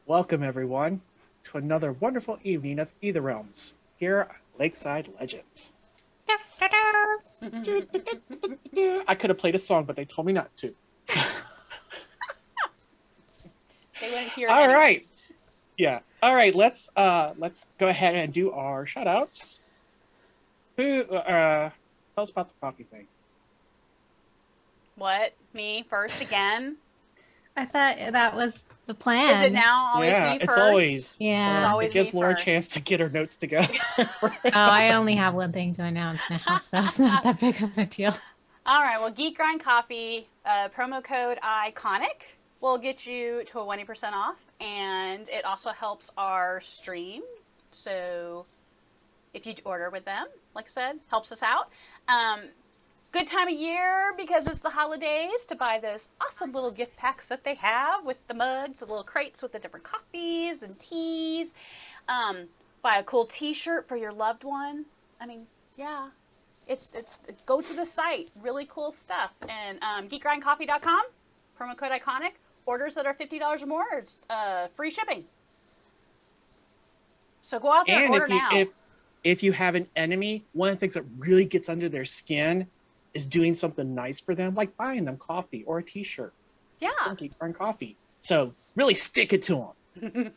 Welcome, everyone, to another wonderful evening of Ætherealms here at Lakeside Legendz. I could have played a song, but they told me not to. They wouldn't hear it. All anyways. right. Yeah. All right. Let's go ahead and do our shout-outs. Who tell us about the coffee thing? What? Me first again? I thought that was the plan. Is it now always yeah, me first? it's always. Yeah. It's always it gives me Laura first. a chance to get her notes together. Oh, I only have one thing to announce now, so it's not that big of a deal. All right. Well, Geek Grind Coffee promo code ICONIC will get you to a 20% off, and it also helps our stream. So if you order with them, like I said, helps us out. Good time of year because it's the holidays to buy those awesome little gift packs that they have with the mugs, the little crates with the different coffees and teas. Buy a cool T-shirt for your loved one. I mean, yeah, it's go to the site, really cool stuff. And geekgrindcoffee.com, promo code ICONIC. Orders that are $50 or more, it's free shipping. So go out there and order now. If you have an enemy, one of the things that really gets under their skin is doing something nice for them, like buying them coffee or a T-shirt. Yeah. Geek Grind Coffee. So really stick it to them.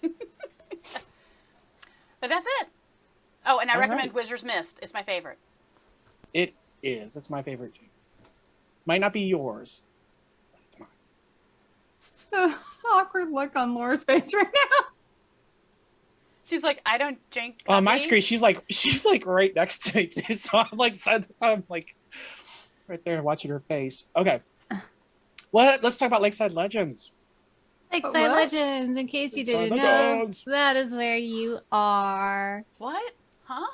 But that's it. Oh, and I All recommend right. Wizard's Mist. It's my favorite. It is. That's my favorite drink. Might not be yours, but it's mine. The awkward look on Laura's face right now. She's like, I don't drink coffee. On my screen, she's like right next to me too. So I'm like right there watching her face. Okay. Let's talk about Lakeside Legendz. Lakeside What? Legendz, in case you Lakeside didn't know, Legendz. that is where you are. What? Huh?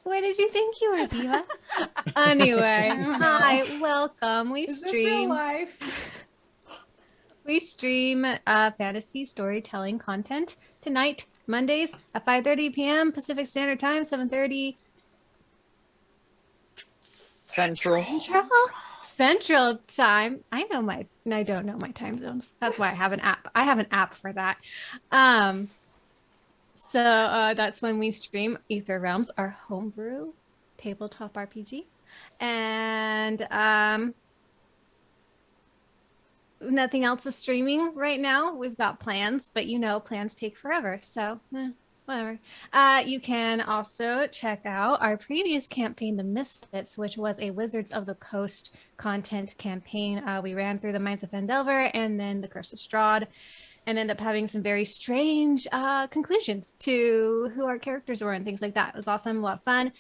Where did you think you were, Diva? Anyway, I don't know. hi, welcome. We Is this real stream. life? We stream fantasy storytelling content tonight, Mondays at 5:30 p.m. Pacific Standard Time, 7:30 Central. Central Time. I don't know my time zones. That's why I have an app. I have an app for that. So that's when we stream Ætherealms, our homebrew tabletop RPG, and nothing else is streaming right now. We've got plans, but plans take forever. So whatever. You can also check out our previous campaign, The Misfits, which was a Wizards of the Coast content campaign. We ran through the Mines of Vandelver and then the Curse of Strahd, and ended up having some very strange conclusions to who our characters were and things like that. It was awesome, a lot of fun.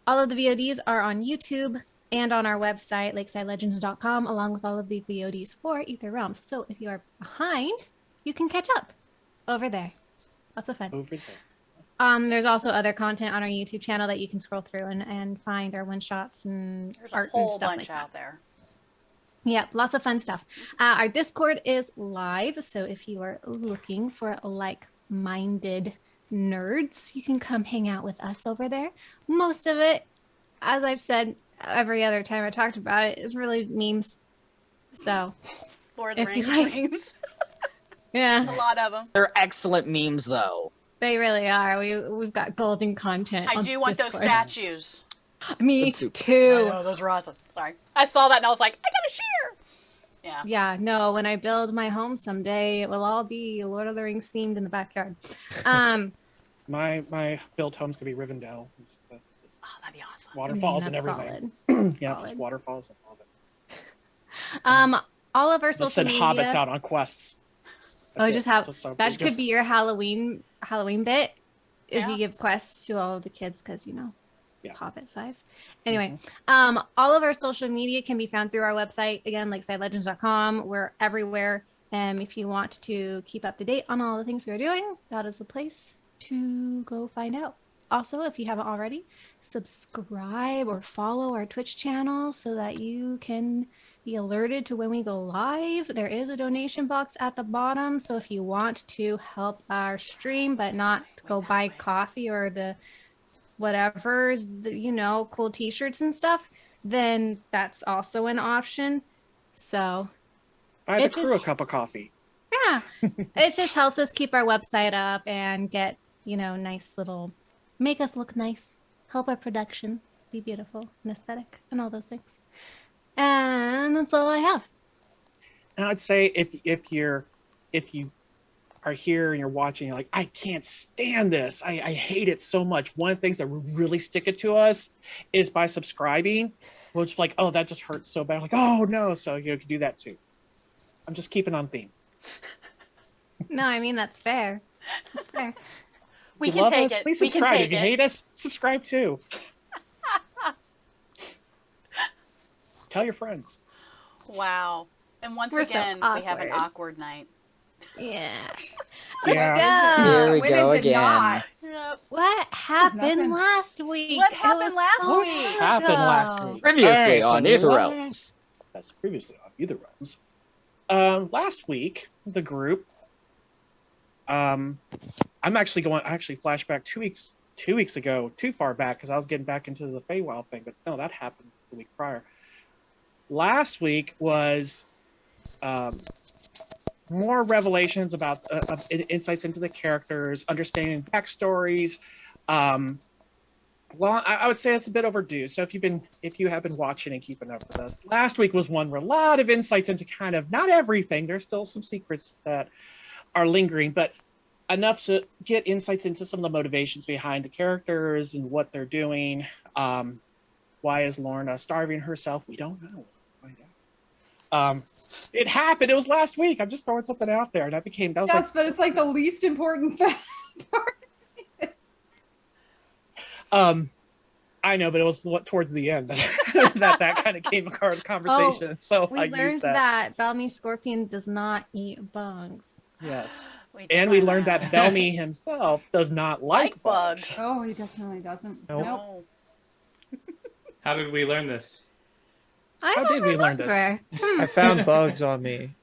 All of the VODs are on YouTube and on our website, lakesidelegends.com, along with all of the VODs for Ætherealms. So if you are behind, you can catch up over there. Lots of fun. Over there. There's also other content on our YouTube channel that you can scroll through and find our one-shots and There's a art and whole stuff bunch like that. out there. Yeah, lots of fun stuff. Our Discord is live, so if you are looking for like-minded nerds, you can come hang out with us over there. Most of it, as I've said every other time I talked about it, is really memes. So, Lord of the if you Rings like- memes. yeah, A lot of them. They're excellent memes, though. they really are. We've got golden content. I on do want those Discord. statues. Me That's super- I too. know, those are awesome. Sorry. I saw that and I was like, I gotta share. Yeah. Yeah, no, when I build my home someday, it will all be Lord of the Rings themed in the backyard. My built home's gonna be Rivendell. That's just Oh, that'd be awesome. waterfalls and that's everything. Yeah, Solid. just waterfalls and all that. All of our Let's social send media. hobbits out on quests. Oh, just have That's what- that just- could be your Halloween bit. Is Yeah. you give quests to all of the kids because Yeah. hobbit size. Anyway, all of our social media can be found through our website again, lakesidelegends.com. We're everywhere. If you want to keep up to date on all the things we're doing, that is the place to go find out. Also, if you haven't already, subscribe or follow our Twitch channel so that you can be alerted to when we go live. There is a donation box at the bottom, so if you want to help our stream but not go buy coffee or the whatever's, cool t-shirts and stuff, then that's also an option. So Buy the it crew a just- cup of coffee. yeah, Yeah. It just helps us keep our website up and get, nice little, make us look nice, help our production be beautiful and aesthetic and all those things. And that's all I have. And I'd say if you are here and you're watching, you're like, I can't stand this. I hate it so much. One of the things that really stick it to us is by subscribing. Which like, oh, that just hurts so bad. Like, oh no. So you can do that too. I'm just keeping on theme. No, I mean, that's fair. That's fair. We If you can love take us, it. please We can subscribe. take If you it. hate us, subscribe too. Tell your friends. Wow. And once We're so again, we have an awkward. awkward night. Yeah. Yeah. Here we When go is it again. not? Yep. What happened nothing. last week? What It happened was last so week? long What happened last ago. week? Previously All on right, so Ætherealms. That's previously on Ætherealms. Last week, the group. I'm actually going. I actually flashback 2 weeks ago, too far back because I was getting back into the Feywild thing. But no, that happened the week prior. Last week was more revelations about insights into the characters, understanding backstories. I would say it's a bit overdue. So if you have been watching and keeping up with us, last week was one where a lot of insights into kind of not everything. There's still some secrets that are lingering, but enough to get insights into some of the motivations behind the characters and what they're doing. Why is Lorna starving herself? We don't know. We'll find out. It happened. It was last week. I'm just throwing something out there. That was Yes, but it's like the least important part. I know, but it was towards the end that kind of came a conversation. So We I learned used that. Belmy Scorpion does not eat bugs. Yes. We And we learned that Belmy himself does not like bugs. Oh, he definitely doesn't. Nope. No. How did we learn this? I How don't did we learn this? remember. I found bugs on me.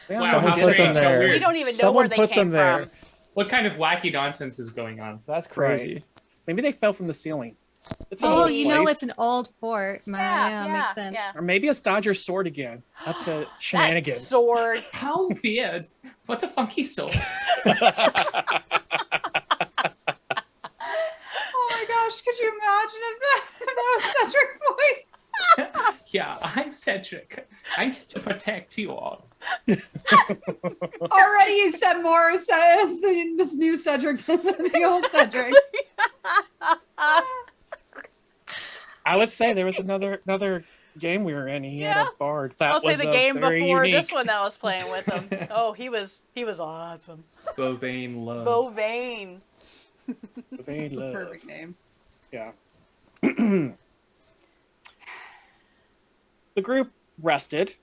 Yeah, Wow, Someone how put them strange, how there. weird. We don't even know Someone where they put came them there. from. What kind of wacky nonsense is going on? That's crazy. Maybe they fell from the ceiling. It's an Oh, old you know place. it's an old fort. Yeah, makes sense. Yeah. Or maybe it's Dodger's sword again. Up to That shenanigans. sword. How weird. What a funky soul. Oh my gosh, could you imagine if that was Cedric's voice? Yeah, I'm Cedric. I'm here to protect you all. Already he said more as this new Cedric than the old Cedric. I would say there was another game we were in. He had Yeah. a bard. That I'll say was the a game very before unique. this one that I was playing with him. Oh, he was awesome. Bovane love. Bovane. Very That's the love. perfect name. Yeah. The group rested,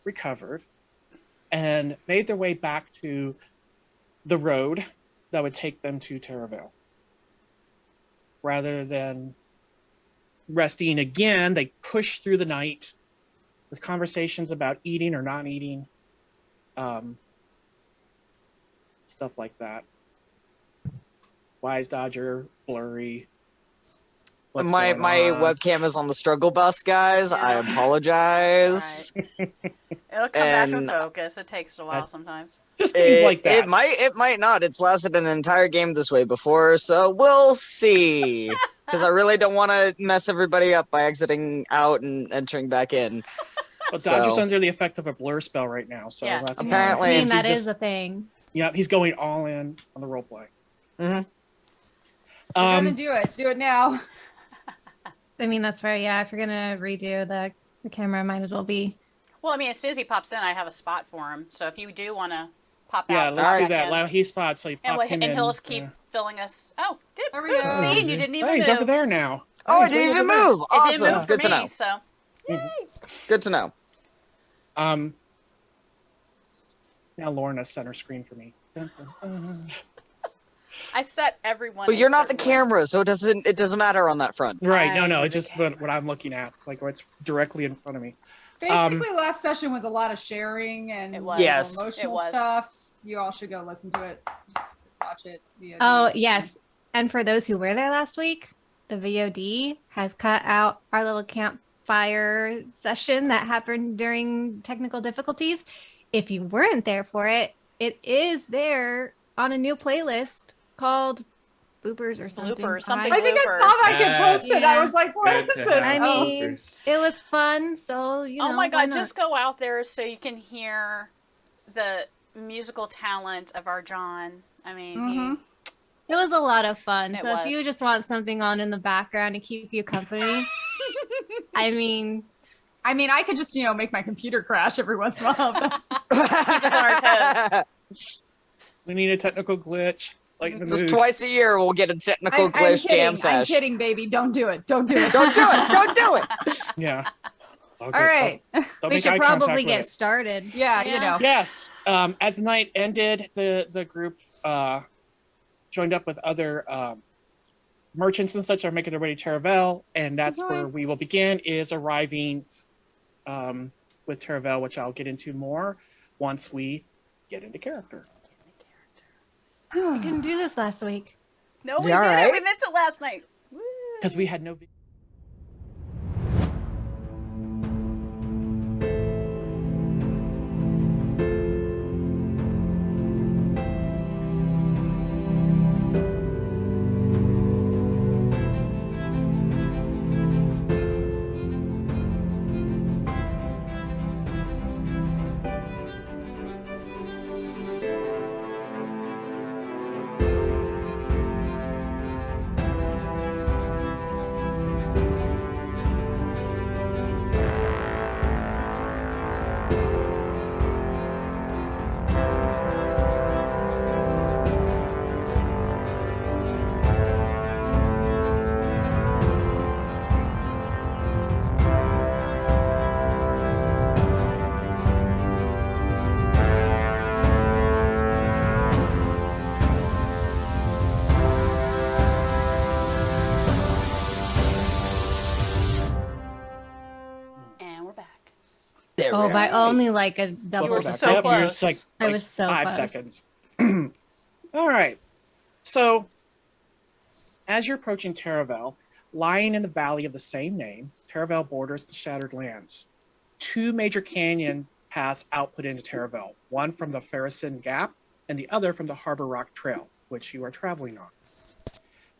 recovered, and made their way back to the road that would take them to Terravale. Rather than resting again, they pushed through the night with conversations about eating or not eating, stuff like that. Why is Dodger blurry? What's My going on? webcam is on the struggle bus, guys. I Yeah. apologize. It'll come back in And- focus. It takes a while That's- sometimes. Just things like that. It might not. It's lasted an entire game this way before, so we'll see. Because I really don't want to mess everybody up by exiting out and entering back in. But Dodger's So- under the effect of a blur spell right now, so Yeah. that's Apparently. I mean, he's that is just- a thing. Yeah, he's going all in on the roleplay. hmm We're gonna do it. Do it now. I mean, that's fair. Yeah, if you're gonna redo the camera, might as well be. Well, I mean, as soon as he pops in, I have a spot for him. So if you do want to pop Yeah, out, let's pop do back that. in. Well, he spots, so you And, pop him in. he'll just keep filling us. Oh, good. There we Good. go. See, you didn't even Oh, he's move. over there now. Oh, I he's didn't way even over there. move. It didn't Awesome. move for Good to me, know. so Good to know. Now Lorna's center screen for me. Dun, dun, dun. I set everyone. But in you're not the certain ways. camera, so it doesn't matter on that front. Right, no, I'm it's the just what I'm looking at, like what's directly in front of me. Basically, last session was a lot of sharing and It was. Yes. emotional It was. stuff. You all should go listen to it. Just watch it. Via Oh, the- yes. And for those who were there last week, the VOD has cut out our little campfire session that happened during technical difficulties. if you weren't there for it, it is there on a new playlist called Bloopers or something. Bloopers, something I think I bloopers. saw that get posted. I Yeah. was like, what is Good to this? have I Oh. mean, bloopers. it was fun, so you know. Oh my why god, not? just go out there so you can hear the musical talent of our John. I mean, Mhm. It was a lot of fun. It So if you was. just want something on in the background to keep you company, I mean, I could just, make my computer crash every once in a while. That's... Keep us on our toes. We need a technical glitch. Like the Just mood. twice a year, we'll get a technical I'm glitch kidding. jam I'm sesh. kidding, baby. Don't do it. Don't do it. Don't do it. Don't do it. Yeah. All right. Don't we make should eye probably contact with get it. started. Yeah, Yeah. Yes. As the night ended, the group joined up with other merchants and such are making their way to Terravale, and that's where we will begin. Is arriving with Terravale, which I'll get into more once we get into character. We didn't do this last week. No, we Yeah, did right? it. We missed it last night. Woo. Because we had no. And we're back. There Oh, we by are. only like a double. You were Welcome back. so Yep, you're close. just like I was so 5 close. seconds. All right. So, as you're approaching Terravale, lying in the valley of the same name, Terravale borders the Shattered Lands. 2 major canyon paths output into Terravale, one from the Farrison Gap and the other from the Harbor Rock Trail, which you are traveling on.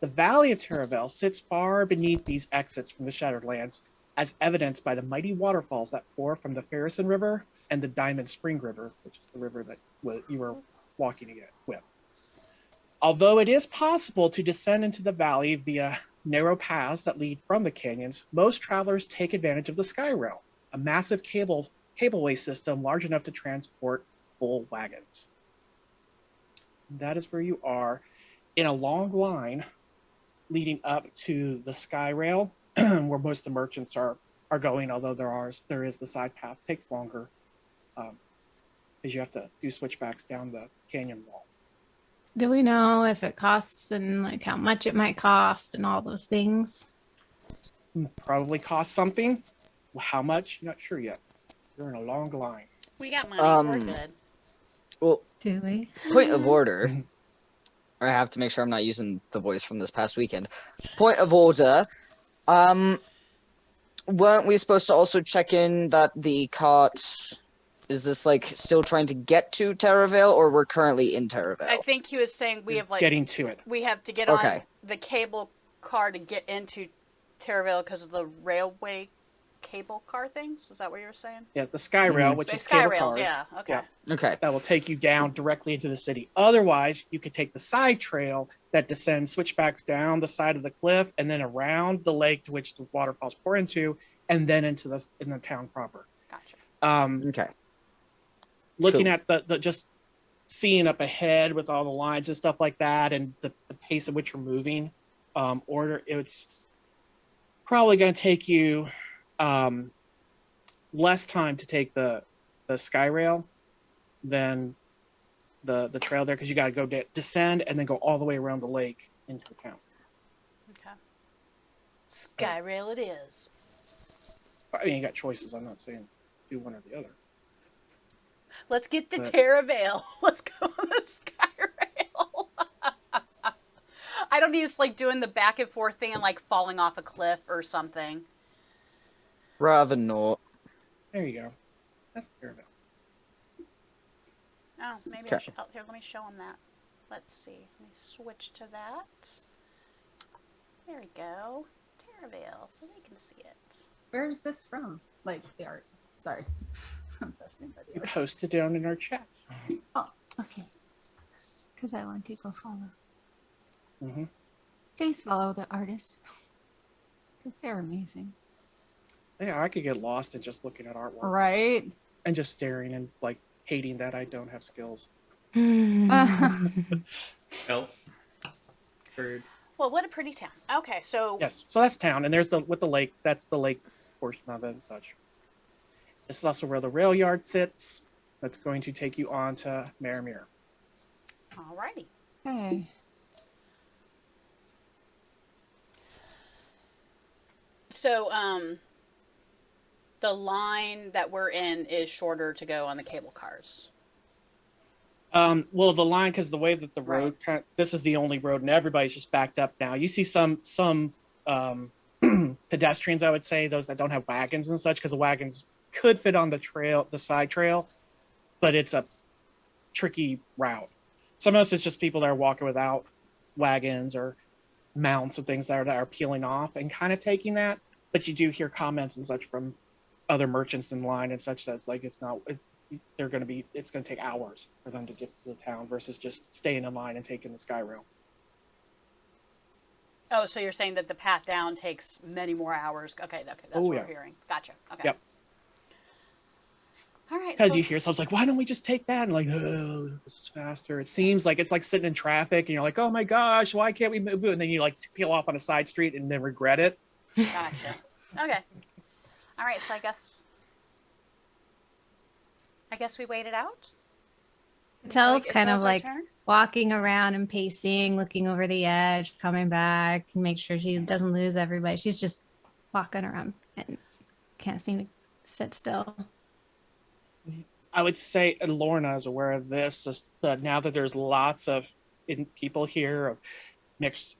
The valley of Terravale sits far beneath these exits from the Shattered Lands, as evidenced by the mighty waterfalls that pour from the Farrison River and the Diamond Spring River, which is the river that you were walking with. Although it is possible to descend into the valley via narrow paths that lead from the canyons, most travelers take advantage of the Sky Rail, a massive cableway system large enough to transport full wagons. That is where you are in a long line leading up to the Sky Rail, where most of the merchants are going, although there is the side path. Takes longer because you have to do switchbacks down the canyon wall. Do we know if it costs and like how much it might cost and all those things? Probably cost something. How much? Not sure yet. You're in a long line. We got money. We're good. Well, Do we? point of order. I have to make sure I'm not using the voice from this past weekend. Point of order. Weren't we supposed to also check in that the cart is this like still trying to get to Terravale, or we're currently in Terravale? I think he was saying we have like Getting to it. we have to get Okay. on the cable car to get into Terravale because of the railway cable car things. Is that what you were saying? Yeah, the Sky Rail, which The is sky cable rails, cars. yeah. Okay. Yeah. Okay. That will take you down directly into the city. Otherwise, you could take the side trail that descends switchbacks down the side of the cliff and then around the lake to which the waterfalls pour into, and then into the town proper. Gotcha. Okay. Looking Cool. at the just seeing up ahead with all the lines and stuff like that, and the pace at which you're moving, it's probably going to take you less time to take the Sky Rail than the trail there, because you got to go descend and then go all the way around the lake into the town. Okay. Sky rail it is. I mean, you got choices. I'm not saying do one or the other. Let's get to But- Terravale. Let's go on the sky rail. I don't need just like doing the back and forth thing and like falling off a cliff or something. Rather not. There you go. That's Terravale. Oh, maybe I Okay. should. Oh, here, let me show them that. Let's see. Let me switch to that. There we go. Terravale, so they can see it. Where is this from? Like the art. Sorry. I'm besting by the You art. post it down in our chat. Oh, okay. Because I want to go follow. Hmm. Please follow the artists. Because they're amazing. Yeah, I could get lost in just looking at artwork Right. and just staring and like hating that I don't have skills. Well, bird. Well, what a pretty town. Okay, so Yes, so that's town, and there's the with the lake. That's the lake portion of it and such. This is also where the rail yard sits. That's going to take you on to Marimir. alrighty. Hey. So, the line that we're in is shorter to go on the cable cars. Well, the line, because the way that the road, this is the only road, and everybody's just backed up now. You see some pedestrians, I would say, those that don't have wagons and such, because the wagons could fit on the trail, the side trail, but it's a tricky route. Some of us it's just people that are walking without wagons or mounts and things that are peeling off and kind of taking that. But you do hear comments and such from other merchants in line and such that's like it's going to take hours for them to get to the town versus just staying in line and taking the sky rail. Oh, so you're saying that the path down takes many more hours. Okay, that's what we're hearing. Gotcha. Okay. Yep. All right. Because you hear someone's like, why don't we just take that? And like, oh, this is faster. It seems like it's like sitting in traffic and you're like, oh my gosh, why can't we move? And then you like peel off on a side street and then regret it. Gotcha. Okay. All right. So I guess we wait it out. Tell's kind of It's our like turn? walking around and pacing, looking over the edge, coming back, and make sure she doesn't lose everybody. She's just walking around and can't seem to sit still. I would say Lorna is aware of this. Just now that there's lots of people here of mixed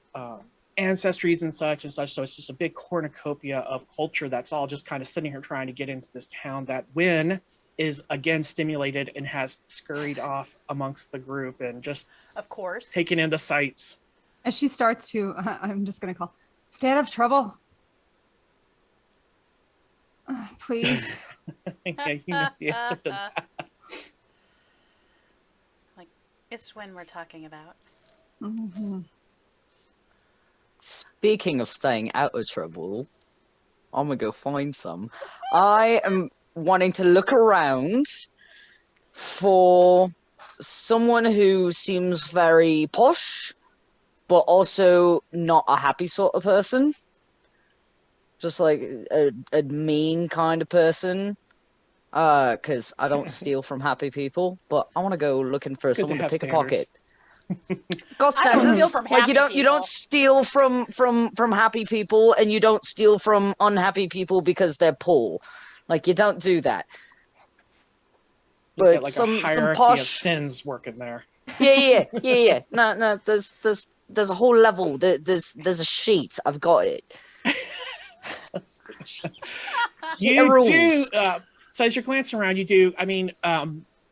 ancestries and such, so it's just a big cornucopia of culture that's all just kind of sitting here trying to get into this town that Wynn is again stimulated and has scurried off amongst the group and just Of course. taken into sights. As she starts to, I'm just going to call, stay out of trouble. Please. Yeah, you know the answer to that. Like, it's when we're talking about. Mm-hmm. Speaking of staying out of trouble, I'm gonna go find some. I am wanting to look around for someone who seems very posh, but also not a happy sort of person. Just like a mean kind of person. Because I don't steal from happy people, but I want to go looking for someone to have pick a standards. pocket. Got I don't standards. steal from Like happy you don't people. steal from happy people, and you don't steal from unhappy people because they're poor. Like you don't do that. You've got But like some a hierarchy posh of sins working there. yeah. No. There's a whole level. There's a sheet. I've got it. You rules. do. So as you're glancing around, you do. I mean,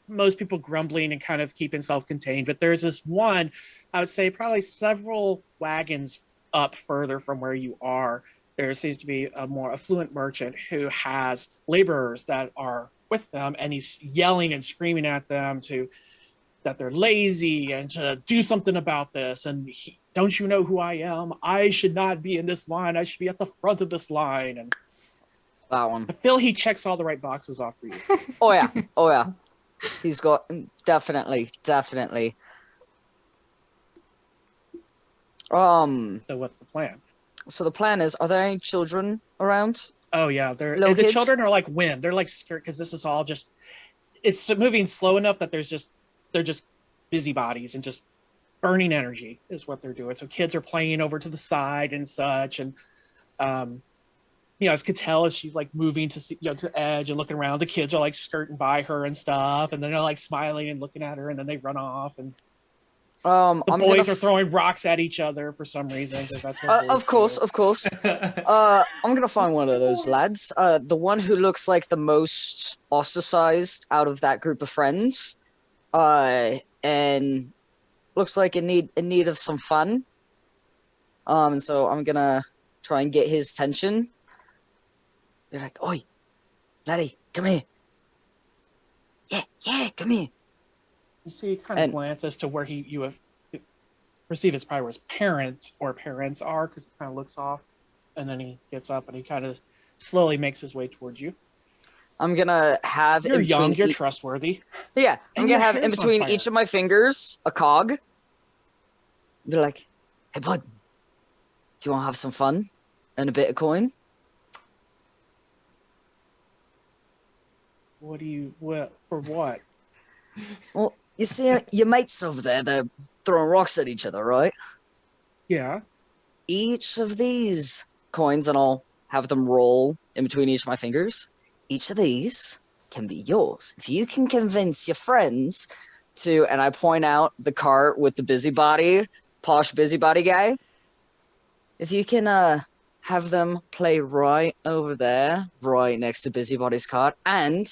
most people grumbling and kind of keeping self-contained, but there's this one. I would say probably several wagons up further from where you are. There seems to be a more affluent merchant who has laborers that are with them, and he's yelling and screaming at them that they're lazy and to do something about this. And don't you know who I am? I should not be in this line. I should be at the front of this line. And That one. I feel he checks all the right boxes off for you. Oh yeah. He's got definitely. So what's the plan? So the plan is, are there any children around? Oh yeah, Little the kids? children are like wind. They're like scared because this is all just. It's moving slow enough that they're just busybodies and just burning energy is what they're doing. So kids are playing over to the side and such, and as could tell as she's like moving to to edge and looking around, the kids are like skirting by her and stuff, and then they're like smiling and looking at her, and then they run off, and the I'm boys gonna are throwing rocks at each other for some reason. 'Cause that's what boys of course. do. I'm gonna find one of those lads. The one who looks like the most ostracized out of that group of friends. And looks like in need of some fun. And so I'm gonna try and get his attention. They're like, "Oi, laddie, come here. Yeah, come here." You see, he kind of glances to where you have perceive it's probably where his parents are, because he kind of looks off, and then he gets up and he kind of slowly makes his way towards you. I'm gonna have You're in young, between you're trustworthy. Yeah, I'm And gonna your have in hair's on between fire. each of my fingers a cog. They're like, "Hey bud, do you want to have some fun and a bit of coin?" What for what? Well, you see your mates over there, they're throwing rocks at each other, right? Yeah. Each of these coins, and I'll have them roll in between each of my fingers, each of these can be yours. If you can convince your friends to, and I point out the cart with the posh busybody guy, if you can have them play right over there, right next to Busybody's cart, and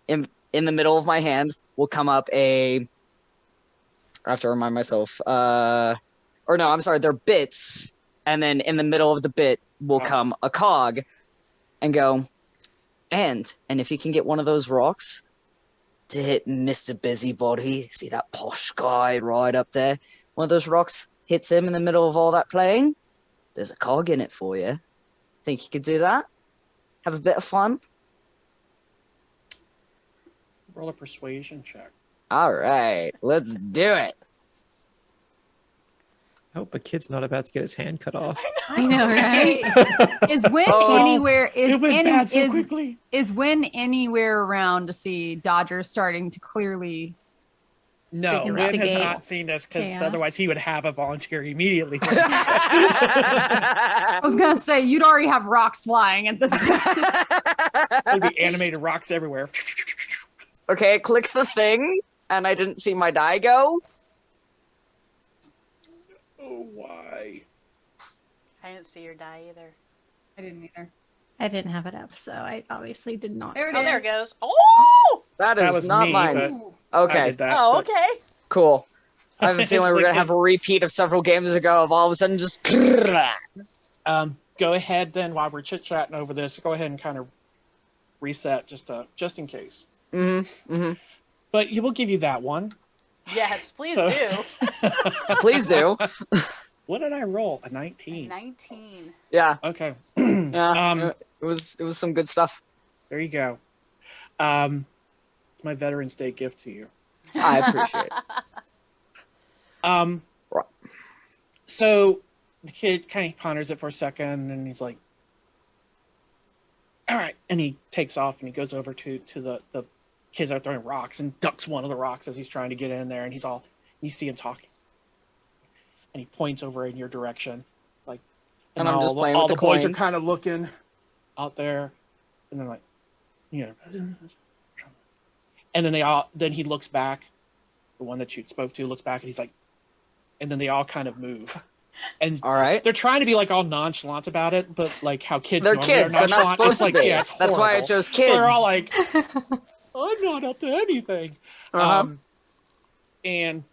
in the middle of my hand will come up I have to remind myself, or no, I'm sorry, they're bits, and then in the middle of the bit will come a cog, and go, and if you can get one of those rocks to hit Mr. Busybody, see that posh guy right up there, one of those rocks hits him in the middle of all that playing, there's a cog in it for you. Think you could do that? Have a bit of fun? Roll a persuasion check. All right, let's do it. I hope a kid's not about to get his hand cut off. I know, right? Is Win Oh. anywhere? Is It went any, bad so is quickly. is Win anywhere around to see Dodger starting to clearly? No, Win has Instigate not seen this, because chaos. otherwise he would have a volunteer immediately. I was gonna say you'd already have rocks flying at this point. There'd be animated rocks everywhere. Okay, click the thing, and I didn't see my die go. Oh, why? I didn't see your die either. I didn't either. I didn't have it up, so I obviously did not. There it Oh, is. there it goes. Oh! That That is was not me, mine. but I Okay, did that, Oh, but- okay. cool. I have a feeling we're Like gonna have a repeat of several games ago of all of a sudden just. Go ahead then, while we're chit-chatting over this, go ahead and kind of reset just in case. But you will give you that one. Yes, please So- do. Please do. What did I roll? A 19. 19. Yeah, Okay. yeah. It was some good stuff. There you go. It's my Veterans Day gift to you. I appreciate it. Right. So the kid kind of ponders it for a second, and he's like, all right. And he takes off, and he goes over to the kids that are throwing rocks and ducks one of the rocks as he's trying to get in there. And you see him talking. And he points over in your direction. Like, And I'm just playing all with the the boys are coins. kind of looking out there. And they're like, and then he looks back. The one that you spoke to looks back, and he's like, and then they all kind of move. And All right. they're trying to be like all nonchalant about it, but like how kids They're normally are kids. They're not nonchalant, supposed it's to like, be. yeah, it's That's why I horrible. chose So kids. they're all like, I'm not up to anything. Uh-huh. And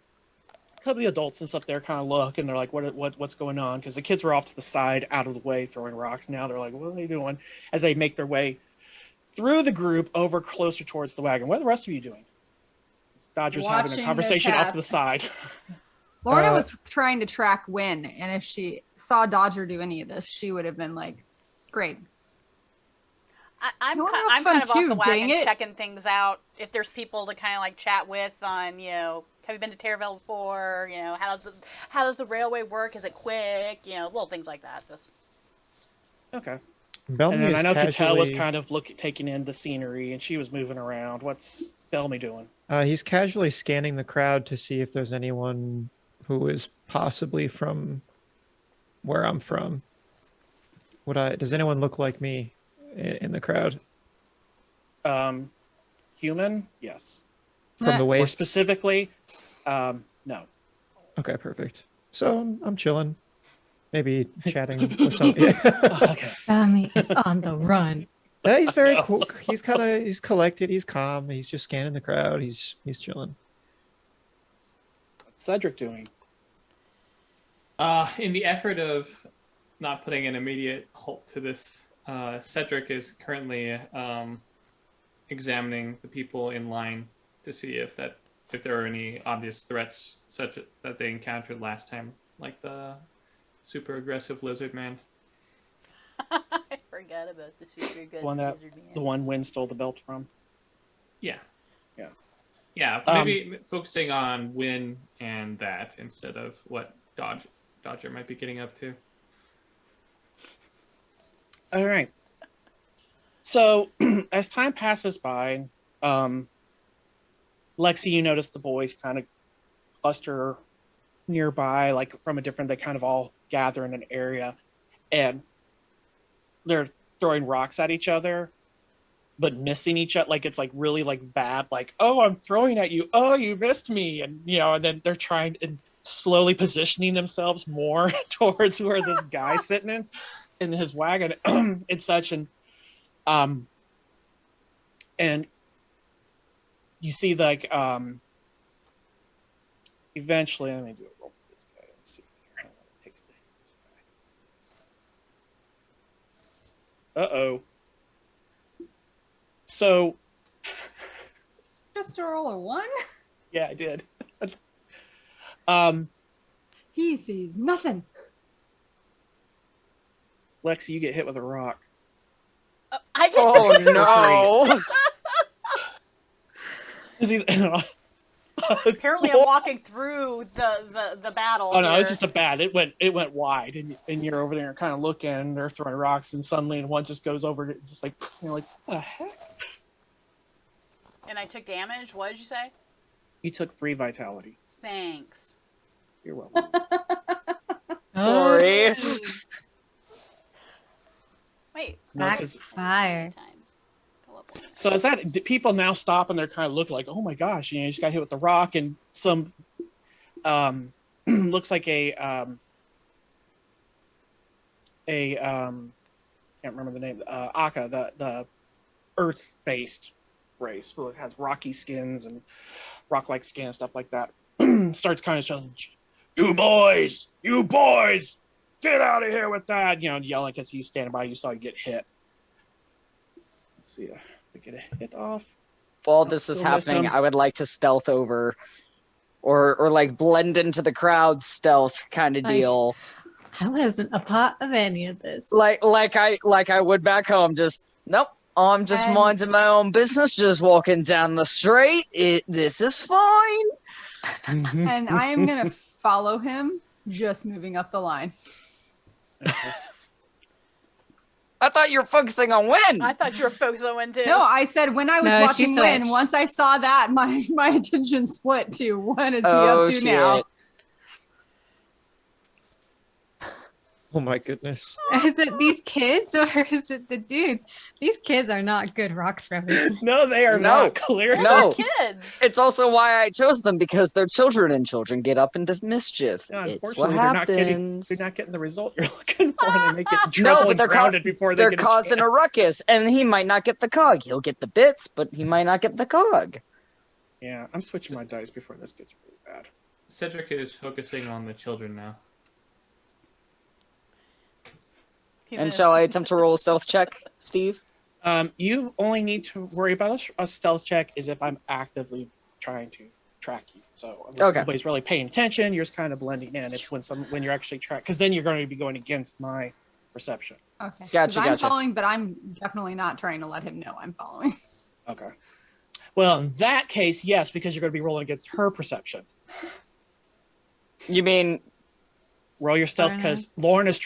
a couple of the adults and stuff there kind of look, and they're like, what's going on? Because the kids were off to the side, out of the way, throwing rocks. Now they're like, what are they doing? As they make their way through the group over closer towards the wagon. What are the rest of you doing? Dodger's having Watching a this conversation off to happen. the side. Lorna was trying to track Win, and if she saw Dodger do any of this, she would have been like, "Great." I'm You wanna have kind fun of off too, the dang wagon it. checking things out. If there's people to kind of like chat with on, have you been to Terravale before? How does the railway work? Is it quick? Little things like that. Just Okay. Bellamy And then is I know Cattell was casually, kind of taking in the scenery, and she was moving around. What's Bellamy doing? he's casually scanning the crowd to see if there's anyone who is possibly from where I'm from. Does anyone look like me in the crowd? Human? Yes. From the More waist? specifically, no. Okay, perfect. So I'm chilling. Maybe chatting with some. Yeah. Okay. Bellamy is on the run. Yeah, he's very cool. He's collected. He's calm. He's just scanning the crowd. He's chilling. Cedric doing? In the effort of not putting an immediate halt to this, Cedric is currently examining the people in line to see if there are any obvious threats such that they encountered last time, like the super aggressive lizard man. I forgot about the super aggressive lizard man. The one Wynn stole the belt from. Yeah. Yeah. Yeah, maybe focusing on Win and that instead of what Dodger might be getting up to. All right. So as time passes by, Lexi, you notice the boys kind of cluster nearby, like from a different. They kind of all gather in an area, and they're throwing rocks at each other, but missing each other. Like it's like really like bad. Like, oh, I'm throwing at you. Oh, you missed me, and and then they're trying and slowly positioning themselves more towards where this guy's sitting in his wagon and such. And you see like eventually, let me do a roll for this guy. Let's see here how long it takes to hit this guy. Uh-oh. So Just a roll of 1? yeah, I did. He sees nothing. Lexi, you get hit with a rock. I get Oh no! He's, Apparently, I'm walking through the battle. oh no, here. it's just a bad. It went wide, and you're over there kind of looking, and they're throwing rocks, and suddenly one just goes over, just like you're like, what the heck? And I took damage. What did you say? You took 3 vitality. Thanks. You're welcome. Sorry. Wait. No, 'cause- Fire. Times. Go up one. So is that people now stop and they're kind of look like, oh my gosh, you just got hit with the rock, and some looks like a can't remember the name, Aka, the earth-based race, who has rocky skins and rock-like skin and stuff like that, starts kind of shouting, you boys, get out of here with that, yelling because he's standing by. You saw you get hit. Let's see if we get a hit off. While this is Still missed happening, him. I would like to stealth over, or like blend into the crowd, stealth kind of Like- deal. I wasn't a part of any of this. Like I would back home. Just nope. I'm just And- minding my own business, just walking down the street. This is fine. And I am going to follow him, just moving up the line. I thought you were focusing on Win. I thought you were focused on one too. No, I said when I was No, she watching Win, switched. once I saw that, my attention split to what is he Oh, up to now? shit. Oh my goodness. Is it these kids or is it the dude? These kids are not good rock throwers. No, they are No. not clear. No. Kids. It's also why I chose them, because they're children, and children get up into mischief. Yeah, It's what unfortunately, happens. they're not getting the result you're looking for, and they make it No, trouble but and they're grounded before they They're get causing a chance. ruckus, and he might not get the cog. He'll get the bits, but he might not get the cog. Yeah, I'm switching my dice before this gets really bad. Cedric is focusing on the children now. He's And in- shall I attempt to roll a stealth check, Steve? You only need to worry about a stealth check is if I'm actively trying to track you. So Okay. nobody's really paying attention. You're just kind of blending in. It's when you're actually tracked, because then you're going to be going against my perception. Okay. 'Cause Gotcha, I'm gotcha. following, but I'm definitely not trying to let him know I'm following. Okay. Well, in that case, yes, because you're going to be rolling against her perception. You mean Roll your stealth Fair because Lauren is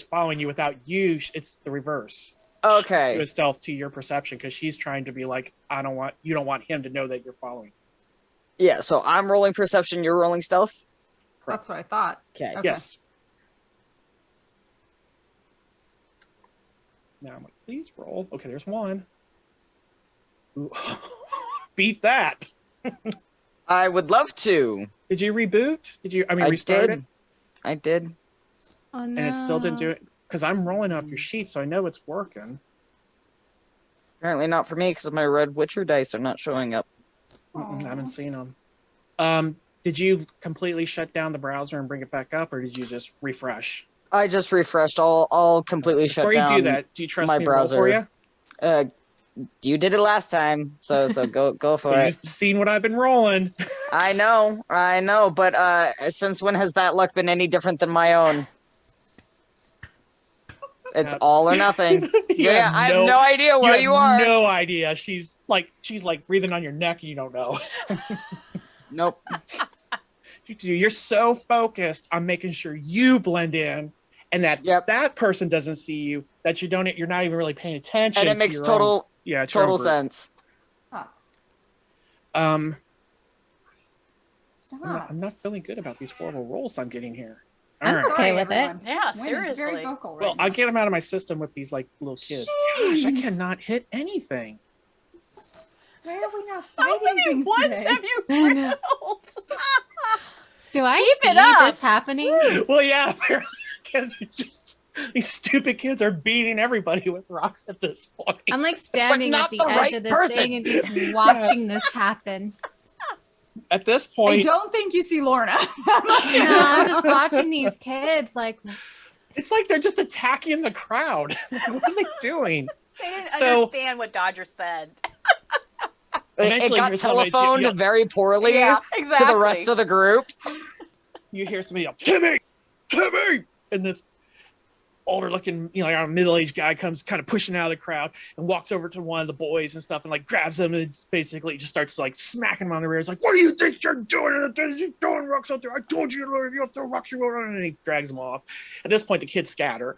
following you without you. It's the reverse. Do okay? a stealth to your perception because she's trying to be like, you don't want him to know that you're following. Yeah. So I'm rolling perception. You're rolling stealth. That's what I thought. Okay. Okay. Yes. Now I'm like, please roll. Okay, there's one. Ooh. Beat that. I would love to. Did you reboot? Did you? I mean, I restart did. it, I did. Oh no. and it still didn't do it because I'm rolling off your sheet, so I know it's working. Apparently not for me, because my red Witcher dice are not showing up. I haven't Aw. seen them. did you completely shut down the browser and bring it back up, or did you just refresh? I just refreshed. I'll completely shut Before down you do that, do you trust my me to roll for browser. you? You did it last time, so go for it. You've seen what I've been rolling. I know, but since when has that luck been any different than my own? It's all or nothing. You Yeah, I have no idea where you are. No idea. She's like breathing on your neck, and you don't know. Nope. You're so focused on making sure you blend in, and that that person doesn't see you. That you're not even really paying attention. And it makes total sense. Huh. Stop. I'm not feeling good about these horrible rolls I'm getting here. I'm All right. okay with it. everyone. Yeah, Wynn is seriously. very vocal right Well, now. I get them out of my system with these like little kids. Gosh, I Jeez. cannot hit anything. Why are we not How fighting many things ones today? have you I know. rolled? Do I Keep see it up. this happening? Well, yeah, apparently kids are just these stupid kids are beating everybody with rocks at this point. I'm like standing not at the the edge right of this person. thing and just watching this happen. At this I point, don't think you see Lorna. No, I'm just watching these kids like it's like they're just attacking the crowd. Like, what are they doing? They didn't So- understand what Dodger said. It Eventually got here's somebody- telephoned very poorly Yeah, to exactly. the rest of the group. You hear somebody yell, Timmy! Timmy! And this older looking, like a middle-aged guy comes kind of pushing out of the crowd and walks over to one of the boys and stuff and like grabs him and basically just starts like smacking him on the rear. He's like, what do you think you're doing? You're throwing rocks out there. I told you if you don't throw rocks, you're going on. And he drags them off. At this point, the kids scatter.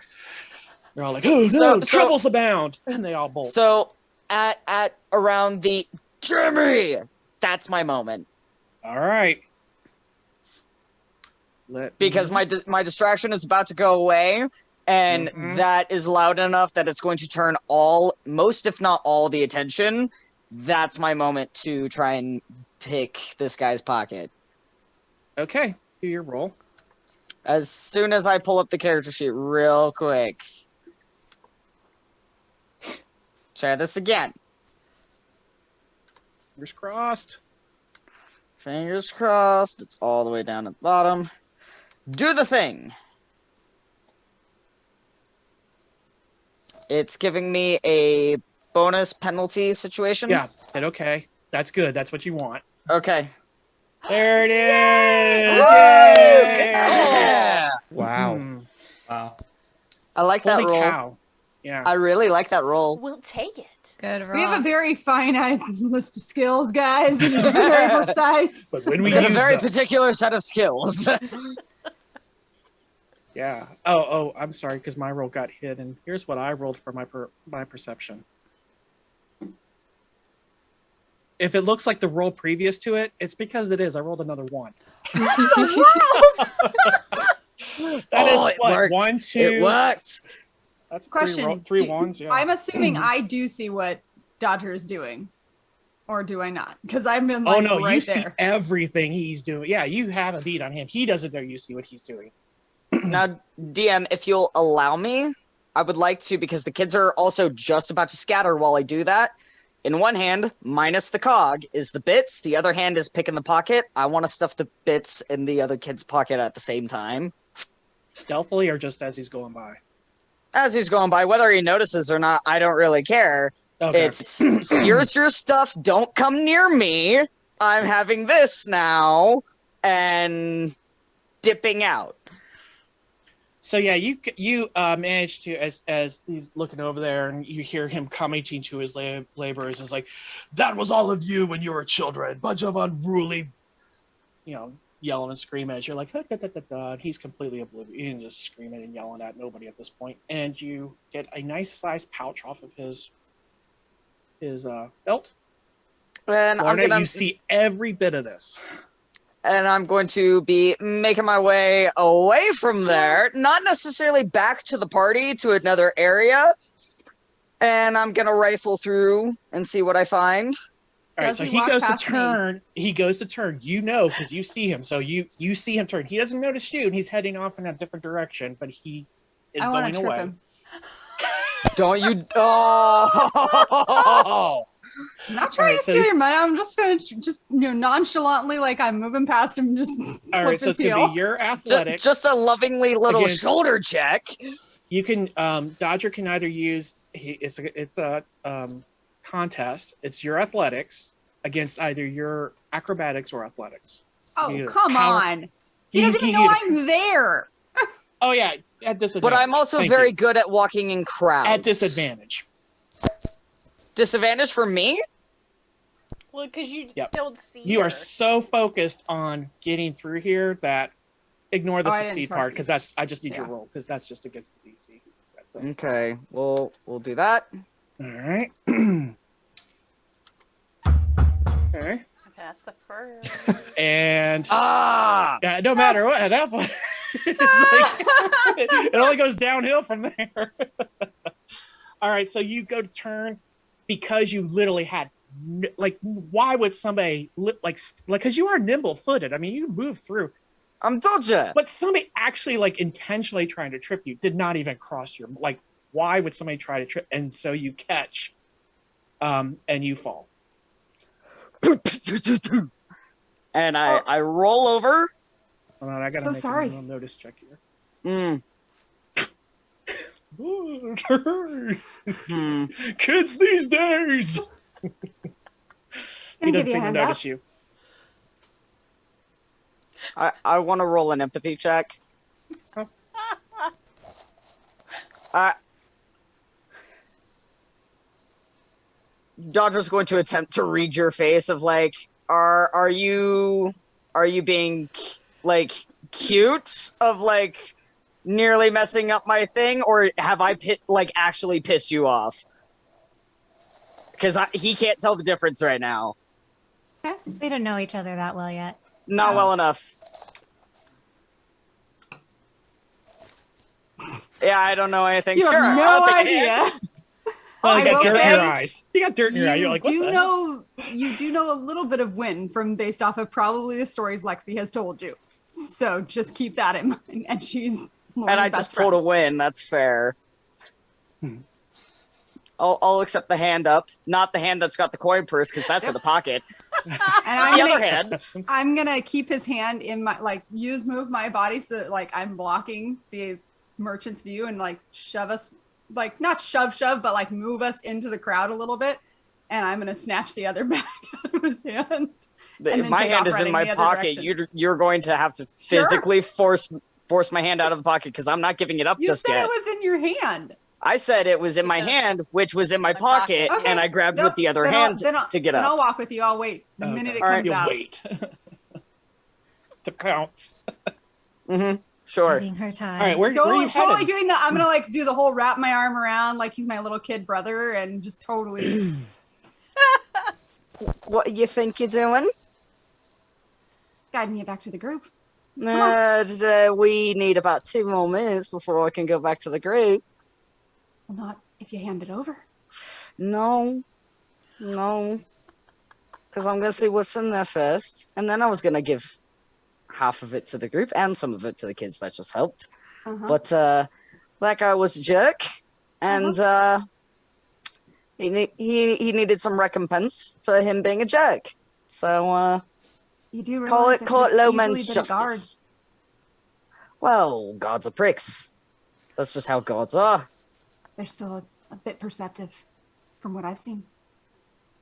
They're all like, oh no, troubles abound. And they all bolt. So at around the Jimmy, that's my moment. All right. Because my distraction is about to go away, and Mhm. that is loud enough that it's going to turn most if not all the attention. That's my moment to try and pick this guy's pocket. Okay, do your roll. As soon as I pull up the character sheet real quick. Try this again. Fingers crossed. Fingers crossed. It's all the way down at the bottom. Do the thing. It's giving me a bonus penalty situation. Yeah, said okay. That's good. That's what you want. Okay. There it is. Woo! Yay! Yeah! Wow. Hmm. Wow. I like that Holy roll. cow. Yeah. I really like that roll. We'll take it. good roll. We have a very finite list of skills, guys, and it's very precise. But when We we got a use very them- particular set of skills. Yeah. Oh, I'm sorry, because my roll got hit, and here's what I rolled for my perception. If it looks like the roll previous to it, it's because it is. I rolled another one. That is it what? worked. 1, 2. It worked. That's Question: three do- ones. Yeah. I'm assuming I do see what Dodger is doing, or do I not? Because I've been like Oh no, right you there. see everything he's doing. Yeah, you have a beat on him. He doesn't know you see what he's doing. Now, DM, if you'll allow me, I would like to, because the kids are also just about to scatter while I do that. In one hand, minus the cog, is the bits. The other hand is picking the pocket. I want to stuff the bits in the other kid's pocket at the same time. Stealthily or just as he's going by? As he's going by, whether he notices or not, I don't really care. Okay. It's, here's your stuff, don't come near me. I'm having this now, and dipping out. So yeah, you managed to, as he's looking over there, and you hear him commenting to his laborers, and it's like, "That was all of you when you were children, bunch of unruly," yelling and screaming as you're like, da, da, da, da, da. And he's completely oblivious and just screaming and yelling at nobody at this point. And you get a nice sized pouch off of his belt. And Lorna, you see every bit of this. And I'm going to be making my way away from there, not necessarily back to the party, to another area. And I'm going to rifle through and see what I find. All right, As so we he walk goes to past me- turn. He goes to turn. You know, because you see him. So you see him turn. He doesn't notice you, and he's heading off in a different direction. But he is I want going to trip away. him. Don't you... Oh! I'm not trying right, to so- steal your money. I'm just gonna nonchalantly, like I'm moving past him, just All flip right, so his it's gonna heel. be your athletics. Just a lovingly little Against- shoulder check. You can Dodger can either use it's a contest. It's your athletics against either your acrobatics or athletics. Oh, Either come power- on. He doesn't even know either- I'm there. Oh yeah, at disadvantage. But I'm also Thank very you. good at walking in crowds. At disadvantage. Disadvantage for me? Well, because you Yep. don't see You her. are so focused on getting through here that ignore the Oh, I didn't succeed target part you. because I just need your Yeah. roll because that's just against the DC. That's it. Okay, we'll do that. All right. Okay. That's the first. And Ah! yeah, no matter what, that one, it's like, it only goes downhill from there. All right, so you go to turn because you literally had like, why would somebody like because you are nimble-footed? I mean, you move through, I'm dodger. but somebody actually like intentionally trying to trip you did not even cross your like. Why would somebody try to trip? And so you catch, and you fall. And I roll over. Hold on, I gotta So make sorry. a little notice check here. Kids these days. He Gonna doesn't give you a seem to hand notice up. you. I want to roll an empathy check. Huh? Dodger's going to attempt to read your face of like, are you being like cute of like nearly messing up my thing, or have I actually pissed you off? Because he can't tell the difference right now. We don't know each other that well yet. Not well enough. Yeah, I don't know anything. You Sure, have I'll no take a hand. idea. Oh, I you got will dirt in say, your eyes. You got dirt in your eye. You're like, what the hell? You do know a little bit of win from based off of probably the stories Lexi has told you. So just keep that in mind. And she's And I just told a win. That's fair. I'll accept the hand up, not the hand that's got the coin purse, because that's in the pocket. And The other hand. I'm gonna keep his hand in my move my body so that like I'm blocking the merchant's view and like shove us, like not shove, but like move us into the crowd a little bit. And I'm gonna snatch the other bag out of his hand. And then My take hand off is in running my the other pocket. direction. You're going to have to physically force my hand out of the pocket because I'm not giving it up You just said yet. it was in your hand. I said it was in my hand, which was in my pocket, Okay. and I grabbed Nope. with the other Then hand I'll to get then I'll up. walk with you. I'll wait the Okay. minute it All right, comes You out. wait. To counts. Mm-hmm. Sure. Giving her time. All right, where are you Totally headed? doing that. I'm gonna like do the whole wrap my arm around like he's my little kid brother and just totally What you think you're doing? guiding you back to the group. We need about 2 more minutes before I can go back to the group. Well, not if you hand it over. No. Because I'm going to see what's in there first. And then I was going to give half of it to the group and some of it to the kids that just helped. Uh-huh. But that guy was a jerk. And he needed some recompense for him being a jerk. So You do call realize it that he low easily men's been a guard. justice. Well, gods are pricks. That's just how gods are. They're still a bit perceptive from what I've seen.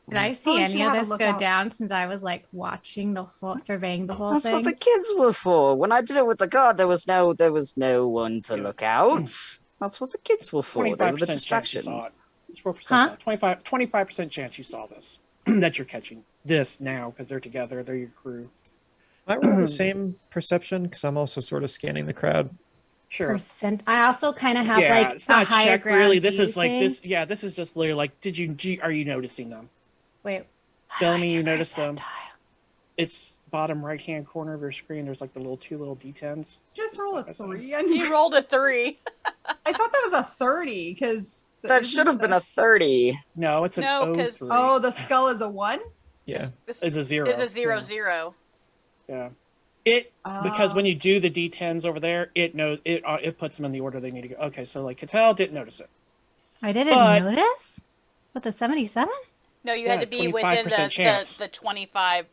Did I see Probably should any of have a this look go out. down since I was like watching the whole, surveying the whole That's thing? what the kids were for. When I did it with the guard, there was no one to look out. That's what the kids were for. They were the 25% chance you distraction. saw it. It's 4%. Huh? 25% chance you saw this. That you're catching this now because they're together. They're your crew. I roll the same perception because I'm also sort of scanning the crowd. Sure. Percent. I also kind of have Yeah, like it's a not higher check ground really. This view is like thing. this. Yeah, this is just literally like, are you noticing them? Wait. Bellamy, How's you your noticed them? percentile? It's bottom right hand corner of your screen. There's like the two little D10s. Just roll a Side by side. 3 on He your... rolled a 3. I thought that was a 30 because That should have been a 30. No, it's an No, 'cause- 03. Oh, the skull is a 1. Yeah. This It's a 0. is a 0 Yeah. 0. Yeah. Because when you do the D10s over there, it knows it puts them in the order they need to go. Okay, so like Cattell didn't notice it. I didn't But- notice with the 77. No, you Yeah, had to be within 25% chance. the 25%.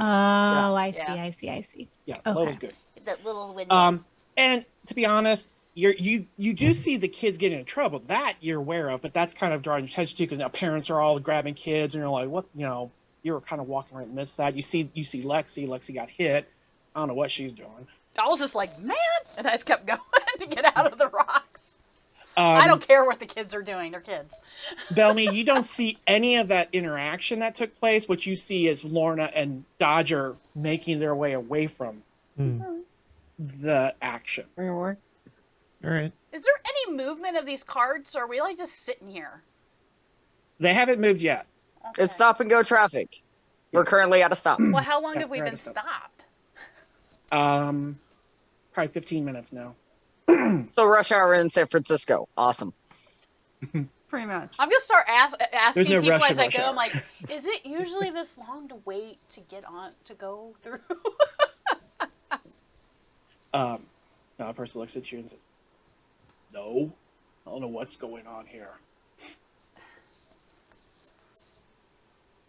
Oh, I see, Yeah. I see, I see. Yeah, low Okay. is good. That little window. And to be honest, you do see the kids getting in trouble. That you're aware of, but that's kind of drawing attention to because now parents are all grabbing kids, and you're like, what? You know, you were kind of walking right in the midst of that. You see Lexi. Lexi got hit. I don't know what she's doing. I was just like, man, and I just kept going to get out of the rocks. I don't care what the kids are doing. They're kids. Bellamy, you don't see any of that interaction that took place. What you see is Lorna and Dodger making their way away from the action. All right. Is there any movement of these cards, or are we like just sitting here? They haven't moved yet. Okay. It's stop and go traffic. We're currently at a stop. Well, how long Yeah, have we we're at been a stop. stopped? Probably 15 minutes now. So rush hour in San Francisco. Awesome. Pretty much. I'm gonna start asking no people rush as in I rush go. hour. I'm like, is it usually this long to wait to get on to go through? Now a person looks at you and says, "No, I don't know what's going on here."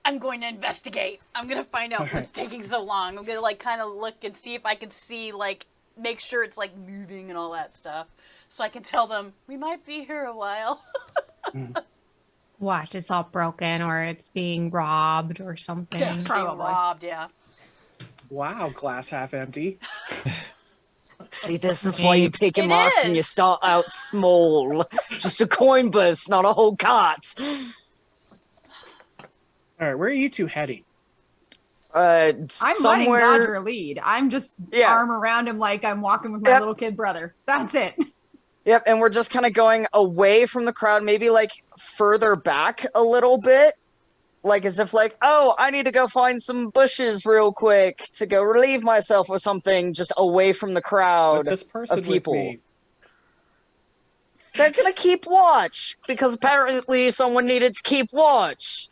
I'm going to investigate. I'm gonna find out what's taking so long. I'm gonna like kind of look and see if I can see like make sure it's like moving and all that stuff, so I can tell them we might be here a while. Watch, it's all broken or it's being robbed or something. Yeah, being Probably. robbed. Yeah. Wow, glass half empty. See, this is why you pick your It marks and you is. start out small. Just a coin burst, not a whole cart. All right, where are you two heading? I'm letting Somewhere. Dodger lead. I'm just Yeah. arm around him like I'm walking with my Yep. little kid brother. That's it. Yep, and we're just kind of going away from the crowd, maybe like further back a little bit. Like as if like, oh, I need to go find some bushes real quick to go relieve myself or something, just away from the With crowd. this person of people. with me. They're gonna keep watch because apparently someone needed to keep watch.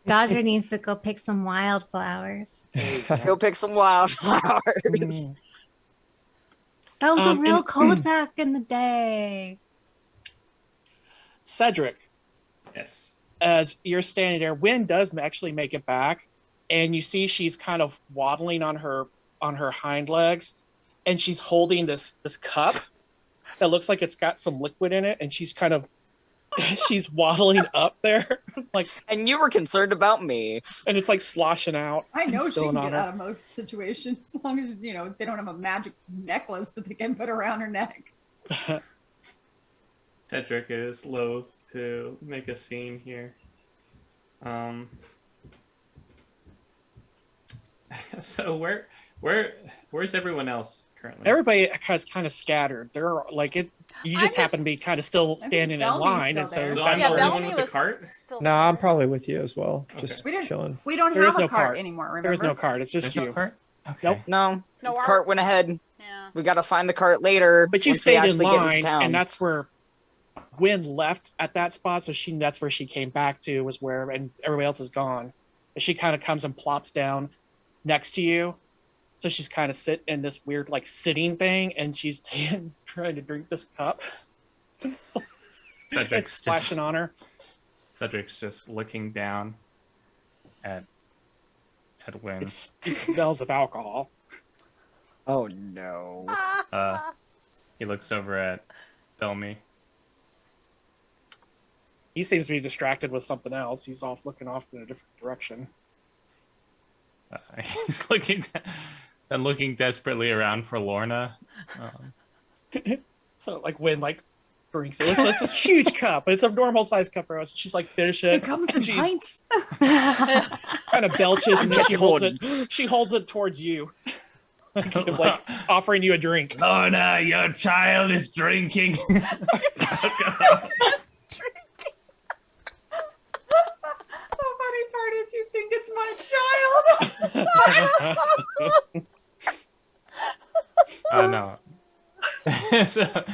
Dodger needs to go pick some wildflowers. Go pick some wildflowers. That was a Um, real and- cold back in the day. Cedric, Yes. as you're standing there, Wynn does actually make it back, and you see she's kind of waddling on her hind legs, and she's holding this cup that looks like it's got some liquid in it, and she's kind of she's waddling up there, like, And you were concerned about me. and it's like sloshing out. I know and she can spilling on get her. out of most situations as long as they don't have a magic necklace that they can put around her neck. Cedric is loath to make a scene here. So where's everyone else currently? Everybody has kind of scattered. They're like it. You just I'm happen to be kind of still think standing in Belby's line, still and so there. So that's I'm where the Bellamy only one with the was cart? still No, I'm there. probably with you as well. Okay. Just We don't- chilling. We don't There have is a no cart cart. anymore, remember? there is no card. It's just There's you. no cart? Okay. Nope. No, No, the our- cart went ahead. Yeah. We gotta find the cart later. But you once we stayed in actually get line, into town. and that's where Wynn left at that spot. So that's where she came back to, was where, and everybody else is gone. And she kind of comes and plops down next to you. So she's kind of sit in this weird like sitting thing, and she's trying to drink this cup. Cedric's It's splashing on her. Cedric's just looking down at Wynn. It smells of alcohol. Oh no. He looks over at Bellamy. He seems to be distracted with something else. He's looking off in a different direction. He's looking and looking desperately around for Lorna. So like Wynn like drinks it. It's this huge cup. It's a normal size cup for us. She's like finish it. It comes in She's pints. kind of belches and then Gets she holds holding. it. She holds it towards you, like offering you a drink. Lorna, your child is drinking. The funny part is you think it's my child. No. So,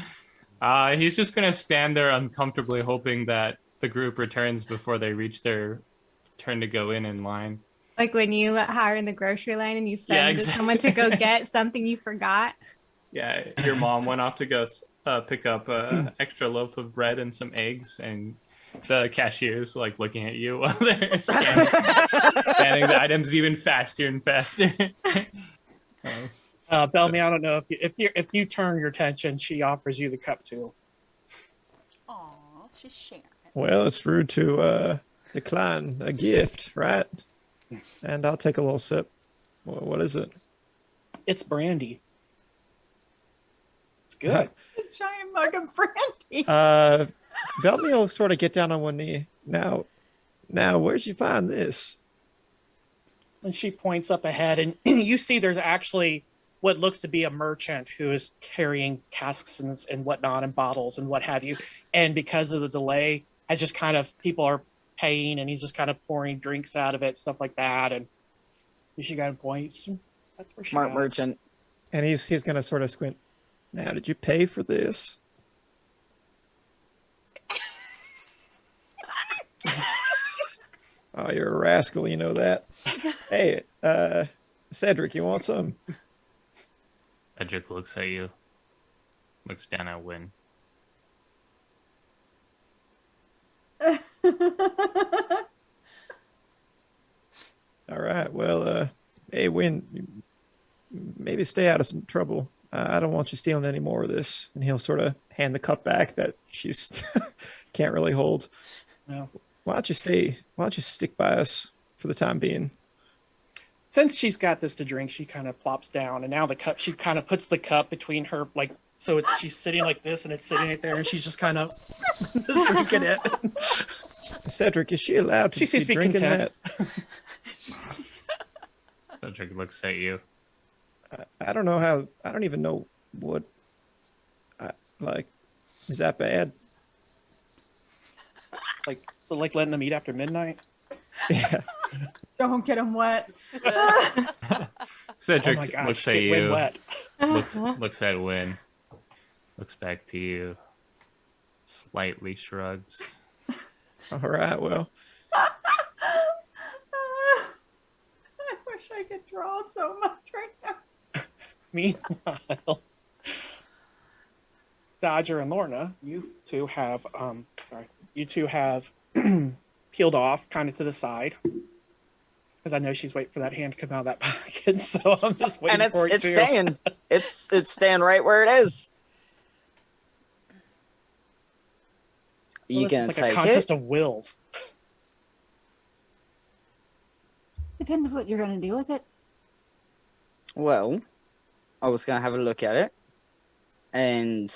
he's just gonna stand there uncomfortably, hoping that the group returns before they reach their turn to go in line. Like when you are in the grocery line and you Yeah, send someone to go get something you forgot. Yeah, your mom went off to go pick up an extra loaf of bread and some eggs, and The cashier's like looking at you while they're scanning the items even faster and faster. Bellamy, I don't know if you turn your attention, she offers you the cup too. Aw, she's sharing. Well, it's rude to decline a gift, right? And I'll take a little sip. What is it? It's brandy. It's good. Uh, A giant mug of brandy. Bellamy will sort of get down on one knee. Now, where'd you find this? And she points up ahead, and you see there's actually what looks to be a merchant who is carrying casks and whatnot and bottles and what have you. And because of the delay, has just kind of people are paying, and he's just kind of pouring drinks out of it, stuff like that. And she got points. That's where Smart merchant. And he's gonna sort of squint. Now, did you pay for this? Oh, you're a rascal, you know that. Hey, Cedric, you want some? Cedric looks at you. Looks down at Wynn. All right, well, hey, Wynn, maybe stay out of some trouble. I don't want you stealing any more of this. And he'll sort of hand the cup back that she's can't really hold. No. Why don't you stick by us for the time being? Since she's got this to drink, she kind of plops down, and now she kind of puts the cup between her, like, so she's sitting like this, and it's sitting right there, and she's just kind of just drinking it. Cedric, is she allowed to She seems be to be drinking content. that? Cedric looks at you. I don't know how. I don't even know what. Like, is that bad? Like, so like letting them eat after midnight. Yeah. Don't get him wet. Cedric Oh my gosh, looks at get Wynn you. wet. Looks at Wynn. Looks back to you. Slightly shrugs. All right. Well, I wish I could draw so much right now. Meanwhile, Dodger and Lorna, you two have peeled off kind of to the side. Because I know she's waiting for that hand to come out of that pocket, so I'm just waiting And for it it's to. staying. It's staying right where it is. You Well, gonna this is like a take contest it? of wills. Depends what you're going to do with it. Well, I was gonna have a look at it, and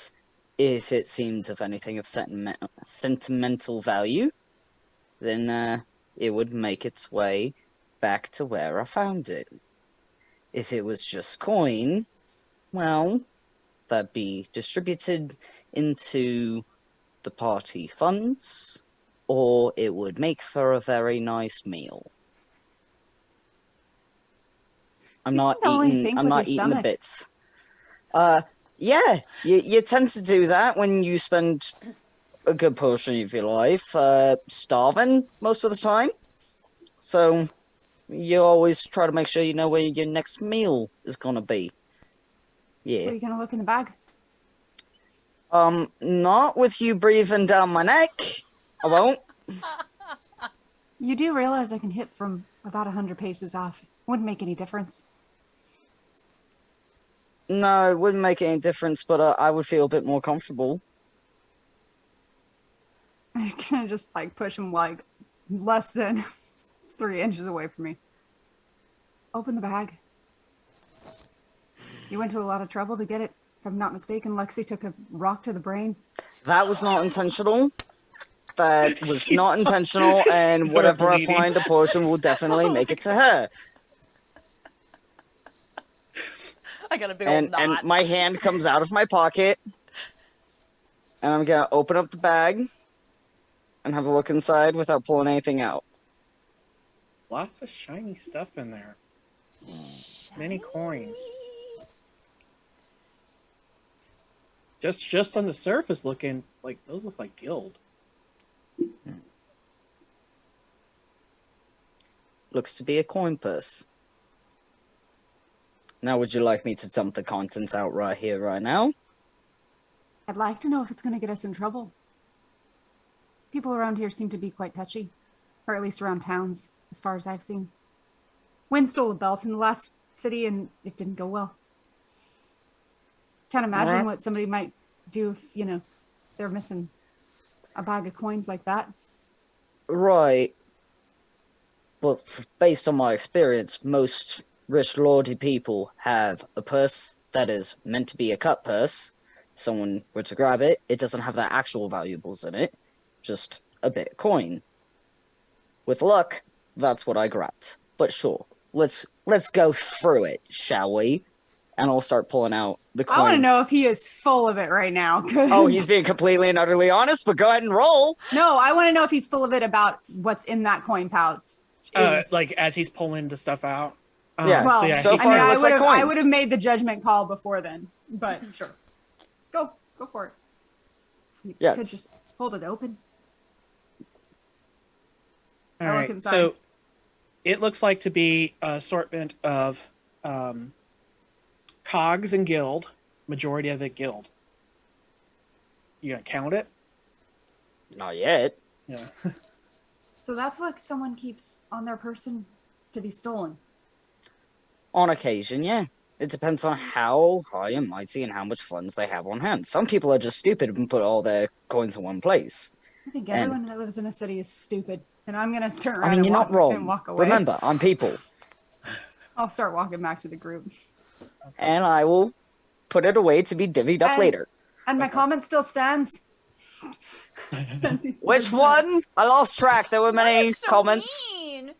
if it seems of anything of sentimental value, then it would make its way back to where I found it. If it was just coin, well, that'd be distributed into the party funds, or it would make for a very nice meal. I'm You not seem to only eating. think I'm with not your eating the stomach. bits. Yeah, you tend to do that when you spend a good portion of your life starving most of the time. So you always try to make sure you know where your next meal is gonna be. Are Yeah. you going to look in the bag? Not with you breathing down my neck. I won't. You do realize I can hit from about 100 paces off. Wouldn't make any difference. No, it wouldn't make any difference, but I would feel a bit more comfortable. I'm gonna just like push him like less than 3 inches away from me. Open the bag. You went to a lot of trouble to get it. If I'm not mistaken, Lexi took a rock to the brain. That was not intentional. That was She's not intentional, and She's whatever I bleeding. find a portion will definitely make it to her. I got a big And old knot. my hand comes out of my pocket, and I'm gonna open up the bag and have a look inside without pulling anything out. Lots of shiny stuff in there. Many coins. Just on the surface looking like those look like gild. Looks to be a coin purse. Now, would you like me to dump the contents out right here, right now? I'd like to know if it's going to get us in trouble. People around here seem to be quite touchy, or at least around towns, as far as I've seen. Wind stole a belt in the last city, and it didn't go well. Can't imagine Alright. what somebody might do if, they're missing a bag of coins like that. Right. But based on my experience, most rich lordy people have a purse that is meant to be a cut purse. If someone were to grab it, it doesn't have the actual valuables in it, just a bit of coin. With luck, that's what I grabbed. But sure, let's go through it, shall we? And I'll start pulling out the coins. I want to know if he is full of it right now. 'Cause... Oh, he's being completely and utterly honest, but go ahead and roll. No, I want to know if he's full of it about what's in that coin pouch. Like as he's pulling the stuff out. Yeah, Well, so he's- far it I looks would like have I coins. would have made the judgment call before then, but sure. Go for it. You could Yes. just hold it open. All I look right. inside. So it looks like to be an assortment of cogs and guild. Majority of it guild. You gonna count it? Not yet. Yeah. So that's what someone keeps on their person to be stolen. On occasion, yeah. It depends on how high and mighty and how much funds they have on hand. Some people are just stupid and put all their coins in one place. I think And- everyone that lives in a city is stupid. And I'm gonna turn around I mean, and you're not wrong. walk away. Remember, I'm people. I'll start walking back to the group. And I will put it away to be divvied up And- later. And my Okay. comment still stands. As he Which says that. one? I lost track. There were many That's so comments. mean.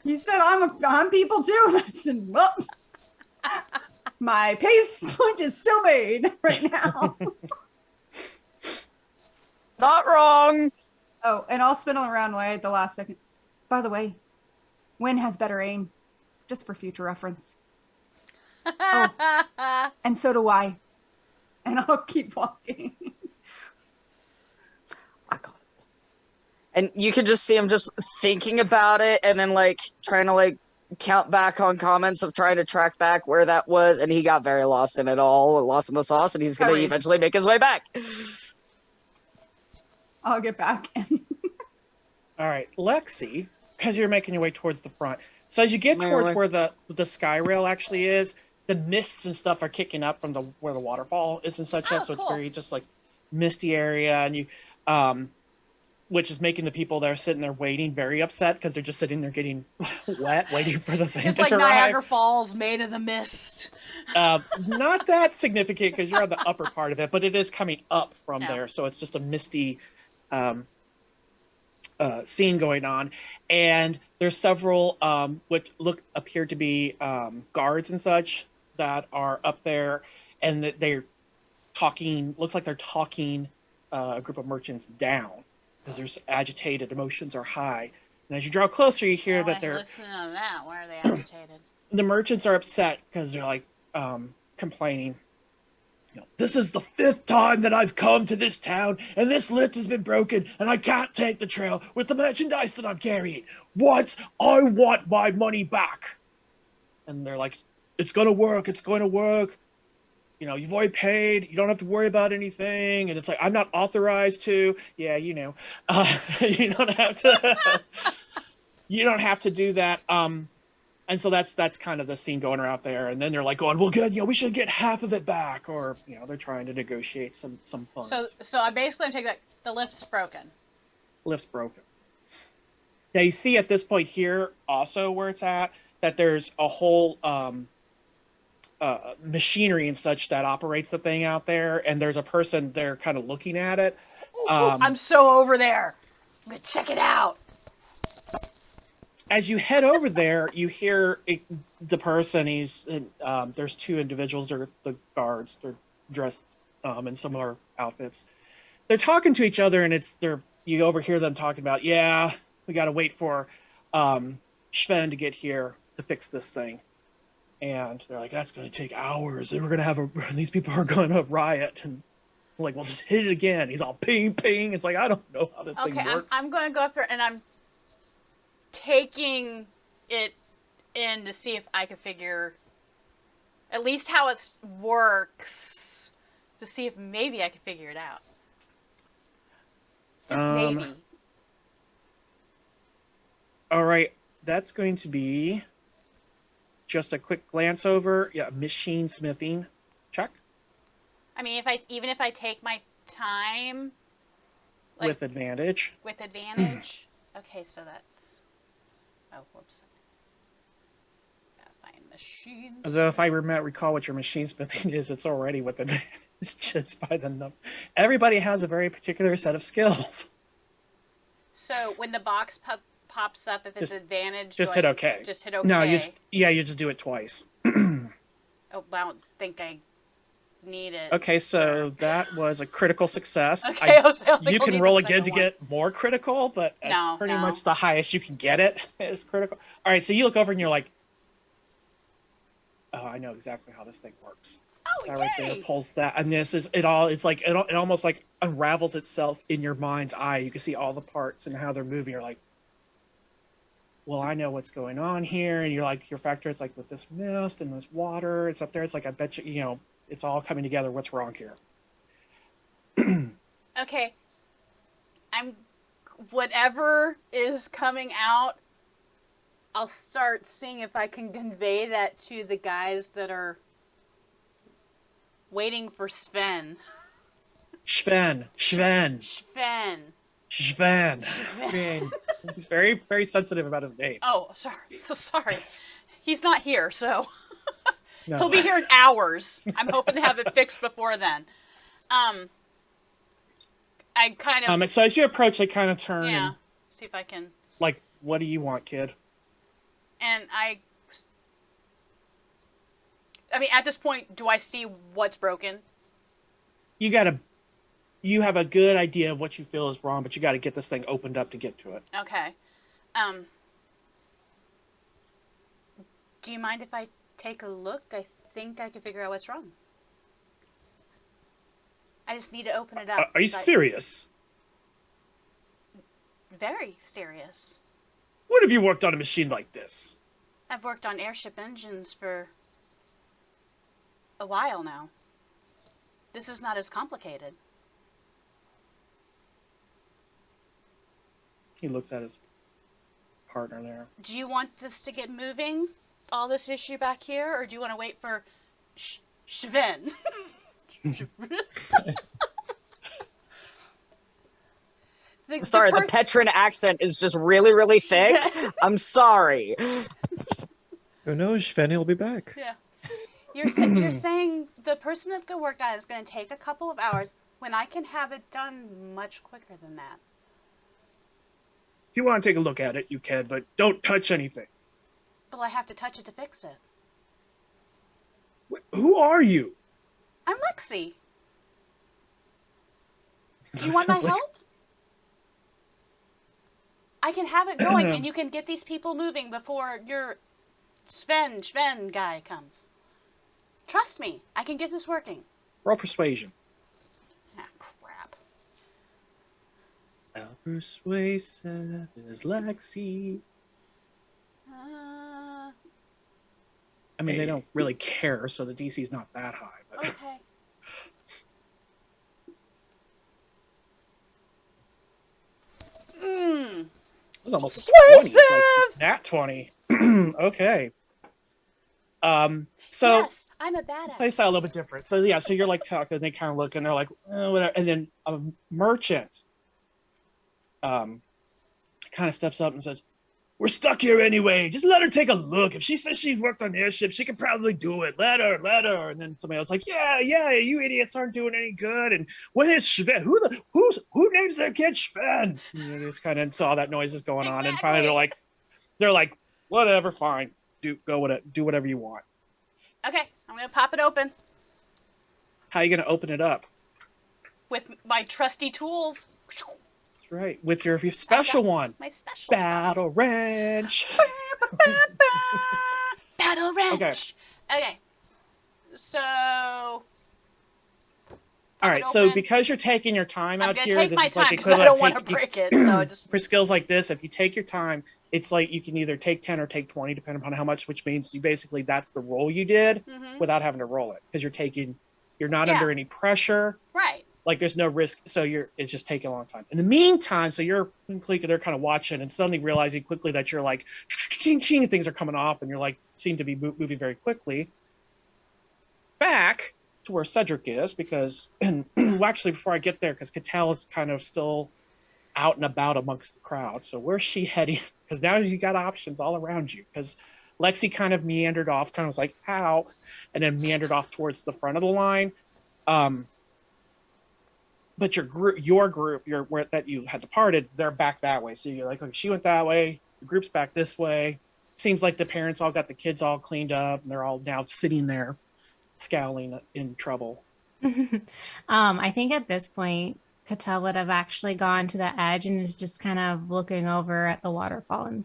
He said, I'm people too. And I said, well, my pace point is still made right now. Not wrong. Oh, and I'll spin around away at the last second. By the way, Wynn has better aim, just for future reference. And so do I. And I'll keep walking. I got it. And you can just see him just thinking about it and then trying to count back on comments of trying to track back where that was, and he got very lost in it all, lost in the sauce, and he's gonna Sorry. eventually make his way back. I'll get back. All right, Lexi, because you're making your way towards the front. So as you get My towards way. where the sky rail actually is, the mists and stuff are kicking up from where the waterfall is and such. Oh, So it's cool. very just misty area, and you, which is making the people that are sitting there waiting very upset because they're just sitting there getting wet, waiting for the thing It's to like arrive. Niagara Falls made of the mist. Not that significant because you're on the upper part of it, but it is coming up from Yeah. there, so it's just a misty scene going on. And there's several what appear to be guards and such that are up there, and that they're talking. Looks like they're talking a group of merchants down because there's agitated, emotions are high. And as you draw closer, you hear that they're Listen to that. Why are they agitated? the merchants are upset because they're complaining. This is the 5th time that I've come to this town, and this lift has been broken, and I can't take the trail with the merchandise that I'm carrying. What? I want my money back. And they're like, it's going to work. It's going to work. You've already paid. You don't have to worry about anything. And it's like, I'm not authorized to. Yeah, you don't have to. You don't have to do that. And so that's kind of the scene going around there. And then they're like going, well, good, we should get half of it back. Or, they're trying to negotiate some funds. So I basically take that the lift's broken. Lift's broken. Now you see at this point here also where it's at that there's a whole machinery and such that operates the thing out there. And there's a person there kind of looking at it. Ooh, I'm so over there. I'm gonna check it out. As you head over there, you hear the person. There's 2 individuals. They're the guards. They're dressed in similar outfits. They're talking to each other, and you overhear them talking about, yeah, we got to wait for Sven to get here to fix this thing. And they're like, that's going to take hours. And we're going to have these people are going to riot. And I'm like, well, just hit it again. He's all ping, ping. It's like, I don't know how this thing Okay, works. I'm going to go up there and I'm taking it in to see if I can figure at least how it works, to see if maybe I can figure it out. Just maybe. All right, that's going to be just a quick glance over. Yeah, machine smithing. Check. I mean, even if I take my time, like, With advantage. With advantage. Okay, so that's. Oh, whoops. Gotta find machine. Although if I recall what your machine smithing is, it's already with advantage just by the number. Everybody has a very particular set of skills. So when the box pops up, if it's advantage, just hit OK. Just hit OK. No, you just do it twice. Oh, I don't think I need it. Okay, so that was a critical success. Okay, you can roll again to get more critical, but that's pretty much the highest you can get it is critical. All right, so you look over and you're like, oh, I know exactly how this thing works. Oh, that right there pulls that, and this is it all. It's like it almost like unravels itself in your mind's eye. You can see all the parts and how they're moving. You're like, well, I know what's going on here, and you're like, your factor. It's like with this mist and this water. It's up there. It's like I bet you, it's all coming together. What's wrong here? Okay. Whatever is coming out, I'll start seeing if I can convey that to the guys that are waiting for Sven. Sven. He's very, very sensitive about his name. Oh, sorry. So sorry. He's not here, so no. He'll be here in hours. I'm hoping to have it fixed before then. I kind of. So as you approach, they kind of turn. Yeah. And, see if I can. Like, what do you want, kid? And I mean, at this point, do I see what's broken? You have a good idea of what you feel is wrong, but you got to get this thing opened up to get to it. Okay. Do you mind if I take a look? I think I can figure out what's wrong. I just need to open it up. Are you serious? Very serious. When have you worked on a machine like this? I've worked on airship engines for a while now. This is not as complicated. He looks at his partner there. Do you want this to get moving? All this issue back here? Or do you want to wait for Sven? Sorry, the Petran accent is just really, really thick. I'm sorry. Who knows? Fanny will be back. Yeah. You're saying the person that's going to work on it is going to take a couple of hours when I can have it done much quicker than that. If you want to take a look at it, you can, but don't touch anything. Well, I have to touch it to fix it. Who are you? I'm Lexi. Do you want my help? I can have it going, and you can get these people moving before your Sven guy comes. Trust me, I can get this working. Roll persuasion. Ah, crap. How persuasive is Lexi? I mean, they don't really care, so the DC's not that high. But... Okay. It was almost a 20. Persuasive! Like nat 20. Okay. So yes, I'm a badass. play style a little bit different. So yeah, so you're like talking, they kind of look and they're like, whatever. And then a merchant kind of steps up and says, "We're stuck here anyway. Just let her take a look. If she says she worked on airships, she can probably do it. Let her. And then somebody else like, yeah, you idiots aren't doing any good. And what is Sven? Who names their kid Sven? And you just kind of saw that noise is going on, and finally they're like, whatever, fine. Do whatever you want. Okay, I'm gonna pop it open. How are you gonna open it up? With my trusty tools. That's right, with your special one. My special Battle wrench. Battle wrench. Okay. So. All right. So because you're taking your time out here, take this my is like time because I don't want to break it. So just for skills like this, if you take your time, it's like you can either take 10 or take 20, depending upon how much. Which means you basically that's the roll you did without having to roll it because you're not under any pressure. Right. like there's no risk, so it's just taking a long time. In the meantime, so they're kind of watching and suddenly realizing quickly that you're like ching, ching, things are coming off and you're like seem to be moving very quickly back to where Cedric is, because and well, actually before I get there, because Cattell is kind of still out and about amongst the crowd. So where's she heading? Because now you got options all around you, because Lexi kind of meandered off, kind of was like, ow, and then meandered off towards the front of the line. But your group, where that you had departed, they're back that way. So you're like, okay, she went that way, the group's back this way. Seems like the parents all got the kids all cleaned up, and they're all now sitting there, scowling in trouble. I think at this point, Cattell would have actually gone to the edge and is just kind of looking over at the waterfall and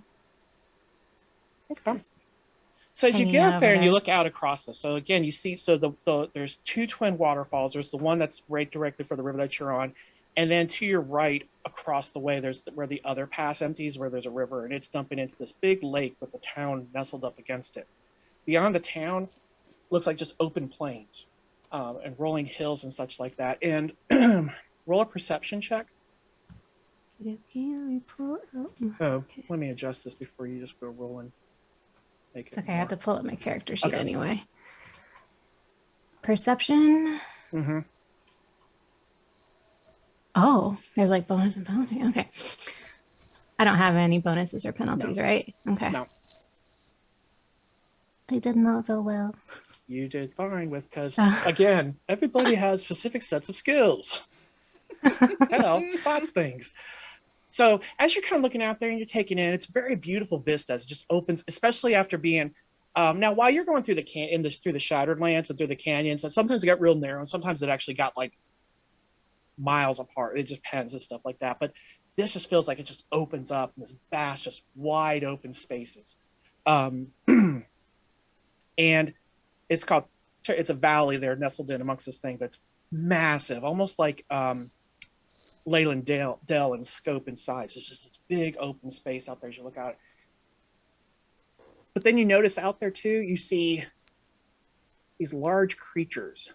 okay. So as you hanging get out up there over and you there. look out across this, so again, you see, so there's two twin waterfalls. There's the one that's right directly for the river that you're on, and then to your right across the way, there's where the other pass empties, where there's a river, and it's dumping into this big lake with the town nestled up against it. Beyond the town, looks like just open plains and rolling hills and such like that. And roll a perception check. Oh, let me adjust this before you just go rolling. It's okay. I have to pull up my character sheet Okay. anyway. Perception. Mm-hmm. Oh, there's like bonus and penalty. Okay. I don't have any bonuses or penalties, right? Okay. No. I did not roll well. You did fine because, again, everybody has specific sets of skills. Hell, spots things. So as you're kind of looking out there and you're taking in, it's very beautiful vistas. It just opens, especially after being. Now, while you're going through through the Shattered Lands and through the canyons, and sometimes it got real narrow, and sometimes it actually got like miles apart. It just depends and stuff like that. But this just feels like it just opens up in this vast, just wide open spaces. And it's a valley there nestled in amongst this thing that's massive, almost like Leyland Dell in scope and size. It's just this big open space out there as you look out. But then you notice out there too, you see these large creatures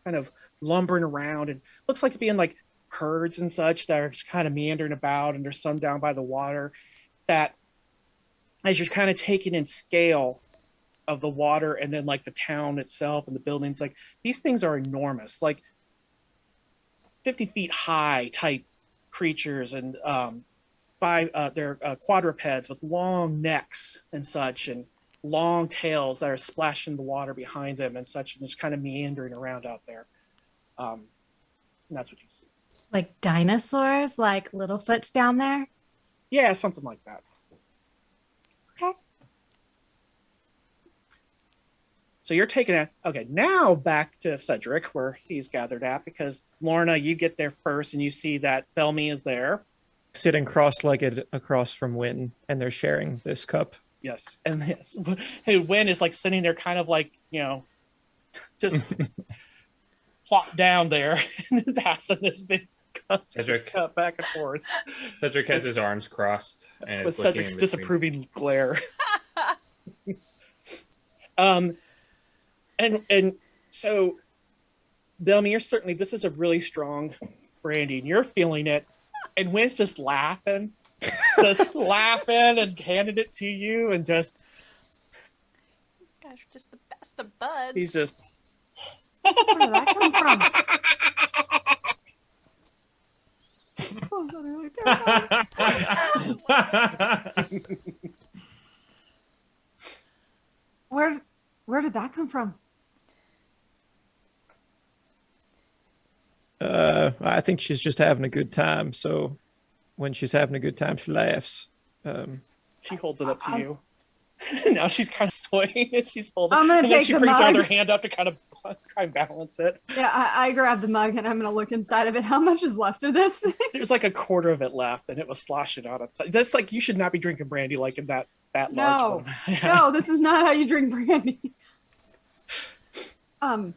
kind of lumbering around, and looks like being like herds and such that are just kind of meandering about, and there's some down by the water that, as you're kind of taking in scale of the water and then like the town itself and the buildings, like these things are enormous, like 50 feet high type creatures, and they're quadrupeds with long necks and such, and long tails that are splashing the water behind them and such, and just kind of meandering around out there. And that's what you see. Like dinosaurs, like Littlefoot's down there? Yeah, something like that. Okay. So you're taking it. Okay, now back to Cedric, where he's gathered at, because Lorna, you get there first and you see that Belmy is there. Sitting cross-legged across from Wynn, and they're sharing this cup. Yes, and yes, Wynn is like sitting there, kind of like, just plop down there and passing this big Cedric. cup back and forth. Cedric has his arms crossed and With is looking Cedric's in between. disapproving glare. And so, Belmy, this is a really strong brandy, and you're feeling it, and Wynn's just laughing and handing it to you, and just, Guys, you're just the best of buds. he's just, Where did that come from? Oh, God, I really terrified. Where did that come from? I think she's just having a good time. So when she's having a good time, she laughs. she holds it up to you. Now she's kind of swaying, and she's holding I'm gonna and then take she the brings her mug. other hand up to kind of try and balance it. Yeah, I grab the mug and I'm gonna look inside of it. How much is left of this? There's like a quarter of it left, and it was sloshing out. That's like, you should not be drinking brandy like in that large No. one. No, this is not how you drink brandy. Belmy,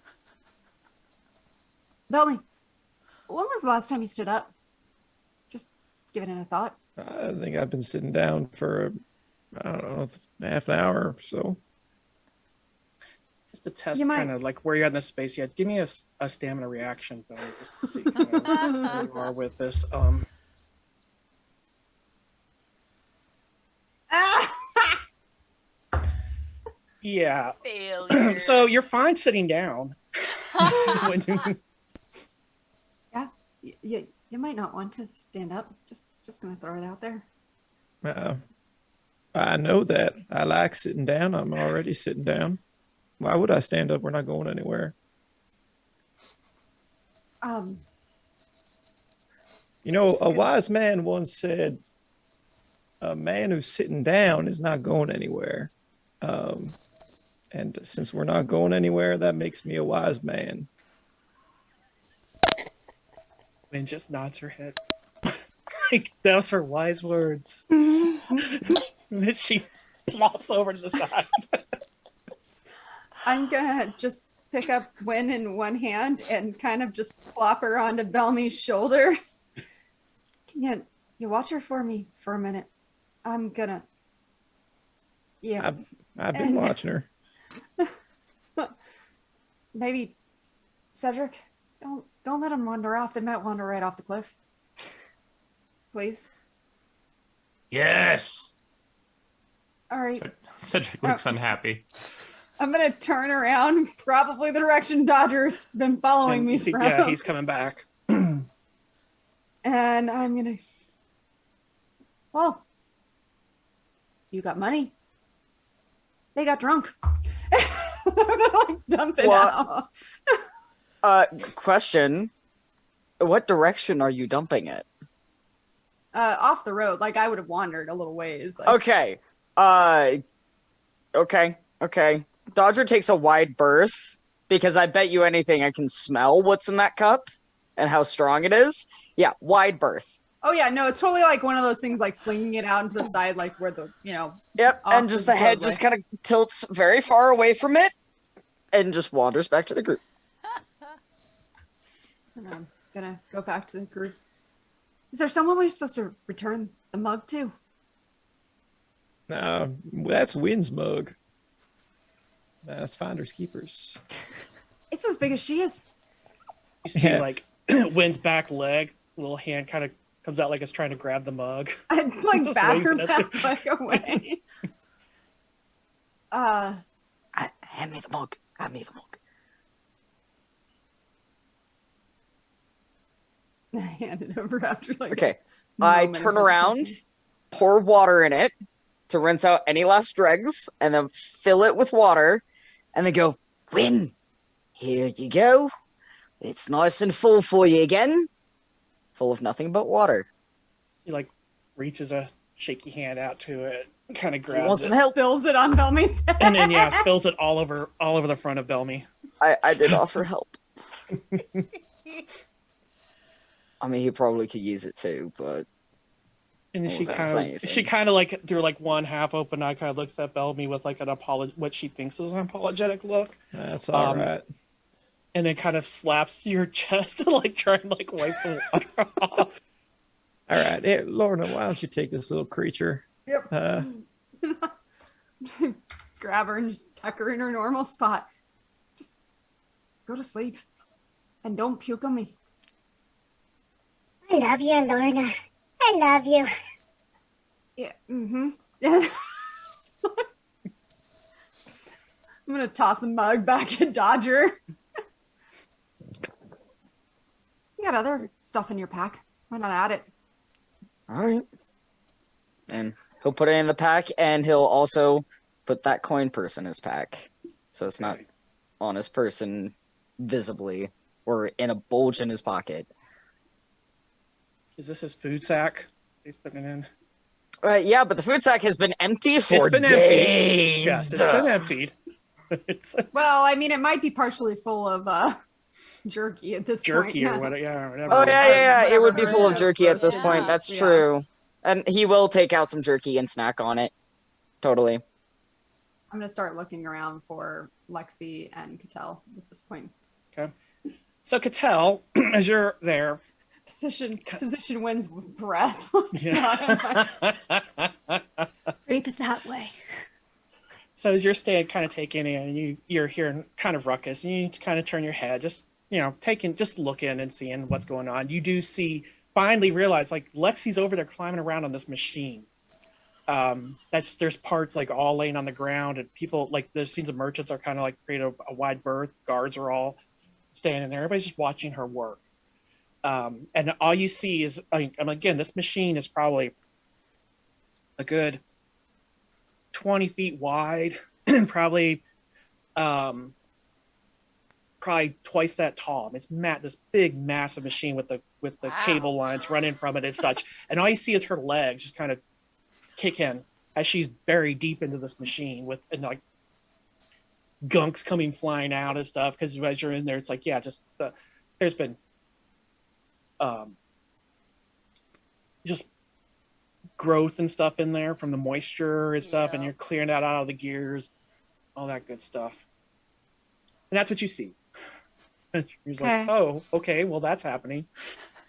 when was the last time you stood up? Just giving it a thought. I think I've been sitting down for, I don't know, half an hour or so. to test You might- kind of like where you're at in this space. Yeah, give me a stamina reaction though, just to see kind of where you are with this. Yeah. Failure. So you're fine sitting down. When You might not want to stand up. Just gonna throw it out there. I know that. I like sitting down. I'm already sitting down. Why would I stand up? We're not going anywhere. You know, a wise man once said, a man who's sitting down is not going anywhere. And since we're not going anywhere, that makes me a wise man. Wynn just nods her head. Like, those are wise words. And then she plops over to the side. I'm gonna just pick up Wynn in one hand and kind of just plop her onto Belmy's shoulder. Can you watch her for me for a minute? I'm gonna. Yeah. I've been watching her. Maybe, Cedric, don't let them wander off. They might wander right off the cliff. Please. Yes. All right. Cedric looks unhappy. I'm gonna turn around, probably the direction Dodger's been following And me you see, from. yeah, he's coming back. And I'm gonna. Well, you got money. They got drunk. I'm gonna like dump it What? out. Question. What direction are you dumping it? Off the road. Like I would have wandered a little ways. Like, Okay. Okay. Dodger takes a wide berth because I bet you anything I can smell what's in that cup and how strong it is. Yeah, wide berth. Oh yeah, no, it's totally like one of those things like flinging it out into the side, like where the Yep, off and just the head roadway. just kind of tilts very far away from it and just wanders back to the group. And I'm gonna go back to the group. Is there someone we're supposed to return the mug to? That's Wynn's mug. That's Finders Keepers. It's as big as she is. You see, Yeah. like, Wynn's back leg, little hand kind of comes out like it's trying to grab the mug. I'd like Just back her waving at back like away. Hand me the mug. Hand me the mug. I hand it over after like. Okay. a I moment of turn around, hesitation. pour water in it to rinse out any last dregs, and then fill it with water, and then go, Wynn, here you go. It's nice and full for you again. Full of nothing but water. He, like, reaches a shaky hand out to it, kind of Do you want grabs some it, help? Spills it on Belmy's head. and then, yeah, spills it all over the front of Belmy. I did offer help. I mean, he probably could use it too, but And I she wasn't saying anything. kind of like through like one half open eye kind of looks at Belmy with like what she thinks is an apologetic look, That's all right. and then kind of slaps your chest to like try and like wipe the water off. All right. Hey, Lorna, why don't you take this little creature? Yep. Grab her and just tuck her in her normal spot. Just go to sleep. And don't puke on me. I love you, Lorna. I love you. Yeah. Mm-hmm. I'm gonna toss the mug back at Dodger. You got other stuff in your pack. Why not add it? all right. And he'll put it in the pack, and he'll also put that coin purse in his pack. So it's not on his person visibly or in a bulge in his pocket. Is this his food sack he's putting it in? Yeah, but the food sack has been empty for It's been days. emptied. Yes, it's been emptied. It's Well, I mean, it might be partially full of jerky at this jerky point. or whatever. Yeah, or whatever. Oh yeah. It would be Whatever full of it is, jerky at this roasted point. nuts, That's yeah. true. And he will take out some jerky and snack on it. Totally. I'm gonna start looking around for Lexi and Cattell at this point. So Cattell, as you're there, Position wins with breath. yeah. Breathe it that way. So as you're staying, kind of taking in, and you're hearing kind of ruckus, and you need to kind of turn your head, just just looking and seeing what's going on. You do finally realize like Lexi's over there climbing around on this machine. There's parts like all laying on the ground, and people like there's scenes of merchants are kind of like create a wide berth. Guards are all standing there. Everybody's just watching her work. And all you see is, again, this machine is probably a good 20 feet wide, and probably twice that tall. It's this big, massive machine with the cable lines running from it and such. And all you see is her legs just kind of kick in as she's buried deep into this machine and like gunks coming flying out and stuff. Because as you're in there, it's like, there's been just growth and stuff in there from the moisture and stuff, and you're clearing that out of the gears, all that good stuff. And that's what you see. You're like, oh, okay, well, that's happening.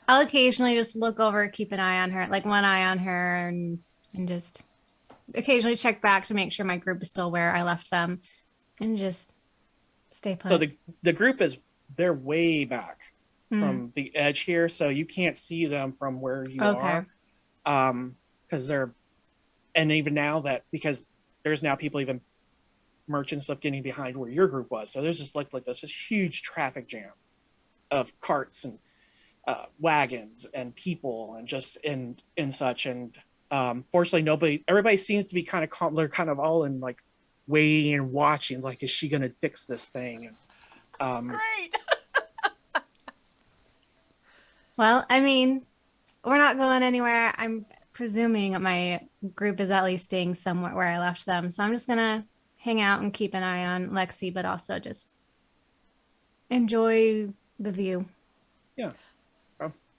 I'll occasionally just look over, keep an eye on her, like one eye on her, and just occasionally check back to make sure my group is still where I left them, and just stay put. So the group they're way back from the edge here, so you can't see them from where you are. Because and even now because there's now people, even merchants, stuff getting behind where your group was. So there's just like this huge traffic jam of carts and wagons and people and just and such. And fortunately, everybody seems to be kind of calm. They're kind of all in like waiting and watching, like, is she going to fix this thing? And Great. Well, I mean, we're not going anywhere. I'm presuming my group is at least staying somewhere where I left them. So I'm just going to hang out and keep an eye on Lexi, but also just enjoy the view. Yeah.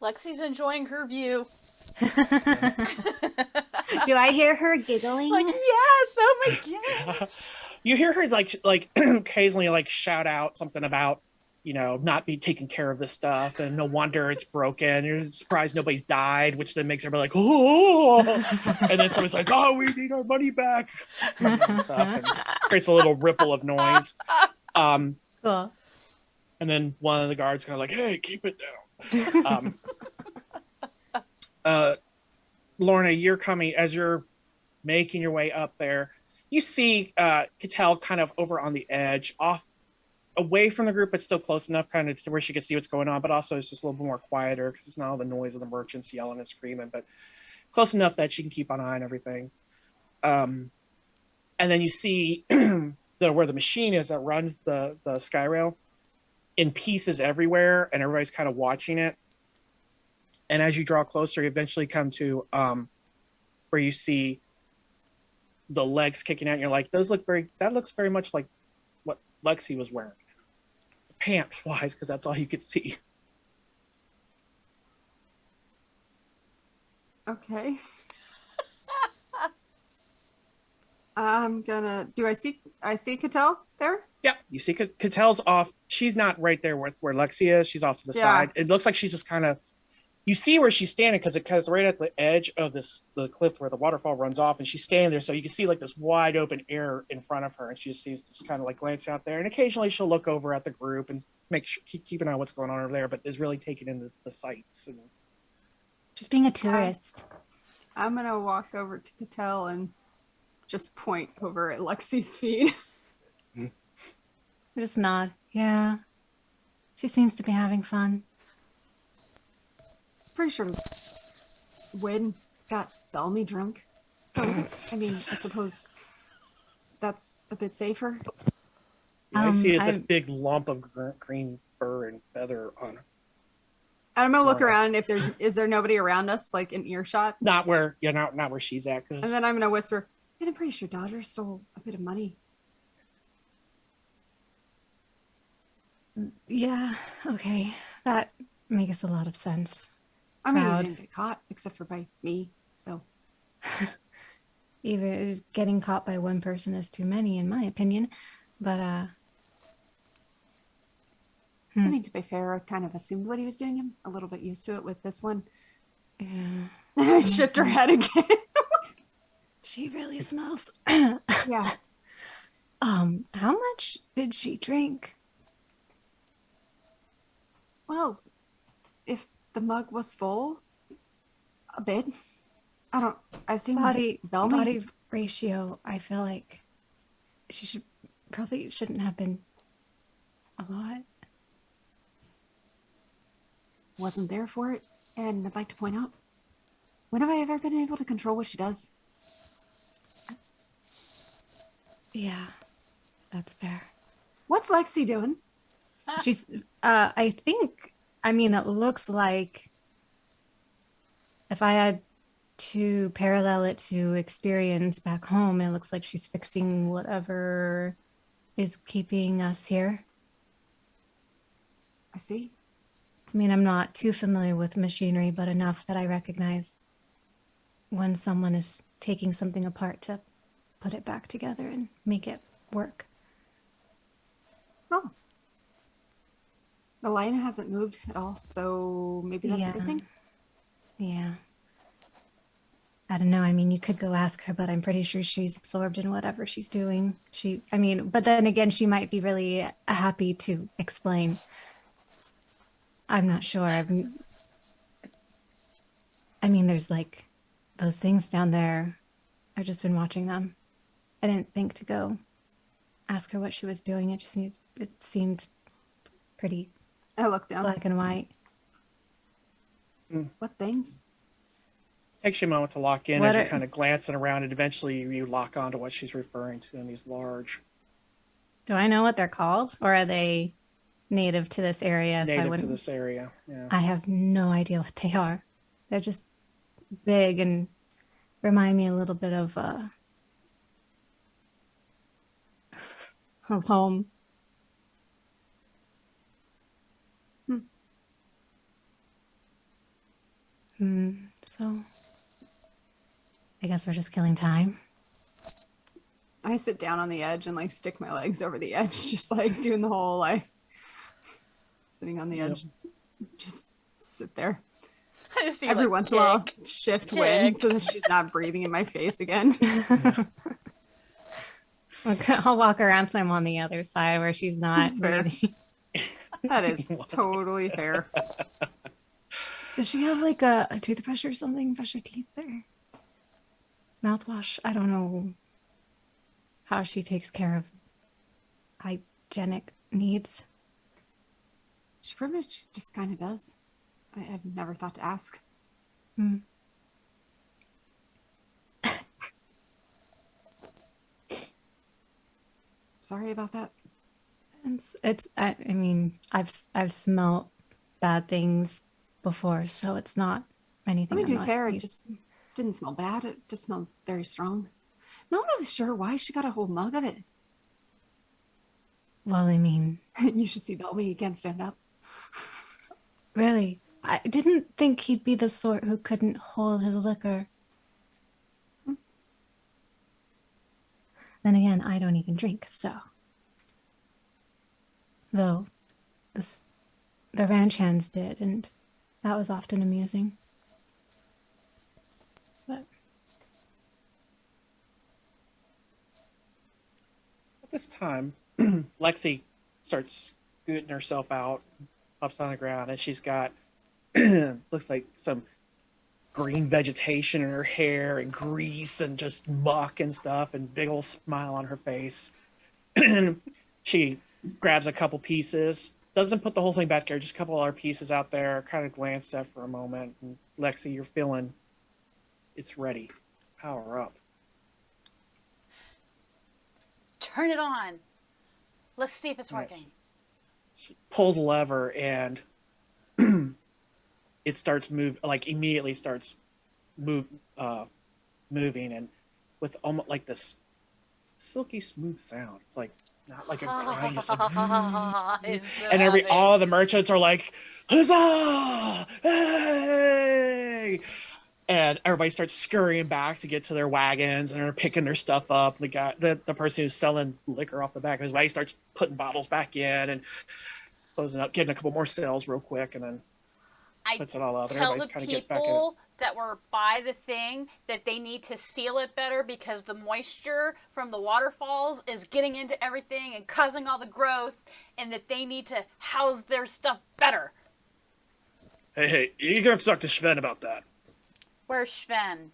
Lexi's enjoying her view. Do I hear her giggling? Like, yes, oh my God. You hear her like occasionally like shout out something about, not be taking care of this stuff, and no wonder it's broken. You're surprised nobody's died, which then makes everybody like, oh, and then somebody's like, oh, we need our money back, and stuff, and creates a little ripple of noise. Cool. And then one of the guards kind of like, hey, keep it down. Lorna, you're coming as you're making your way up there. You see Cattell kind of over on the edge, away from the group, but still close enough kind of to where she can see what's going on, but also it's just a little bit more quieter because it's not all the noise of the merchants yelling and screaming, but close enough that she can keep an eye on everything. And then you see where the machine is that runs the sky rail in pieces everywhere, and everybody's kind of watching it. And as you draw closer, you eventually come to where you see the legs kicking out, and you're like, that looks very much like what Lexi was wearing. Pants wise, because that's all you could see. Okay. I'm gonna. Do I see Cattell there? Yep. You see Cattell's off. She's not right there where Lexi is. She's off to the side. It looks like she's just kind of. You see where she's standing because right at the edge of the cliff where the waterfall runs off, and she's standing there, so you can see like this wide open air in front of her, and she just kind of like glance out there, and occasionally she'll look over at the group and keep an eye on what's going on over there, but is really taking in the sights. And Just being a tourist. I'm gonna walk over to Cattell and just point over at Lexi's feet. Just nod. Yeah. She seems to be having fun. Pretty sure Wynn got Bellamy drunk. So, I mean, I suppose that's a bit safer. I see is this big lump of green fur and feather on her. I'm gonna look around if is there nobody around us, like in earshot? Not where she's at. And then I'm gonna whisper, and I'm pretty sure Daughter stole a bit of money. Yeah, okay. That makes a lot of sense. I mean, Proud. he didn't get caught, except for by me, so. Even getting caught by one person is too many, in my opinion. But, I mean, to be fair, I kind of assumed what he was doing. I'm a little bit used to it with this one. yeah. And I shift her head again. She really smells. Yeah. How much did she drink? Well, if the mug was full, a bit. I assume Body Bellamy. ratio, I feel like she probably shouldn't have been a lot. Wasn't there for it, and I'd like to point out, when have I ever been able to control what she does? Yeah, that's fair. What's Lexi doing? She's, I think, I mean, it looks like if I had to parallel it to experience back home, it looks like she's fixing whatever is keeping us here. I see. I mean, I'm not too familiar with machinery, but enough that I recognize when someone is taking something apart to put it back together and make it work. Oh. The line hasn't moved at all, so maybe that's a good thing. Yeah. I don't know. I mean, you could go ask her, but I'm pretty sure she's absorbed in whatever she's doing. But then again, she might be really happy to explain. I'm not sure. I mean, there's like those things down there. I've just been watching them. I didn't think to go ask her what she was doing. It seemed pretty I looked down. black and white. What things? Takes you a moment to lock in What as you're are- kind of glancing around, and eventually you lock onto what she's referring to in these large Do I know what they're called, or are they native to this area? So I native to wouldn't. this area. Yeah. I have no idea what they are. They're just big and remind me a little bit of home. So I guess we're just killing time. I sit down on the edge and like stick my legs over the edge, just like doing the whole like sitting on the edge. Just sit there. I just see, Every like, once in a while, kick. shift kick. wind so that she's not breathing in my face again. Okay, I'll walk around so I'm on the other side where she's not That's fair. breathing. That is totally fair. Does she have like a toothbrush or something? Brush her teeth there. Mouthwash. I don't know how she takes care of hygienic needs. She pretty much just kind of does. I've never thought to ask. Sorry about that. I mean, I've smelt bad things before, so it's not anything. Let me I'm be not fair, it used- just didn't smell bad. It just smelled very strong. Not really sure why she got a whole mug of it. Well, I mean, You should see Bellamy. He can't stand up. really, I didn't think he'd be the sort who couldn't hold his liquor. Then again, I don't even drink, so. Though, the ranch hands did, and that was often amusing. But At this time, Lexi starts scooting herself out, pops on the ground, and she's got looks like some green vegetation in her hair and grease and just muck and stuff, and big old smile on her face. She grabs a couple pieces, doesn't put the whole thing back there, just a couple other pieces out there, kind of glanced at for a moment. And Lexi, you're feeling it's ready. Power up. Turn it on. Let's see if it's Nice. working. She pulls a lever and it starts immediately starts moving, and with almost like this silky smooth sound. It's like not like a grind, it's like and all the merchants are like, huzzah! Hey! And everybody starts scurrying back to get to their wagons, and they're picking their stuff up. The person who's selling liquor off the back of his wagon starts putting bottles back in and closing up, getting a couple more sales real quick, and then I puts it all up, and tell everybody's the trying to get back in it. people that were by the thing that they need to seal it better because the moisture from the waterfalls is getting into everything and causing all the growth, and that they need to house their stuff better. Hey, you're gonna have to talk to Sven about that. Where's Sven?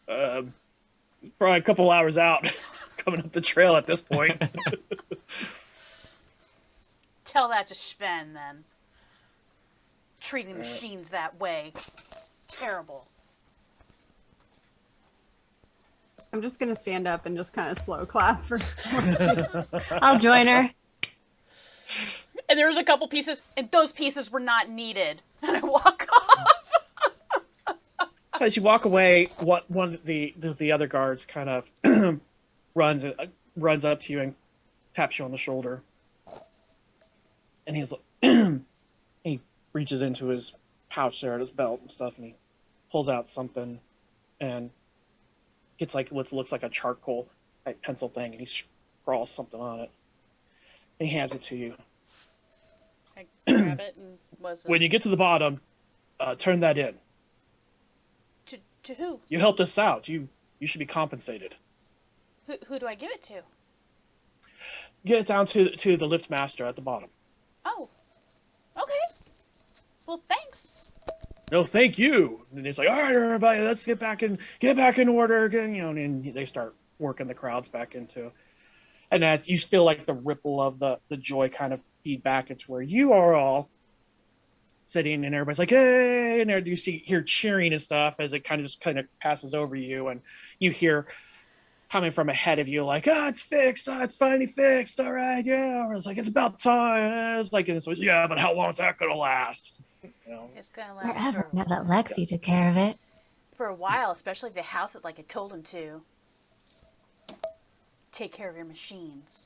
Probably a couple hours out, coming up the trail at this point. Tell that to Sven, then. Treating machines that way. Terrible. I'm just gonna stand up and just kind of slow clap for. I'll join her. And there's a couple pieces, and those pieces were not needed. And I walk off. So as you walk away, one of the other guards kind of runs up to you and taps you on the shoulder, and he's like, he reaches into his pouch there at his belt and stuff, and he pulls out something, and gets like what looks like a charcoal type pencil thing, and he scrawls something on it, and he hands it to you. I grab it and was When you get to the bottom, turn that in. To who? You helped us out. You should be compensated. Who do I give it to? Get it down to the lift master at the bottom. Oh. Okay. Well, thanks. No, thank you. And it's like, all right, everybody, let's get back in order again. You know, and they start working the crowds back into. And as you feel like the ripple of the joy kind of feed back into where you are all sitting, and everybody's like, hey, and there you hear cheering and stuff as it kind of passes over you, and you hear coming from ahead of you like, it's fixed, it's finally fixed, all right, yeah. Or it's like, it's about time. It's like, and it's always, yeah, but how long is that gonna last? You know? It's gonna last Forever. Now that Lexi took care of it. for a while, especially if they house it like I told them to. Take care of your machines.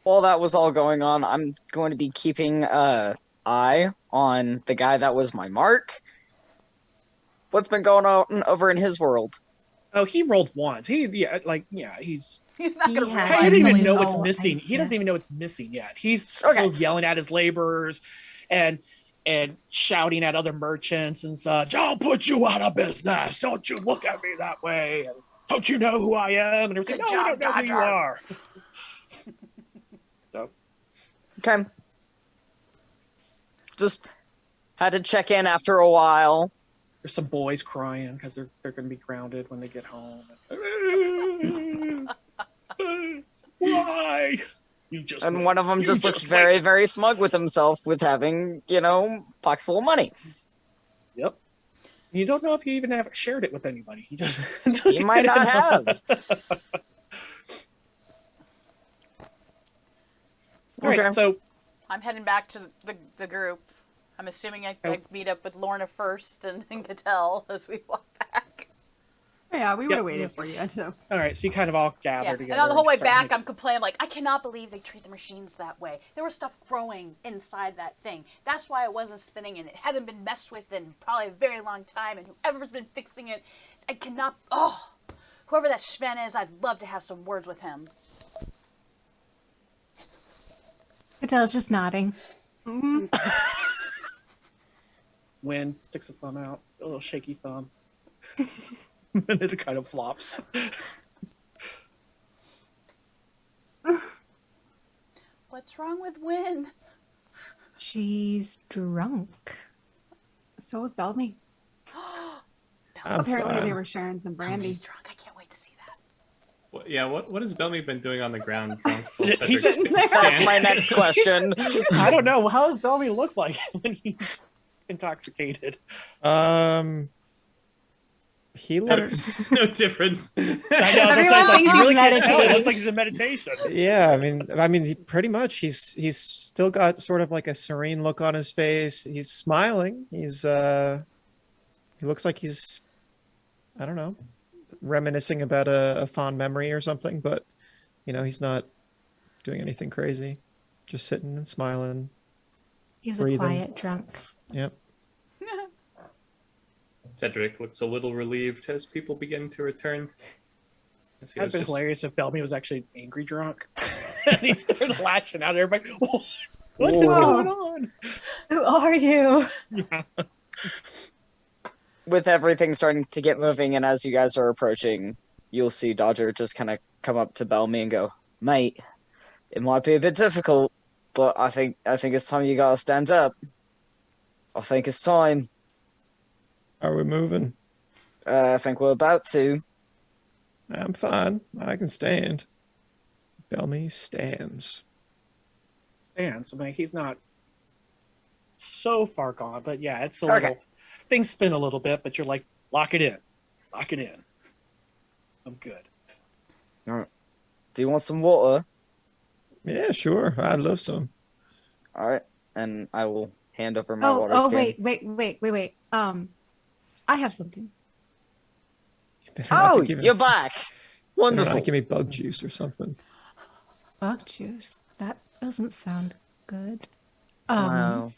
While that was all going on, I'm going to be keeping an eye on the guy that was my mark. What's been going on over in his world? Oh, he rolled once. He's He's not He gonna has- he realize doesn't even Finally know what's roll missing. and- He doesn't even know it's missing yet. He's still Okay. yelling at his laborers and shouting at other merchants and such. I'll put you out of business. Don't you look at me that way. And don't you know who I am? And everyone's like, Good no, I job, don't know who you Dodger. are. So Okay. Just had to check in after a while. there's some boys crying because they're going to be grounded when they get home. Why? You just And win. one of them You just looks win. very, very smug with himself with having, pocket full of money. Yep. You don't know if he even have shared it with anybody. He just He might not have. All right, Okay. so I'm heading back to the group. I'm assuming I meet up with Lorna first and Cattell as we walk back. Yeah, we would Yep. have waited for you too. all right, so you kind of all gather Yeah. together. And on the whole way start back, making- I'm complaining like, I cannot believe they treat the machines that way. There was stuff growing inside that thing. That's why it wasn't spinning, and it hadn't been messed with in probably a very long time. And whoever's been fixing it, I cannot. Oh, whoever that Sven is, I'd love to have some words with him. Cattell's just nodding. Mm-hmm. Win sticks a thumb out, a little shaky thumb, and it kind of flops. What's wrong with Win? She's drunk. So was Bellamy. I'm Apparently, fine. they were sharing some brandy. He's drunk. I can't wait to see that. Yeah, what has Bellamy been doing on the ground drunk? while He's Cedric just- That's my next question. I don't know. How does Bellamy look like when he's intoxicated? He looks. No difference. I know. Everyone That's like, thinks you he's really can't tell. It meditating. looks like he's in meditation. Yeah, I mean, pretty much. He's still got sort of like a serene look on his face. He's smiling. He looks like he's, I don't know, reminiscing about a fond memory or something. But he's not doing anything crazy. Just sitting and smiling. He's Breathing. a quiet drunk. Yep. Cedric looks a little relieved as people begin to return. As he That'd was been just- hilarious if Bellamy was actually angry drunk. And he started lashing out at everybody. What is Whoa. going on? Who are you? Yeah. With everything starting to get moving, and as you guys are approaching, you'll see Dodger just kind of come up to Bellamy and go, "Mate, it might be a bit difficult, but I think it's time you gotta stand up. I think it's time. Are we moving? I think we're about to." I'm fine. I can stand. Bellamy stands. Stands. I mean, he's not so far gone, but yeah, it's a little. Things spin a little bit, but you're like, lock it in. Lock it in. I'm good. All right. Do you want some water? Yeah, sure. I'd love some. All right, and I will hand over my water skin. Wait. I have something. Oh, you're back. Wonderful. Give me bug juice or something. Bug juice. That doesn't sound good. Wow.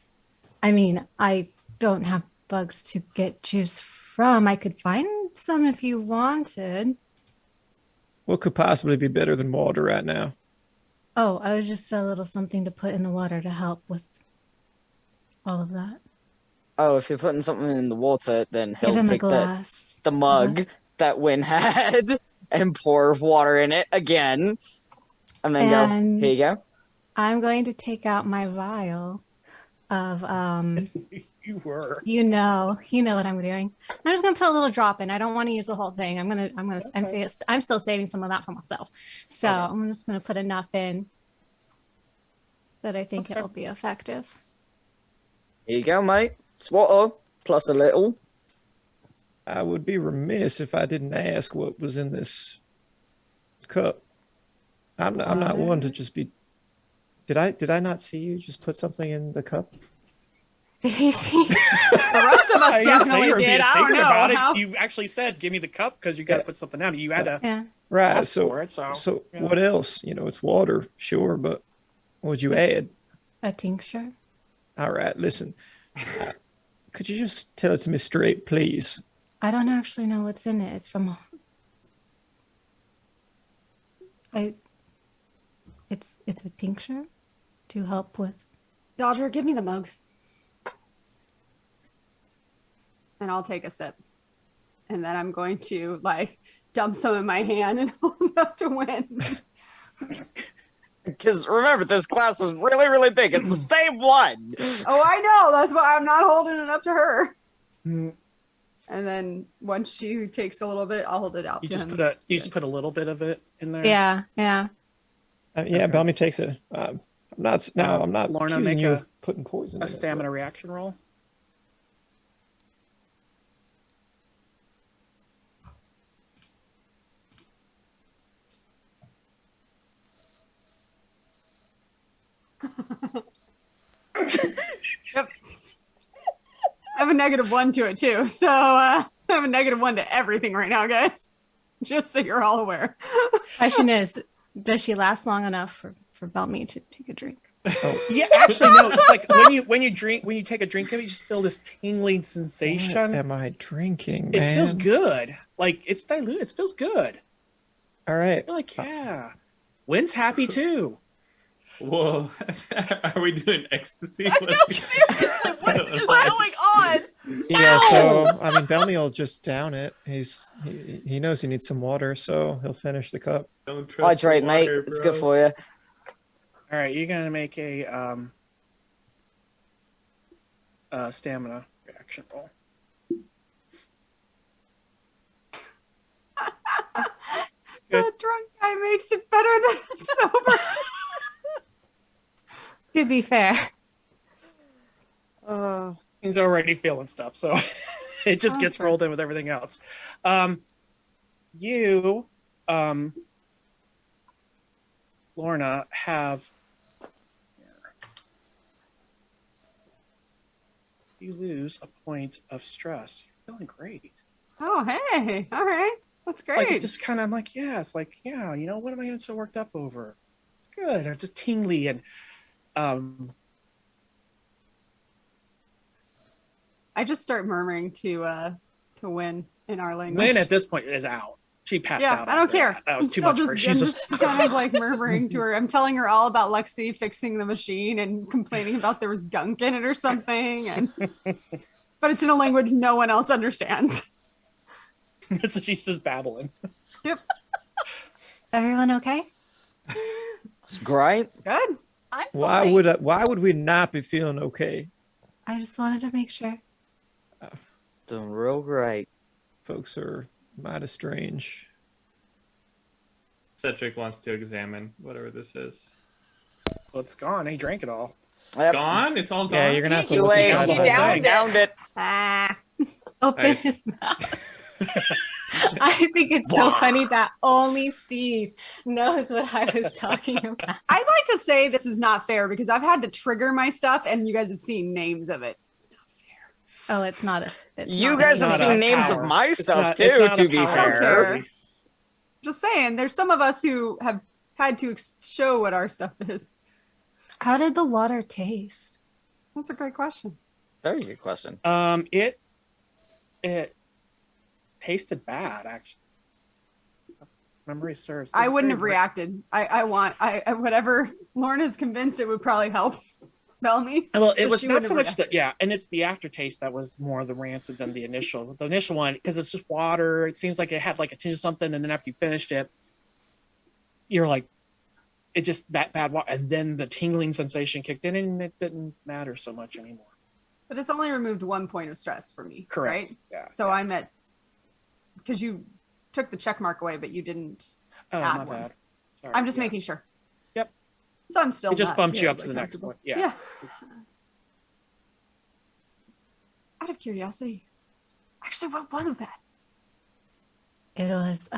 I mean, I don't have bugs to get juice from. I could find some if you wanted. What could possibly be better than water right now? Oh, I was just a little something to put in the water to help with all of that. Oh, if you're putting something in the water, then Give he'll him a take glass. the mug that Wynn had and pour water in it again. And then go, here you go. I'm going to take out my vial of You were. you know what I'm doing. I'm just gonna put a little drop in. I don't want to use the whole thing. I'm still saving some of that for myself. So Okay. I'm just gonna put enough in that I think it will be effective. Here you go, mate. It's water, plus a little. I would be remiss if I didn't ask what was in this cup. I'm not one to just be. Did I not see you just put something in the cup? Did he see? The rest of us I didn't say definitely you were did. being I don't secret know about how. it. You actually said, "Give me the cup," because you got to put something down. You had to Yeah. Right. ask So for it. So yeah. what else? It's water, sure, but what would you add? A tincture. All right. Listen, could you just tell it to me straight, please? I don't actually know what's in it. It's from. It's a tincture to help with. Dodger, give me the mug. And I'll take a sip. And then I'm going to like dump some in my hand and hold it up to Wynn. Because remember, this glass was really, really big. It's the same one. Oh, I know. That's why I'm not holding it up to her. Mm, And then once she takes a little bit, I'll hold it out you to just him. put a little bit of it in there. Yeah. Yeah, Okay. Bellamy takes it. I'm not Lorna, accusing make you a- of putting poison A in it, stamina reaction roll. Yep. I have a -1 to it too. So I have a -1 to everything right now, guys. Just so you're all aware. Question is, does she last long enough for Bellamy to take a drink? Yeah, actually, no. It's like when you take a drink of it, you just feel this tingling What sensation. am I drinking, It man? feels good. Like it's diluted. It feels good. All right. You're like, yeah. Wynn's happy too. Whoa. Are we doing ecstasy? I know, seriously, what is going on? Yeah, so I mean, Bellamy will just down it. He knows he needs some water, so he'll finish the cup. Don't trust Hydrate, the mate. water, It's bro. good for you. All right, you're gonna make a stamina reaction roll. The drunk guy makes it better than the sober. To be fair. He's already feeling stuff, so it just gets Awesome. rolled in with everything else. You, Lorna, have. You lose a point of stress. You're feeling great. Oh, hey. All right. That's Like great. it just kind of, I'm like, yeah, it's like, yeah, what am I getting so worked up over? It's good. Or just tingly and I just start murmuring to Wynn in our language. Wynn at this point is out. She passed Yeah, out. I don't after care. That was I'm too still much for her. just, She's I'm just just kind of like murmuring to her. I'm telling her all about Lexi fixing the machine and complaining about there was gunk in it or something. And but it's in a language no one else understands. so she's just babbling. Everyone okay? It's great. Good. I'm Why fine. would we not be feeling okay? I just wanted to make sure. Doing real great. Folks are mighty strange. Cedric wants to examine whatever this is. Well, it's gone. He drank it all. Yep. Gone? It's all gone? Yeah, you're gonna have to Too look late. inside the You whole downed thing. it. Downed it. Ah. Open Nice. his mouth. I think it's so funny that only Steve knows what I was talking about. I'd like to say this is not fair because I've had to trigger my stuff and you guys have seen names of it. Oh, it's not a. It's You not guys a- have not seen a names power. of my It's stuff not- it's too, not a to be power. I don't fair. care. Just saying, there's some of us who have had to show what our stuff is. How did the water taste? That's a great question. Very good question. It tasted bad, actually. Memory serves. I It's wouldn't very have reacted. I whatever Lauren is convinced it would probably help Bellamy. Well, it So was she not wouldn't so have much that, yeah, and it's the aftertaste that was more the rancid than the initial. The initial one, because it's just water. It seems like it had like a tinge of something, and then after you finished it, you're like, it just that bad water, and then the tingling sensation kicked in, and it didn't matter so much anymore. But it's only removed 1 point of stress for me. Correct. Right? Yeah. So I'm at, because you took the check mark away, but you didn't. Oh, add my one. bad. Sorry. I'm just yeah. making sure. Yep. So I'm still. It just not bumps you up to terribly the next comfortable. one. Yeah. Yeah. Out of curiosity, actually, what was that? It was.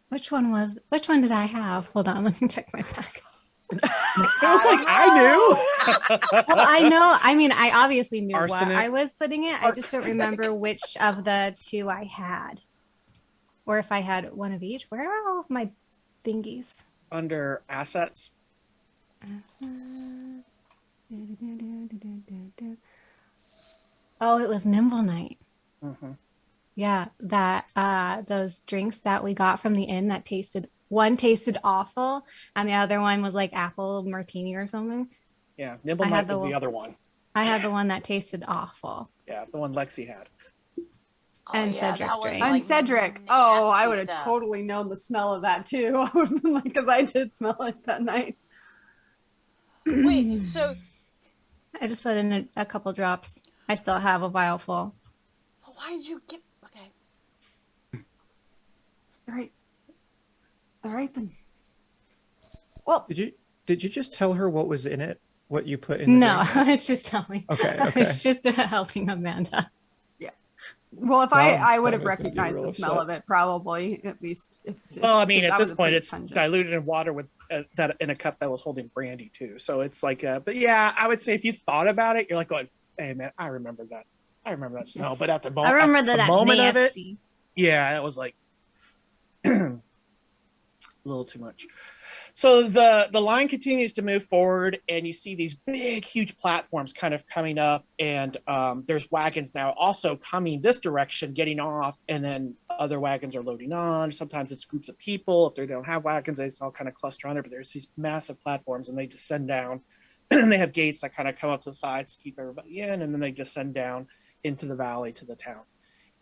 Which one did I have? Hold on, let me check my bag. It was like I knew. Well, I know. I mean, I obviously knew Arsenic. what I was putting it. I just don't remember which of the two I had, or if I had one of each. Where are all of my thingies? Under assets. Oh, it was Nimble Night. Mm-hmm. Yeah, that those drinks that we got from the inn that one tasted awful, and the other one was like apple martini or something. Yeah, Nimble I had Knight the was the one- other one. I had the one that tasted awful. Yeah, the one Lexi had. And Cedric that was, drank. And like, Cedric. Oh, I nasty would have stuff. totally known the smell of that too. I would have been like, because I did smell it that night. Wait, so I just put in a couple drops. I still have a vial full. why did you get? Okay. All right then. Well, Did you just tell her what was in it? What you put in the No, drink? it's just telling. Okay, okay. It's just helping Amanda. if That I one would have was gonna be recognized real the smell upset. of it, probably at least. If Well, I mean, because at that this was a point, pretty it's pungent. diluted in water with that in a cup that was holding brandy too. So it's like, but yeah, I would say if you thought about it, you're like going, "Hey, man, I remember that. I remember that smell." But at the I moment, remember the that moment of it, nasty. yeah, it was like a little too much. So the line continues to move forward, and you see these big, huge platforms kind of coming up, and there's wagons now also coming this direction, getting off, and then other wagons are loading on. Sometimes it's groups of people. If they don't have wagons, they all kind of cluster on there. But there's these massive platforms, and they descend down. And they have gates that kind of come up to the sides to keep everybody in, and then they descend down into the valley to the town.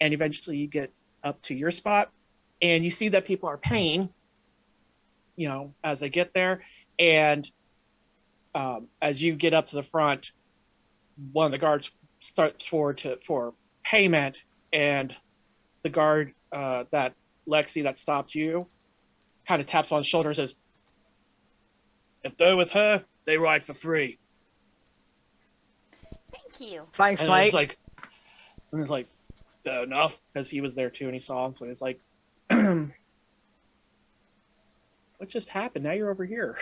And eventually, you get up to your spot, and you see that people are paying, you know, as they get there. And as you get up to the front, one of the guards starts forward for payment, and the guard that Lexi that stopped you kind of taps on the shoulder and says, "If they're with her, they ride for free." Thank you. Thanks, And mate. it's like, fair enough, because he was there too and he saw him. So he's like, what just happened? Now you're over here.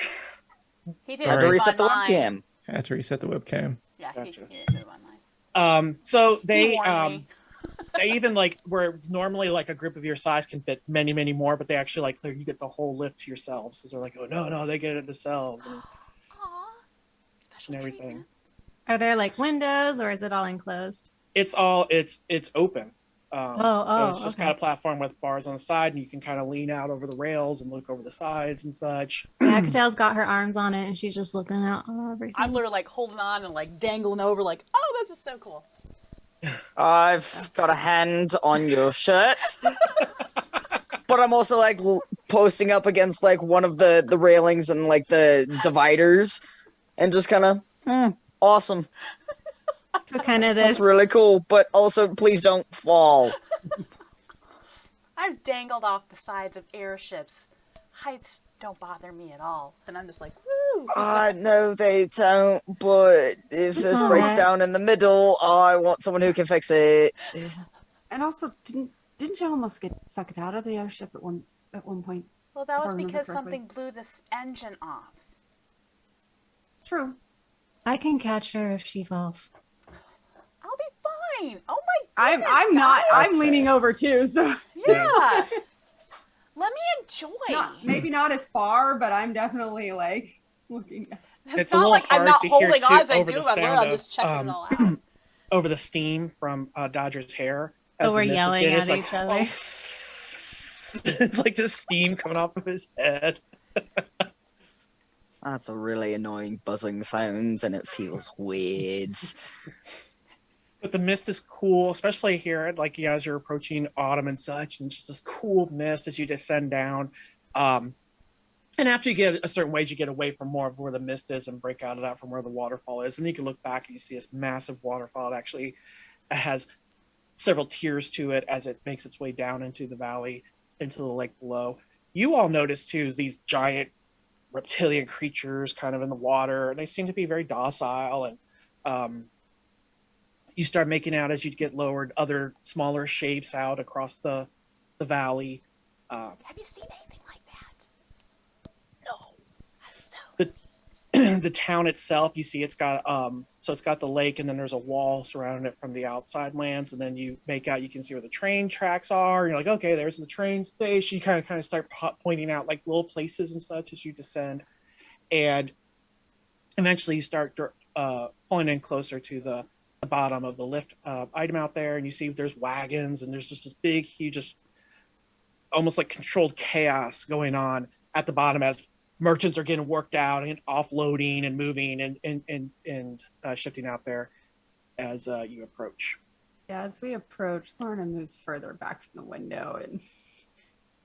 He did Sorry. Had to it reset the online. webcam. I had to reset the webcam. Yeah, Gotcha. he did it online. So He they warned me. they even like where normally like a group of your size can fit many, many more, but they actually like you get the whole lift to yourselves. So they're like, oh no, they get it themselves and, Aw. Special and everything. treatment. Are there like windows, or is it all enclosed? It's all it's open. So it's just okay. got a platform with bars on the side, and you can kind of lean out over the rails and look over the sides and such. Yeah, Catel's got her arms on it and she's just looking out on everything. I'm literally like holding on and like dangling over, like, oh, this is so cool. I've got a hand on your shirt, but I'm also like posting up against like one of the railings and like the dividers, and just kind of awesome. So kind of That's this. really cool, but also please don't fall. I've dangled off the sides of airships. Heights don't bother me at all. And I'm just like, woo! No, they don't. But if It's this all breaks right. down in the middle, I want someone who can fix it. And also, didn't you almost get sucked out of the airship at one point? Well, that If I was remember because correctly. something blew this engine off. True. I can catch her if she falls. I'll be fine. Oh my goodness, I'm not. That's I'm leaning fair. over too. So Yeah. Let me enjoy. maybe not as far, but I'm definitely like looking. It's a not little like I'm hard not to hear, holding too, on as I over do the my sound I'm of, just checking it all out. over the steam from Dodger's hair. as So the we're mist is yelling getting- at it's like, each other. It's like just steam coming off of his head. That's a really annoying buzzing sound, and it feels weird. But the mist is cool, especially here, like you guys are approaching autumn and such, and just this cool mist as you descend down. And after you get a certain ways, you get away from more of where the mist is and break out of that from where the waterfall is. And then you can look back and you see this massive waterfall. It actually has several tiers to it as it makes its way down into the valley, into the lake below. You all notice too is these giant reptilian creatures kind of in the water, and they seem to be very docile. And you start making out as you get lowered other smaller shapes out across the valley. Have you seen anything like that? No. So The town itself, you see it's got so it's got the lake, and then there's a wall surrounding it from the outside lands, and then you make out, you can see where the train tracks are. You're like, okay, there's the train station. You kind of start pointing out like little places and such as you descend, and eventually you start pulling in closer to the bottom of the lift item out there, and you see there's wagons, and there's just this big, huge, just almost like controlled chaos going on at the bottom as merchants are getting worked out and offloading and moving and shifting out there as you approach. Yeah, as we approach, Lorna moves further back from the window, and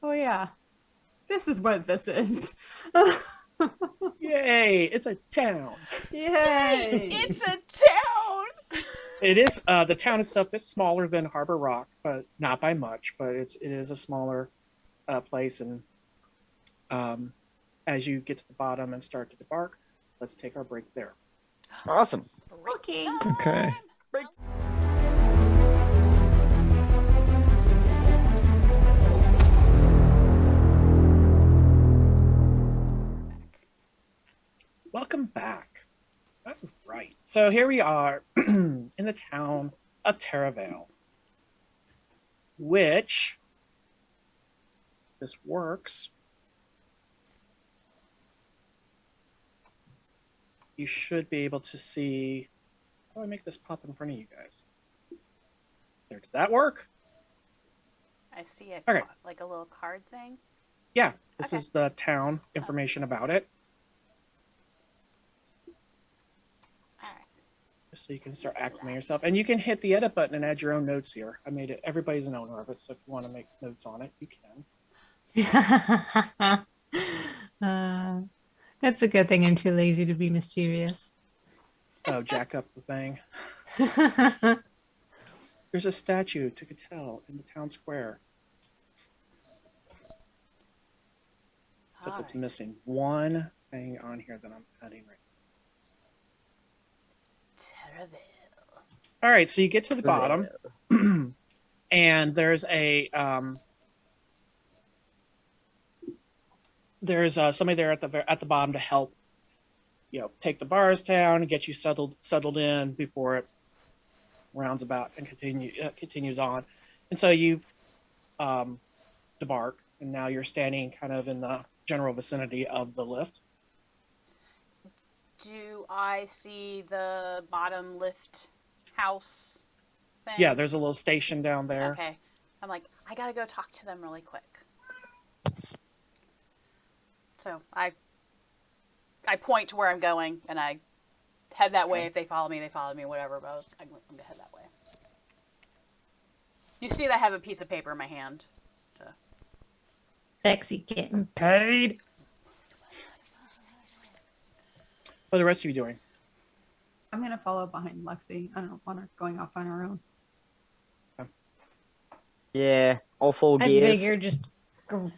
oh yeah, this is what this is. Yay! It's a town. Yay! it's a town. It is the town itself is smaller than Harbor Rock, but not by much. But it is a smaller place, and as you get to the bottom and start to debark, let's take our break there. Awesome. Okay. Okay. Welcome back. All right. So here we are in the town of Terravale, which this works. You should be able to see. How do I make this pop in front of you guys? There, did that work? I see it Okay. like a little card thing. Yeah, this Okay. is the town information about it. All right. Just so you can start acclimating yourself. And you can hit the edit button and add your own notes here. I made it, everybody's an owner of it, so if you want to make notes on it, you can. That's a good thing I'm too lazy to be mischievous. Oh, jack up the thing. There's a statue to Qadan in the town square. Except it's Alright. missing one thing on here that I'm adding right Terravale. now. All right, so you get to the bottom, and there's a somebody there at the bottom to help, take the bars down and get you settled in before it rounds about and continues on. And so you debark, and now you're standing kind of in the general vicinity of the lift. Do I see the bottom lift house thing? Yeah, there's a little station down there. Okay. I'm like, I gotta go talk to them really quick. So I point to where I'm going, and I head that way. If they follow me, they follow me, whatever. But I'm gonna head that way. You see that I have a piece of paper in my hand. Sexy getting paid. What are the rest of you doing? I'm gonna follow behind Lexi. I don't want her going off on her own. Yeah, all four I gears. figure just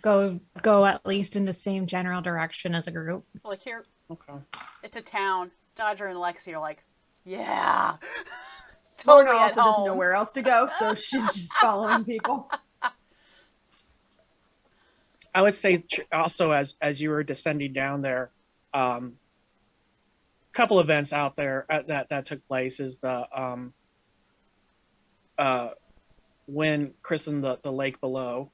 go at least in the same general direction as a group. Like here, Okay. it's a town. Dodger and Lexi are like, yeah. Lorna Totally at also doesn't know home. where else to go, so she's just following people. I would say also as you were descending down there, couple events out there that took place is the when christened the lake below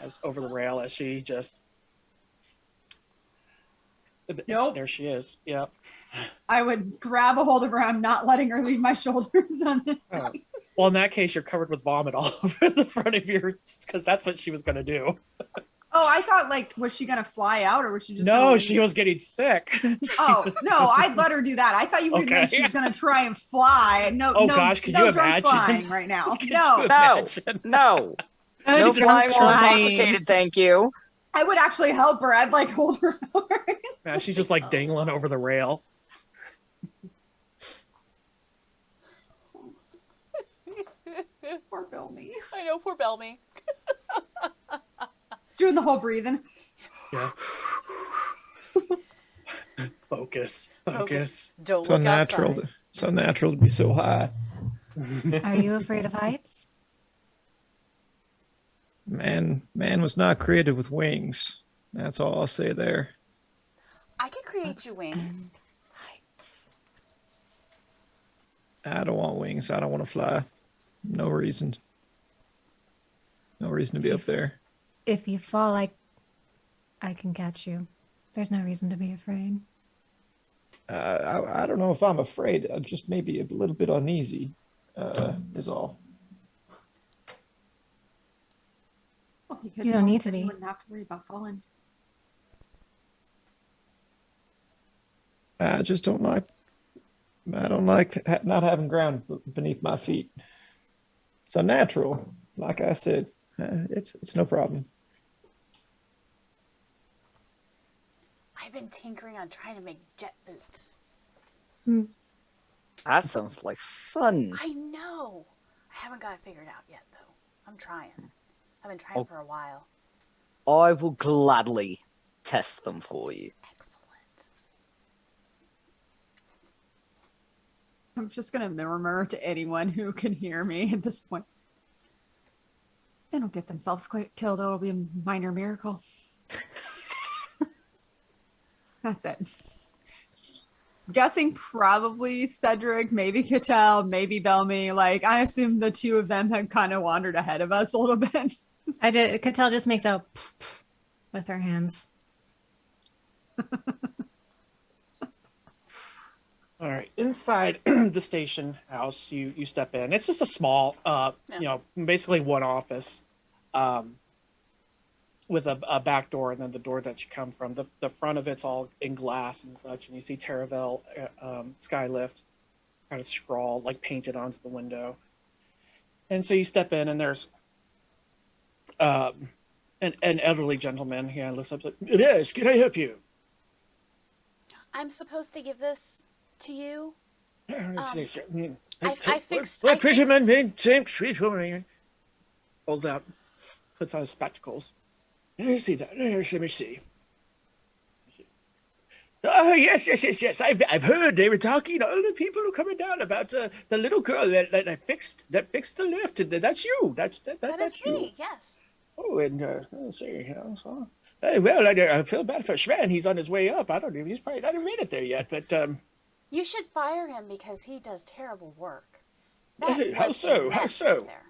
as over the rail as she just Nope. there she is. Yep. I would grab a hold of her. I'm not letting her leave my shoulders on this. Oh. Well, in that case, you're covered with vomit all over the front of your, because that's what she was going to do. Oh, I thought, like, was she going to fly out or was she just No, gonna she leave? was getting sick. Oh, no, I'd let her do that. I thought you Okay. meant she was going to try and fly. No, Oh, no, gosh, can no you drunk imagine? flying right now. Could No. you imagine? No, no Just flying while flying. intoxicated, thank you. I would actually help her. I'd, like, hold her over. Yeah, she's just like dangling over the rail. Poor Bellamy. I know, poor Bellamy. He's doing the whole breathing. Yeah. Focus. Don't So look natural. outside. So natural to be so high. Are you afraid of heights? Man was not created with wings. That's all I'll say there. I could create you wings. Heights. I don't want wings. I don't want to fly. No reason. No reason to be up there. If you fall, I can catch you. There's no reason to be afraid. I don't know if I'm afraid. Just maybe a little bit uneasy is all. Well, could You don't fall, need to then you be. wouldn't have to worry about falling. I just don't like. I don't like not having ground beneath my feet. It's unnatural. Like I said, it's no problem. I've been tinkering on trying to make jet boots. That sounds like fun. I know. I haven't got it figured out yet, though. I'm trying. I've been trying Oh. for a while. I will gladly test them for you. Excellent. I'm just going to murmur to anyone who can hear me at this point. If they don't get themselves killed, it'll be a minor miracle. That's it. Guessing probably Cedric, maybe Cattell, maybe Bellamy. Like, I assume the two of them had kind of wandered ahead of us a little bit. Cattell just makes a with her hands. All right, inside the station house, you step in. It's just a small, basically one office, with a back door and then the door that you come from. The front of it's all in glass and such, and you see Terravale Skylift kind of scrawled, like painted onto the window. And so you step in, and there's an elderly gentleman. He looks up, like, "Yes, can I help you?" I'm supposed to give this to you. I fixed. Pulls out, puts on his spectacles. Let me see that. Let me see. Oh, yes. I've heard they were talking. All the people who are coming down about the little girl that fixed the lift. That's you. That's That's you. me. Yes. Oh, and let's see. So, hey, well, I feel bad for Schwan. He's on his way up. I don't know. He's probably not even made it there yet. But You should fire him because he does terrible work. how was so? a How mess so? up there.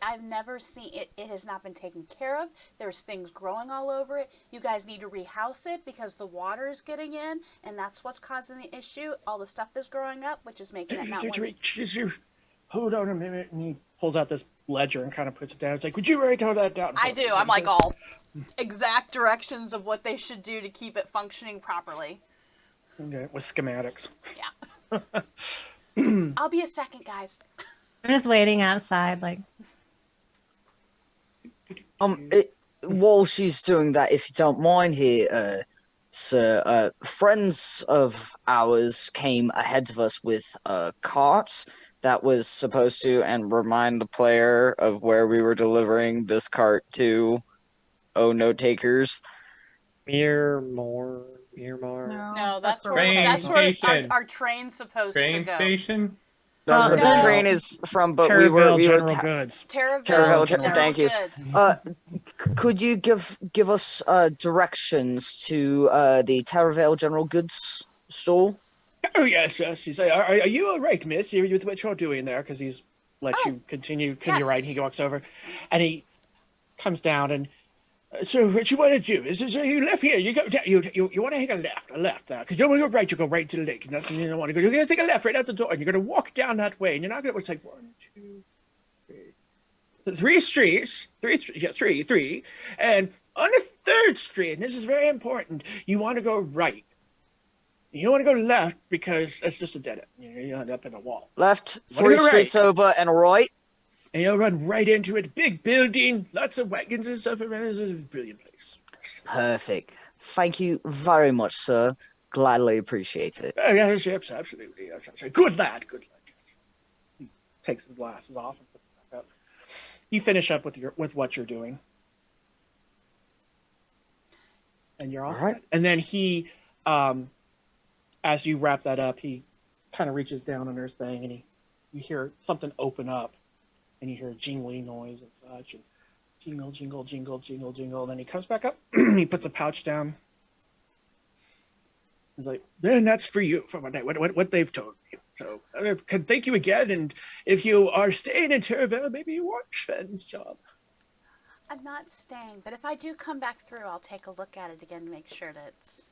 I've never seen it. It has not been taken care of. There's things growing all over it. You guys need to rehouse it because the water is getting in, and that's what's causing the issue. All the stuff is growing up, which is making it not. hold on a minute, and he pulls out this ledger and kind of puts it down. It's like, would you write all that down? I do. I'm like all exact directions of what they should do to keep it functioning properly. Okay, with schematics. Yeah. I'll be a second, guys. I'm just waiting outside, like. While she's doing that, if you don't mind here, sir, friends of ours came ahead of us with a cart that was supposed to and remind the player of where we were delivering this cart to. Oh, note takers. Miramar. No, that's the where Train our train's supposed to Train go. station? That's where no. the train is from, but Terravale we were General Goods. Terravale, thank you. Goods. Could you give us directions to the Terravale General Goods store? Oh, yes. He's like, are you all right, miss? Are you with what you're doing there? Because he's let you continue yes. right. He walks over, and he comes down, and so what you want to do is you left here. You go down. You want to take a left now, because you don't want to go right. You go right to the lake. You don't want to go. You're going to take a left right out the door, and you're going to walk down that way, and you're not going to. It's like 1, 2, 3. So 3 streets. Three. And on the 3rd street, and this is very important, you want to go right. You don't want to go left because it's just a dead end. You end up in a wall. Left, You wanna 3 go streets right. over, and right. And you'll run right into it. Big building, lots of wagons and stuff around. It's a brilliant place. Perfect. Thank you very much, sir. Gladly appreciate it. Oh, yes, absolutely. Good lad. Yes. He takes the glasses off and puts them back up. You finish up with what you're doing. And you're all All right. set. And then he, as you wrap that up, he kind of reaches down under his thing, and you hear something open up, and you hear a jingling noise and such, and jingle, jingle, jingle, jingle, jingle. And then he comes back up. He puts a pouch down. He's like, "Then that's for you for what they've told me. So I can thank you again. And if you are staying in Terravale, maybe you want Sven's job." I'm not staying, but if I do come back through, I'll take a look at it again to make sure that it's...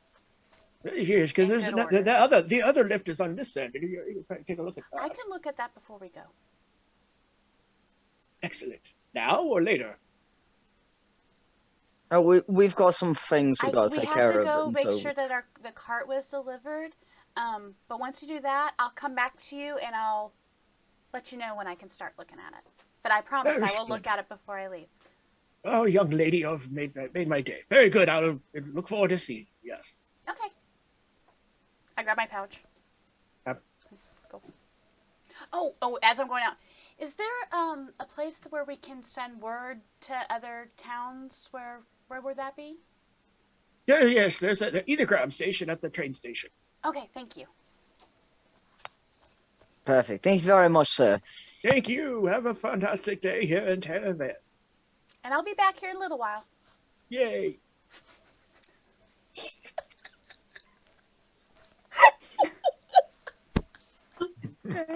Yes, because In there's good order. the other lift is on this end. And you can take a look at that. I can look at that before we go. Excellent. Now or later? Oh, we've got some things we gotta take care of. We have to go and make so sure that the cart was delivered. But once you do that, I'll come back to you and I'll let you know when I can start looking at it. But I promise I will look at it before I leave. Oh, young lady, you've made my day. Very good. I'll look forward to seeing you. Yes. Okay. I grab my pouch. Yep. Go. Oh, as I'm going out, is there a place where we can send word to other towns? Where would that be? Yeah, yes, there's the Ætherealms station at the train station. Okay, thank you. Perfect. Thank you very much, sir. Thank you. Have a fantastic day here in Terravale. And I'll be back here in a little while. Yay. Okay.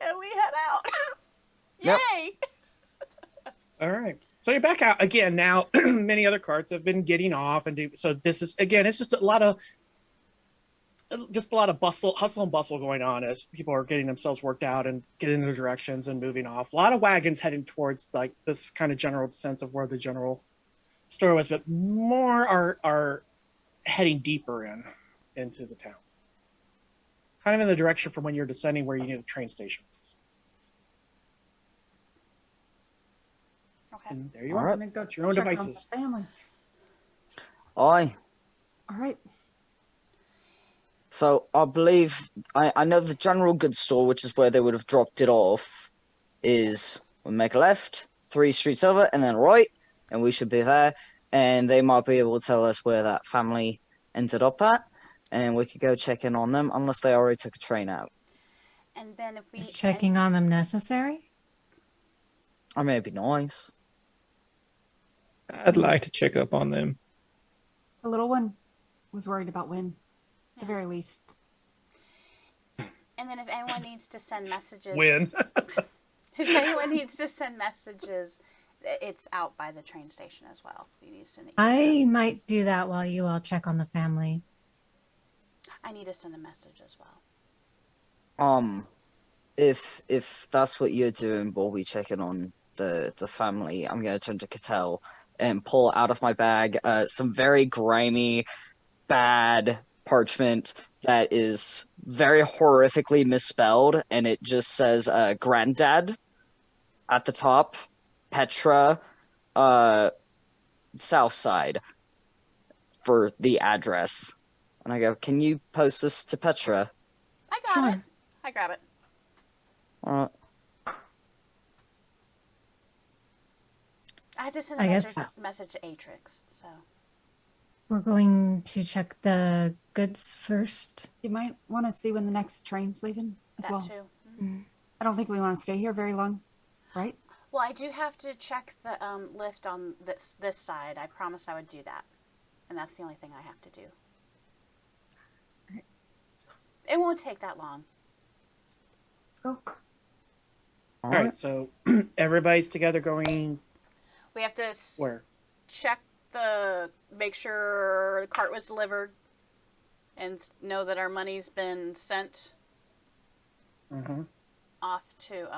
And we head out. Yep. Yay! All right. So you're back out again now. Many other carts have been getting off, so this is again. It's just a lot of hustle and bustle going on as people are getting themselves worked out and getting their directions and moving off. A lot of wagons heading towards like this kind of general sense of where the general store was, but more are heading deeper into the town, kind of in the direction from when you're descending where you need the train station is. Okay. And there you All are. right. I'm gonna go Your own check on devices. my family. Aye. All right. So I believe I know the general goods store, which is where they would have dropped it off, is we make a left, 3 streets over, and then right, and we should be there. And they might be able to tell us where that family ended up at, and we could go check in on them, unless they already took a train out. And then if we Is checking on them necessary? I mean, it'd be nice. I'd like to check up on them. The little one was worried about Win, at the very least. And then if anyone needs to send messages, Win. if anyone needs to send messages It's out by the train station as well. You need to send it. I might do that while you all check on the family. I need to send a message as well. If that's what you're doing while we checking on the family, I'm gonna turn to Cattell and pull out of my bag some very grimy, bad parchment that is very horrifically misspelled, and it just says granddad at the top, Petra, south side for the address. And I go, can you post this to Petra? I got it. I grab it. Uh, I have to send I a guess- message to Atrix, so. We're going to check the goods first. You might want to see when the next train's leaving as That well. too. I don't think we want to stay here very long, right? Well, I do have to check the lift on this side. I promised I would do that. And that's the only thing I have to do. Alright. It won't take that long. Let's go. All right, so everybody's together going We have to where? check make sure the cart was delivered and know that our money's been sent Mm-hmm. off to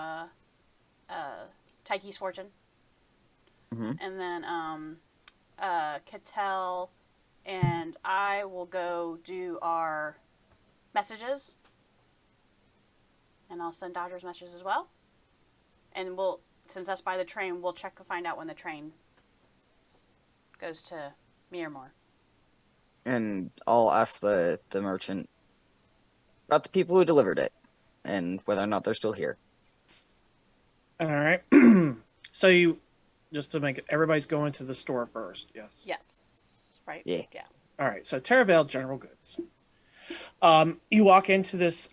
Taiki's fortune. Mhm. And then Cattell and I will go do our messages. And I'll send Dodger's messages as well. And since that's by the train, we'll check to find out when the train goes to Miramore. and I'll ask the merchant about the people who delivered it and whether or not they're still here. All right. So you, just to make it, everybody's going to the store first. Yes. Yes. Right? Yeah. Yeah. All right. So Terravale General Goods. You walk into this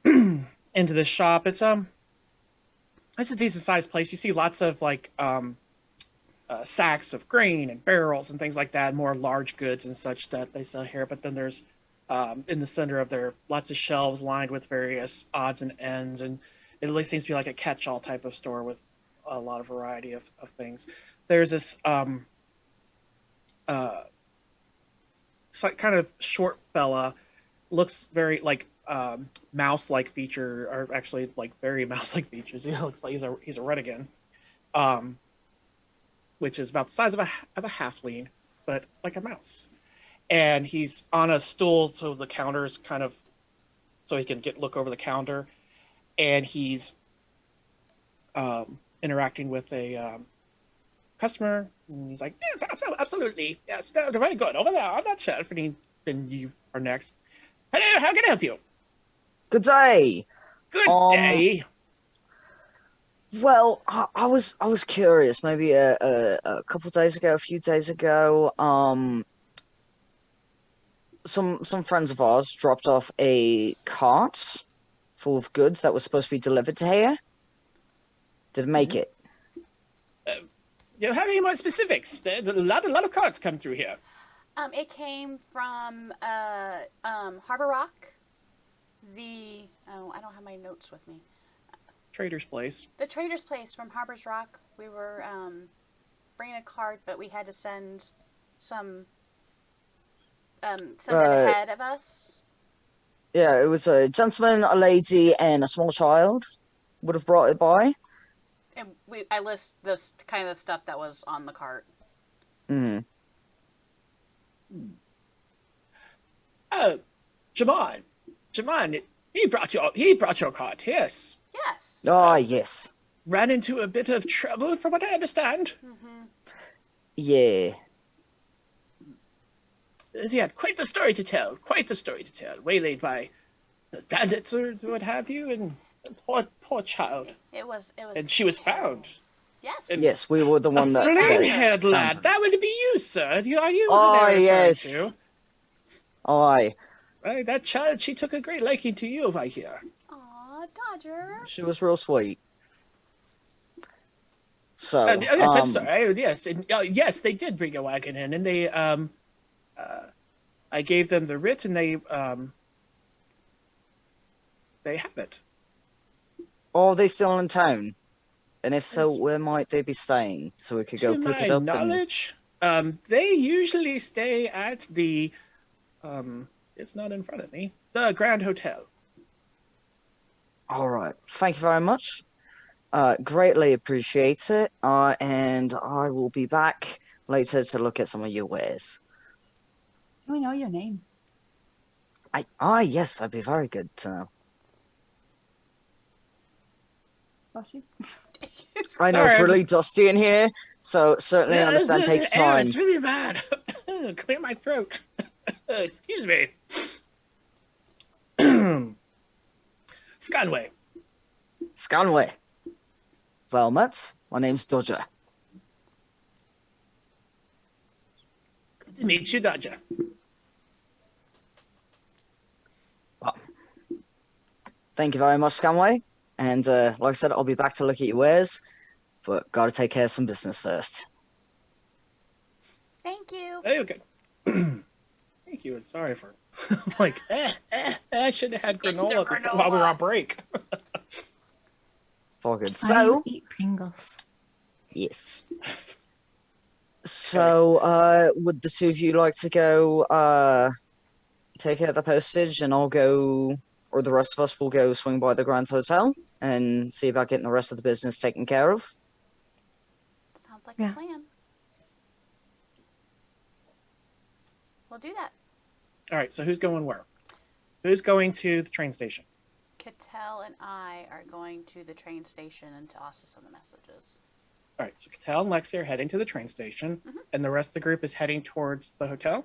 into this shop. It's a decent sized place. You see lots of like sacks of grain and barrels and things like that, more large goods and such that they sell here. But then there's in the center of there lots of shelves lined with various odds and ends, and it really seems to be like a catch-all type of store with a lot of variety of things. There's this kind of short fella, looks very like mouse-like feature, or actually like very mouse-like features. He looks like he's a Redigan, which is about the size of a halfling, but like a mouse. And he's on a stool, so the counter's kind of so he can look over the counter, and he's interacting with a customer. And he's like, "Yes, absolutely, yes, they're very good over there on that shelf." And then you are next. Hello, how can I help you? Good day. Good day. Well, I was curious. Maybe a couple days ago, a few days ago, some friends of ours dropped off a cart full of goods that was supposed to be delivered to here. Did it make it? Do you have any more specifics? There's a lot of carts come through here. It came from Harbor Rock. I don't have my notes with me. Trader's Place. The Trader's Place from Harbor's Rock. We were bringing a cart, but we had to send someone ahead of us. Yeah, it was a gentleman, a lady, and a small child would have brought it by. And I list this kind of stuff that was on the cart. Mm-hmm. Oh, Jamon, he brought your cart. Yes. Yes. Ah, yes. Ran into a bit of trouble, from what I understand. Mm-hmm. Yeah. He had quite the story to tell. Waylaid by bandits or what have you, and poor child. It was. And she was found. Yes. And Yes, we were the one that. Flame-haired found lad. her. That would be you, sir. Are you? Ah, there yes. Aye. Right, that child. She took a great liking to you, I hear. Aw, Dodger. She was real sweet. So, Yes, I'm sorry. Yes, and, yes, they did bring a wagon in, and they I gave them the writ, and they have it. are they still in town? And if so, where might they be staying? So we could go To pick my it up knowledge, they usually stay at the, it's not in front of me, the Grand Hotel. All right. Thank you very much. Greatly appreciate it. And I will be back later to look at some of your wares. Do we know your name? Yes, that'd be very good to know. Bless you. I know it's Sorry, really dusty in here, so certainly Yeah, understand. Take your time. It's really bad. Clear my throat. Excuse me. Scanway. Scanway. Well met. My name's Dodger. Good to meet you, Dodger. Well, thank you very much, Scanway. And like I said, I'll be back to look at your wares, but gotta take care of some business first. Thank you. Hey, okay. Thank you, and sorry for like, I should have had It's the granola granola. while we were on break. It's all good. That's why you So, eat Pringles. yes. So, would the two of you like to go take care of the postage, and I'll go, or the rest of us will go swing by the Grand Hotel and see about getting the rest of the business taken care of? Sounds like Yeah. a plan. We'll do that. All right, so who's going where? Who's going to the train station? Cattell and I are going to the train station and to also send the messages. All right, so Cattell and Lexi are heading to the train station, and the rest of the group is heading towards the hotel.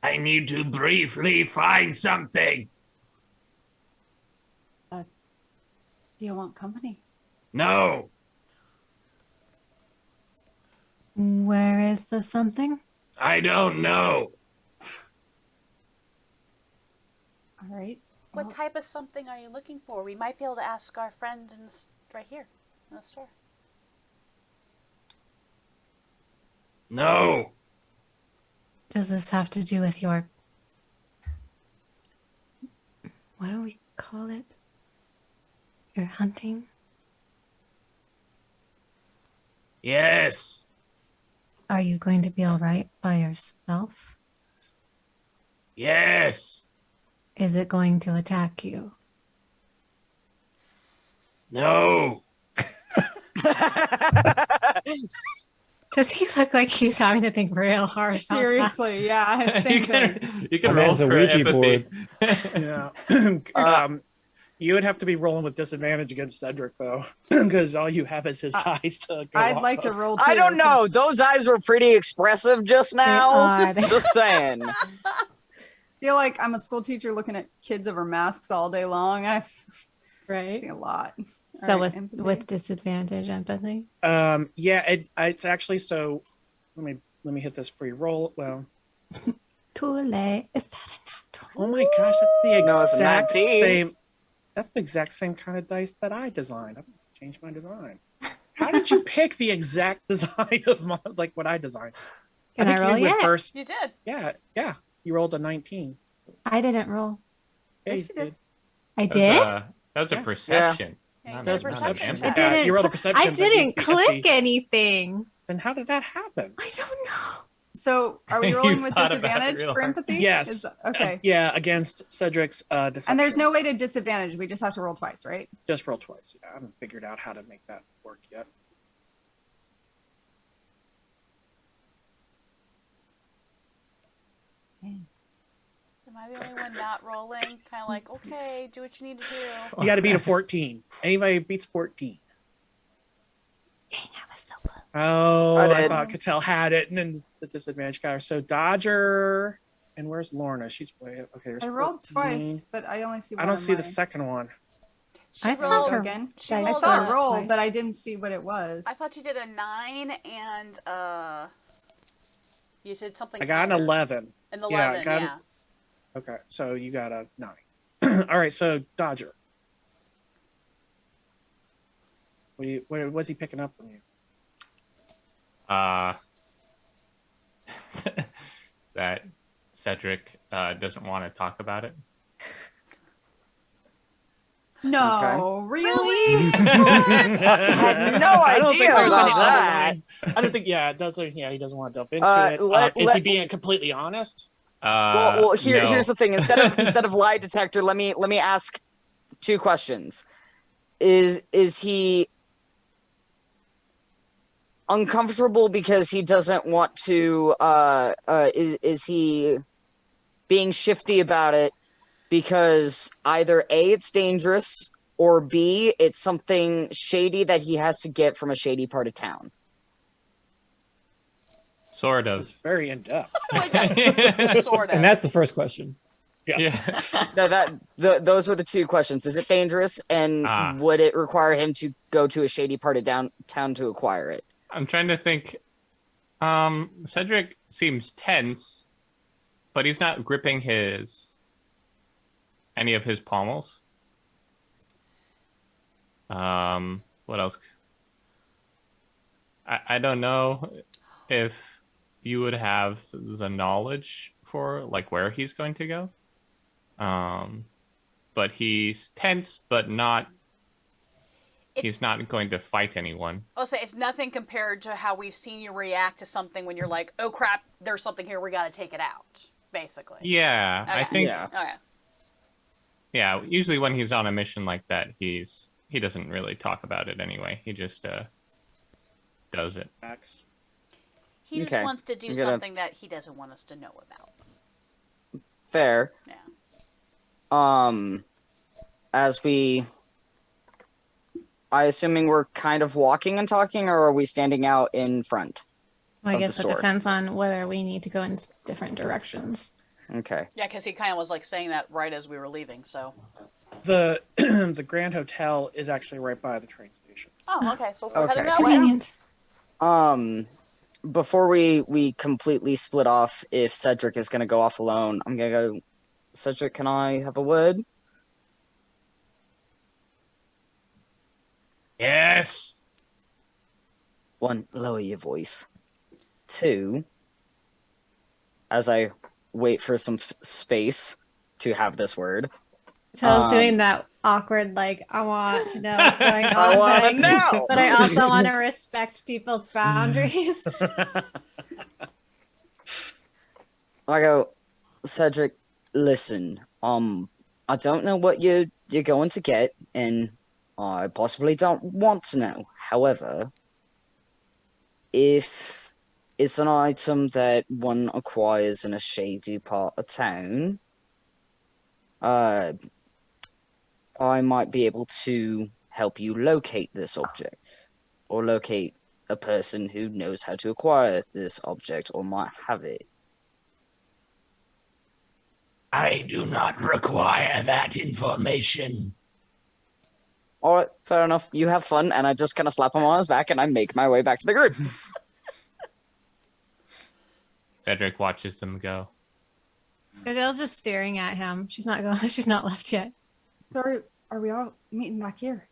I need to briefly find something. Do you want company? No. Where is the something? I don't know. All right. What Well, type of something are you looking for? We might be able to ask our friend right here in the store. No. Does this have to do with your... What do we call it? Your hunting? Yes. Are you going to be all right by yourself? Yes. Is it going to attack you? No. Does he look like he's having to think real hard? about that? seriously, yeah, same you thing. can My roll man's a for Ouija empathy. Yeah. You would have to be rolling with disadvantage against Cedric, though, because all you have is his eyes to go I'd off like of. to roll too. I don't know. Those eyes were pretty expressive just now. are. Just saying. Feel like I'm a school teacher looking at kids over masks all day long. I Right. think a lot. So All right, with empathy. disadvantage, empathy. Yeah, it's actually so. Let me hit this pre-roll. Well, Too late. Is that a natural? oh my gosh, that's the No, it's a nat exact D. same. That's the exact same kind of dice that I designed. I'm gonna change my design. How did you pick the exact design of my, like what I designed? Can I think roll you went yet? first. You did. Yeah. You rolled a 19. I didn't roll. Yeah, Yes, you you did. I did? That was a Yeah. perception. Yeah, you not did a not an perception empathy. check. I Yeah, didn't. you rolled a I perception, but didn't you click anything. Then how did that happen? I don't know. So are we You rolling with thought about it disadvantage real for hard. empathy? Yes. Okay. Yeah, against Cedric's deception. And there's no way to disadvantage. We just have to roll twice, right? Just roll twice. Yeah, I haven't figured out how to make that work yet. Am I the only one not rolling? Kind of like, okay, do what you need to do. You got to beat a 14. Anybody who beats 14. Dang, I was so close. Oh, I I did. thought Cattell had it, and then the disadvantage got her. So Dodger, and where's Lorna? She's way okay. There's I rolled 14. twice, but I only see one. I don't on see the my- second one. I She saw rolled- her again. She dice I rolled saw a- it roll, twice. but I didn't see what it was. I thought you did a 9 and you said something. I got an higher. 11. An Yeah, 11, got yeah. it. Okay, so you got a 9. All right, so Dodger. What's he picking up from you? That Cedric doesn't want to talk about it. No, really? I had no I don't think idea there's about any that. underlying. I don't think. Yeah, it doesn't. Yeah, he doesn't want to delve into it. Is he being completely honest? Well, No. here's the thing. Instead of lie detector, let me ask 2 questions. Is he uncomfortable because he doesn't want to? Is he being shifty about it because either A, it's dangerous, or B, it's something shady that he has to get from a shady part of town? Sort It's of. very in depth. Sort of. And that's the first question. Yeah. No, those were the 2 questions. Is it dangerous, and would it require him to go to a shady part of town to acquire it? I'm trying to think. Cedric seems tense, but he's not gripping any of his pommels. What else? I don't know if you would have the knowledge for like where he's going to go. But he's tense, but not. He's not going to fight anyone. I'll say it's nothing compared to how we've seen you react to something when you're like, "Oh crap, there's something here. We got to take it out." Basically. Yeah, Okay. I think. Yeah. Okay. Yeah, usually when he's on a mission like that, he doesn't really talk about it anyway. He just does it. Facts. He just Okay. wants to do something that he doesn't want us to know about. Fair. Yeah. As I assuming we're kind of walking and talking, or are we standing out in front? Well, I of the guess it store? depends on whether we need to go in different directions. Okay. Yeah, because he kind of was like saying that right as we were leaving. So. The the Grand Hotel is actually right by the train station. Oh, okay. So we're heading Okay. that way. Convenient. Before we completely split off, if Cedric is gonna go off alone, I'm gonna go. Cedric, can I have a word? Yes. 1, lower your voice. 2, as I wait for some space to have this word. Tell's doing that awkward, like, I want to know what's going on. I want to thing, know! But I also want to respect people's boundaries. I go, Cedric, listen, I don't know what you're going to get, and I possibly don't want to know. However, if it's an item that one acquires in a shady part of town, I might be able to help you locate this object, or locate a person who knows how to acquire this object or might have it. I do not require that information. Alright, fair enough. You have fun, and I just kind of slap him on his back, and I make my way back to the group. Cedric watches them go. Adele's just staring at him. She's not going. She's not left yet. So are we all meeting back here?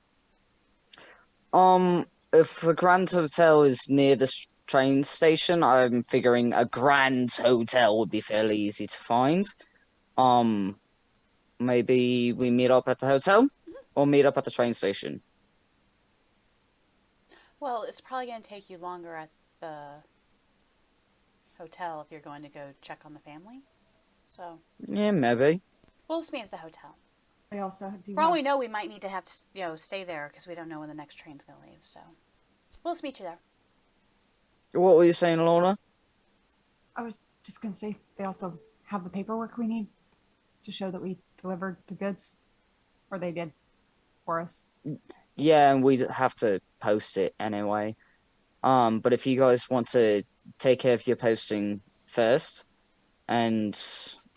If the Grand Hotel is near this train station, I'm figuring a Grand Hotel would be fairly easy to find. Maybe we meet up at the hotel, or meet up at the train station. Well, it's probably going to take you longer at the hotel if you're going to go check on the family. So. Yeah, maybe. We'll just meet at the hotel. They also do. For all we know, we might need to have to, stay there because we don't know when the next train's going to leave. So, we'll just meet you there. What were you saying, Lorna? I was just going to say they also have the paperwork we need to show that we delivered the goods, or they did for us. Yeah, and we'd have to post it anyway. But if you guys want to take care of your posting first, and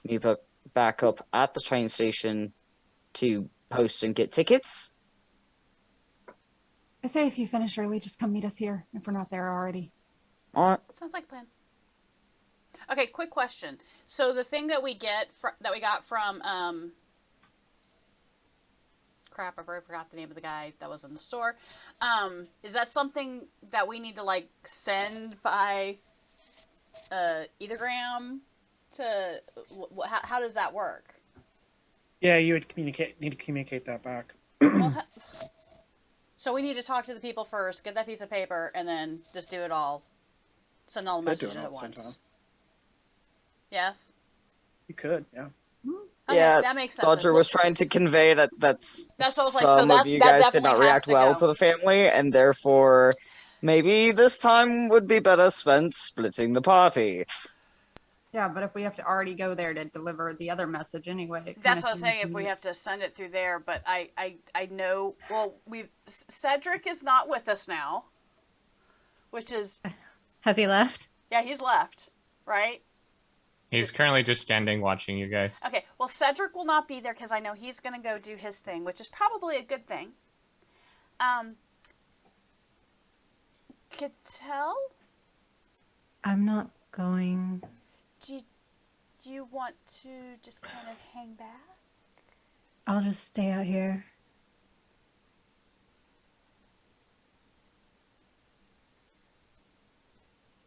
meet back up at the train station to post and get tickets. I say if you finish early, just come meet us here if we're not there already. Alright. Sounds like plans. Okay, quick question. So the thing that we got from crap, I already forgot the name of the guy that was in the store. Is that something that we need to like send by Ætherealms to how does that work? Yeah, you would need to communicate that back. Well, so we need to talk to the people first, get that piece of paper, and then just do it all. Send all the Could do messages it all at at the same once. time. Yes? You could, yeah. Okay, Yeah, that makes sense. Dodger was trying to convey that That's what I was like, so some of that's- you that guys did definitely not has react to well go. to the family, and therefore maybe this time would be better spent splitting the party. Yeah, but if we have to already go there to deliver the other message anyway, it That's kinda what I was saying, seems if we moot. have to send it through there, but I know, well, Cedric is not with us now, which is, Has he left? yeah, he's left, right? He's currently just standing watching you guys. Okay, well, Cedric will not be there because I know he's going to go do his thing, which is probably a good thing. Cattell, I'm not going. do you want to just kind of hang back? I'll just stay out here.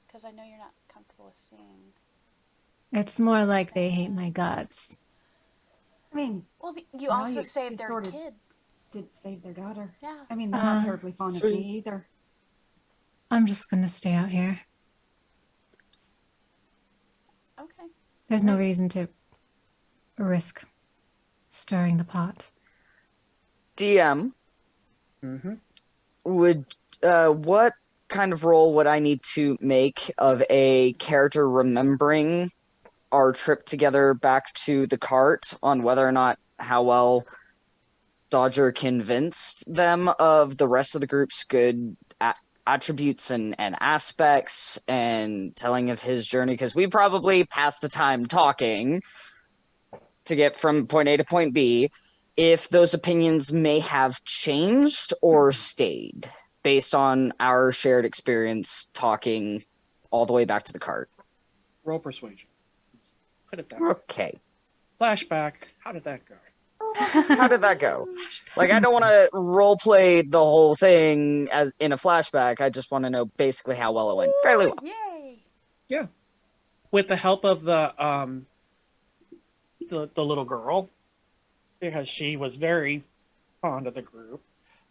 Because I know you're not comfortable with seeing. It's more like they hate my guts. I mean, Well, you Well, also you saved their sort of- kid. did save their daughter. Yeah. I mean, they're not Uh, terribly fond of true. me either. I'm just gonna stay out here. Okay. There's no reason to risk stirring the pot. DM, Mm-hmm. would what kind of role would I need to make of a character remembering our trip together back to the cart on whether or not how well Dodger convinced them of the rest of the group's good attributes and aspects and telling of his journey? Because we probably passed the time talking to get from point A to point B. If those opinions may have changed or stayed based on our shared experience talking all the way back to the cart. Roll persuasion. Put it that way. Okay. Flashback. How did that go? How did that go? Like, I don't want to role play the whole thing as in a flashback. I just want to know basically how well it went. Fairly well. Yay! With the help of the little girl, because she was very fond of the group.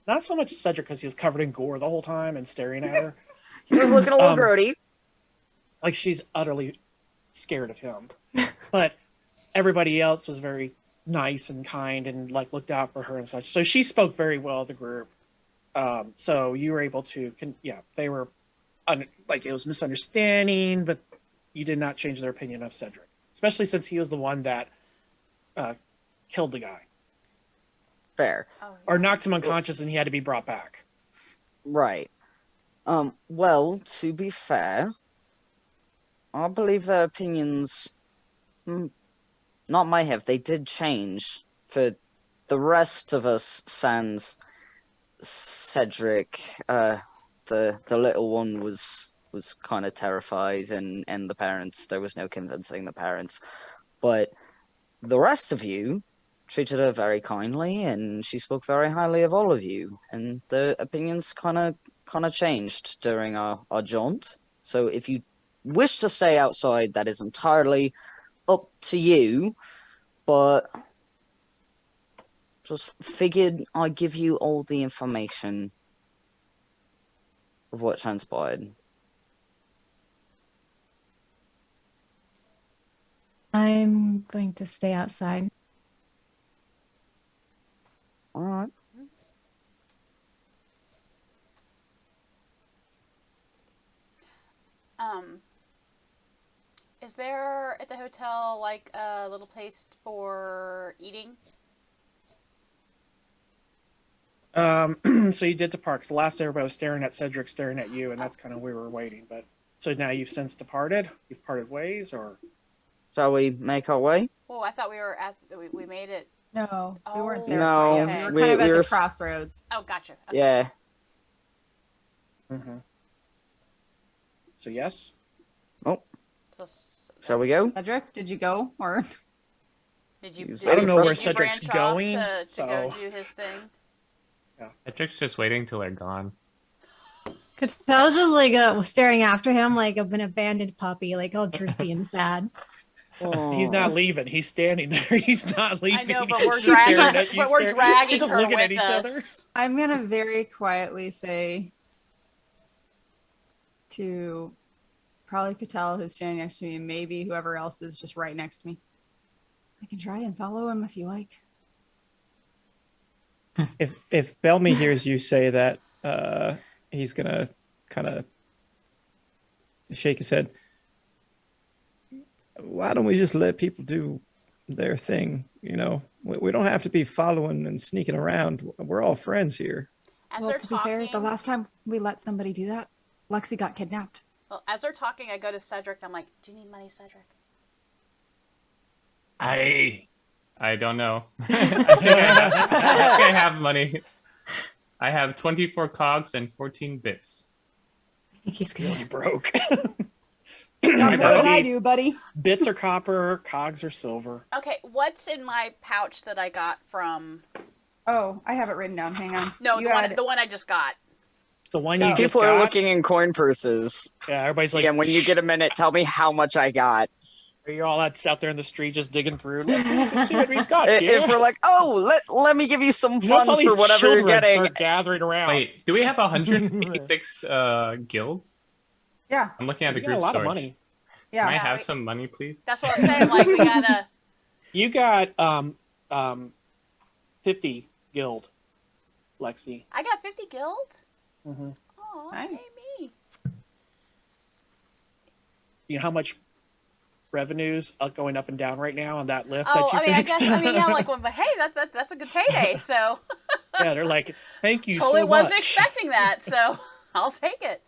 Not so much Cedric because he was covered in gore the whole time and staring at her. He was looking a little grody. Like she's utterly scared of him. But everybody else was very nice and kind and like looked out for her and such. So she spoke very well of the group. So you were able to, they were like it was misunderstanding, but you did not change their opinion of Cedric, especially since he was the one that killed the guy Fair. or knocked him unconscious and he had to be brought back. Right. Well, to be fair, I believe their opinions not might have, they did change. For the rest of us, sans Cedric, the little one was kind of terrified, and the parents, there was no convincing the parents. But the rest of you treated her very kindly, and she spoke very highly of all of you, and the opinions kind of changed during our jaunt. So if you wish to stay outside, that is entirely up to you, but just figured I'd give you all the information of what transpired. I'm going to stay outside. All right. Is there at the hotel like a little place for eating? So you did to parks. The last everybody was staring at Cedric, staring at you, and that's kind of where we were waiting. But so now you've since departed. You've parted ways, or Shall we make our way? Oh, I thought we were at. We made it. No, we weren't Oh, there No, quite yet. We were we- kind of we at were the s- crossroads. Oh, gotcha. Okay. Yeah. So yes. So, Shall we go? Cedric, did you go or? did you? He's Did I don't you- know where did you Cedric's branch off going, to go so- do his thing. Patrick's just waiting till they're gone. Cattell's just like staring after him like an abandoned puppy, like all droopy and sad. He's not leaving. He's standing there. He's not leaving. I know, but He's we're staring dragging, at you, but we're staring- dragging just her looking with at each us. other. I'm gonna very quietly say to probably Patel, who's standing next to me, and maybe whoever else is just right next to me. I can try and follow him if you like. If Bellamy hears you say that, he's gonna kind of shake his head. Why don't we just let people do their thing? You know, we don't have to be following and sneaking around. We're all friends here. As Well, they're to be fair, the talking, last time we let somebody do that, Lexi got kidnapped. well, as they're talking, I go to Cedric. I'm like, "Do you need money, Cedric?" I don't know. I think I have money. I have 24 cogs and 14 bits. I think he's Really good. broke. Got more than I do, buddy. Bits are copper, cogs are silver. Okay, what's in my pouch that I got from? Oh, I have it written down. Hang on. No, you the one I just got. The one you just People are got. looking in coin purses. Yeah, everybody's like, And when you get a minute, tell me how much I got. you're all out there in the street just digging through. Let's see what we've got. If we're like, oh, let me give you some Notice all funds these for whatever you're children getting. start gathering around. Wait, do we have 186 guild? Yeah, I'm looking at You the got group a lot storage. of money. yeah. Can I have wait. some money, please? That's what I'm saying. Like, we gotta. You got 50 guild, Lexi. I got 50 guild. Mm-hmm. Oh, Nice. me. You know how much revenues going up and down right now on that lift Oh, that you I mean, I fixed? guess. I mean, yeah. Like, well, but hey, that's a good payday. So Yeah, they're like, thank you totally so wasn't much. expecting that. So I'll take it.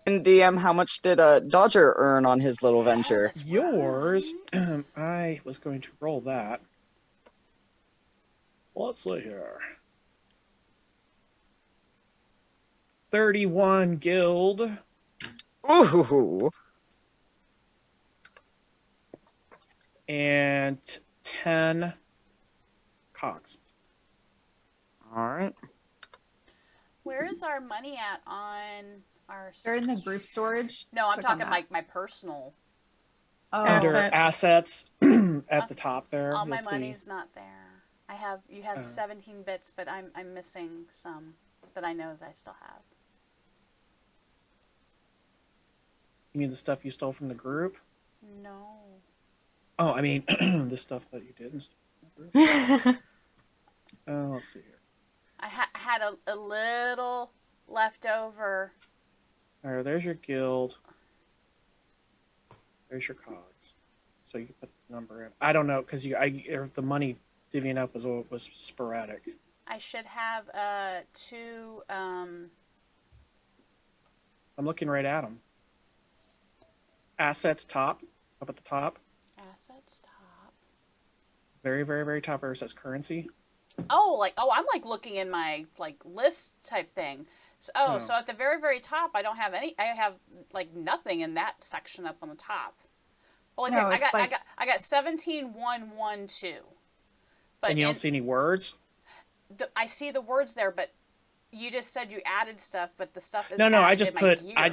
And DM, how much did Dodger earn on his little venture? That's Yours, right. I was going to roll that. Let's see here. 31 guild. Ooh. And 10 cogs. All right. Where is our money at on our? They're in the group storage. No, I'm Click on talking that. like my personal. Oh, Under Assets. at the top there. All my you'll see. money's not there. You have 17 bits, but I'm missing some that I know that I still have. You mean the stuff you stole from the group? No. Oh, I mean the stuff that you didn't. Let's see here. I had a little left over. All right, there's your guild. There's your cogs. So you can put the number in. I don't know because the money divvying up was sporadic. I should have 2. I'm looking right at them. Assets top, up at the top, Assets top. very, very, very top where it says currency. Oh, I'm like looking in my like list type thing. So, Oh. so at the very, very top, I don't have any. I have like nothing in that section up on the top. Well, No, I it's like- got 17,112. But And you don't see any words? I see the words there, but you just said you added stuff, but the stuff is No, I added just in my put gear. I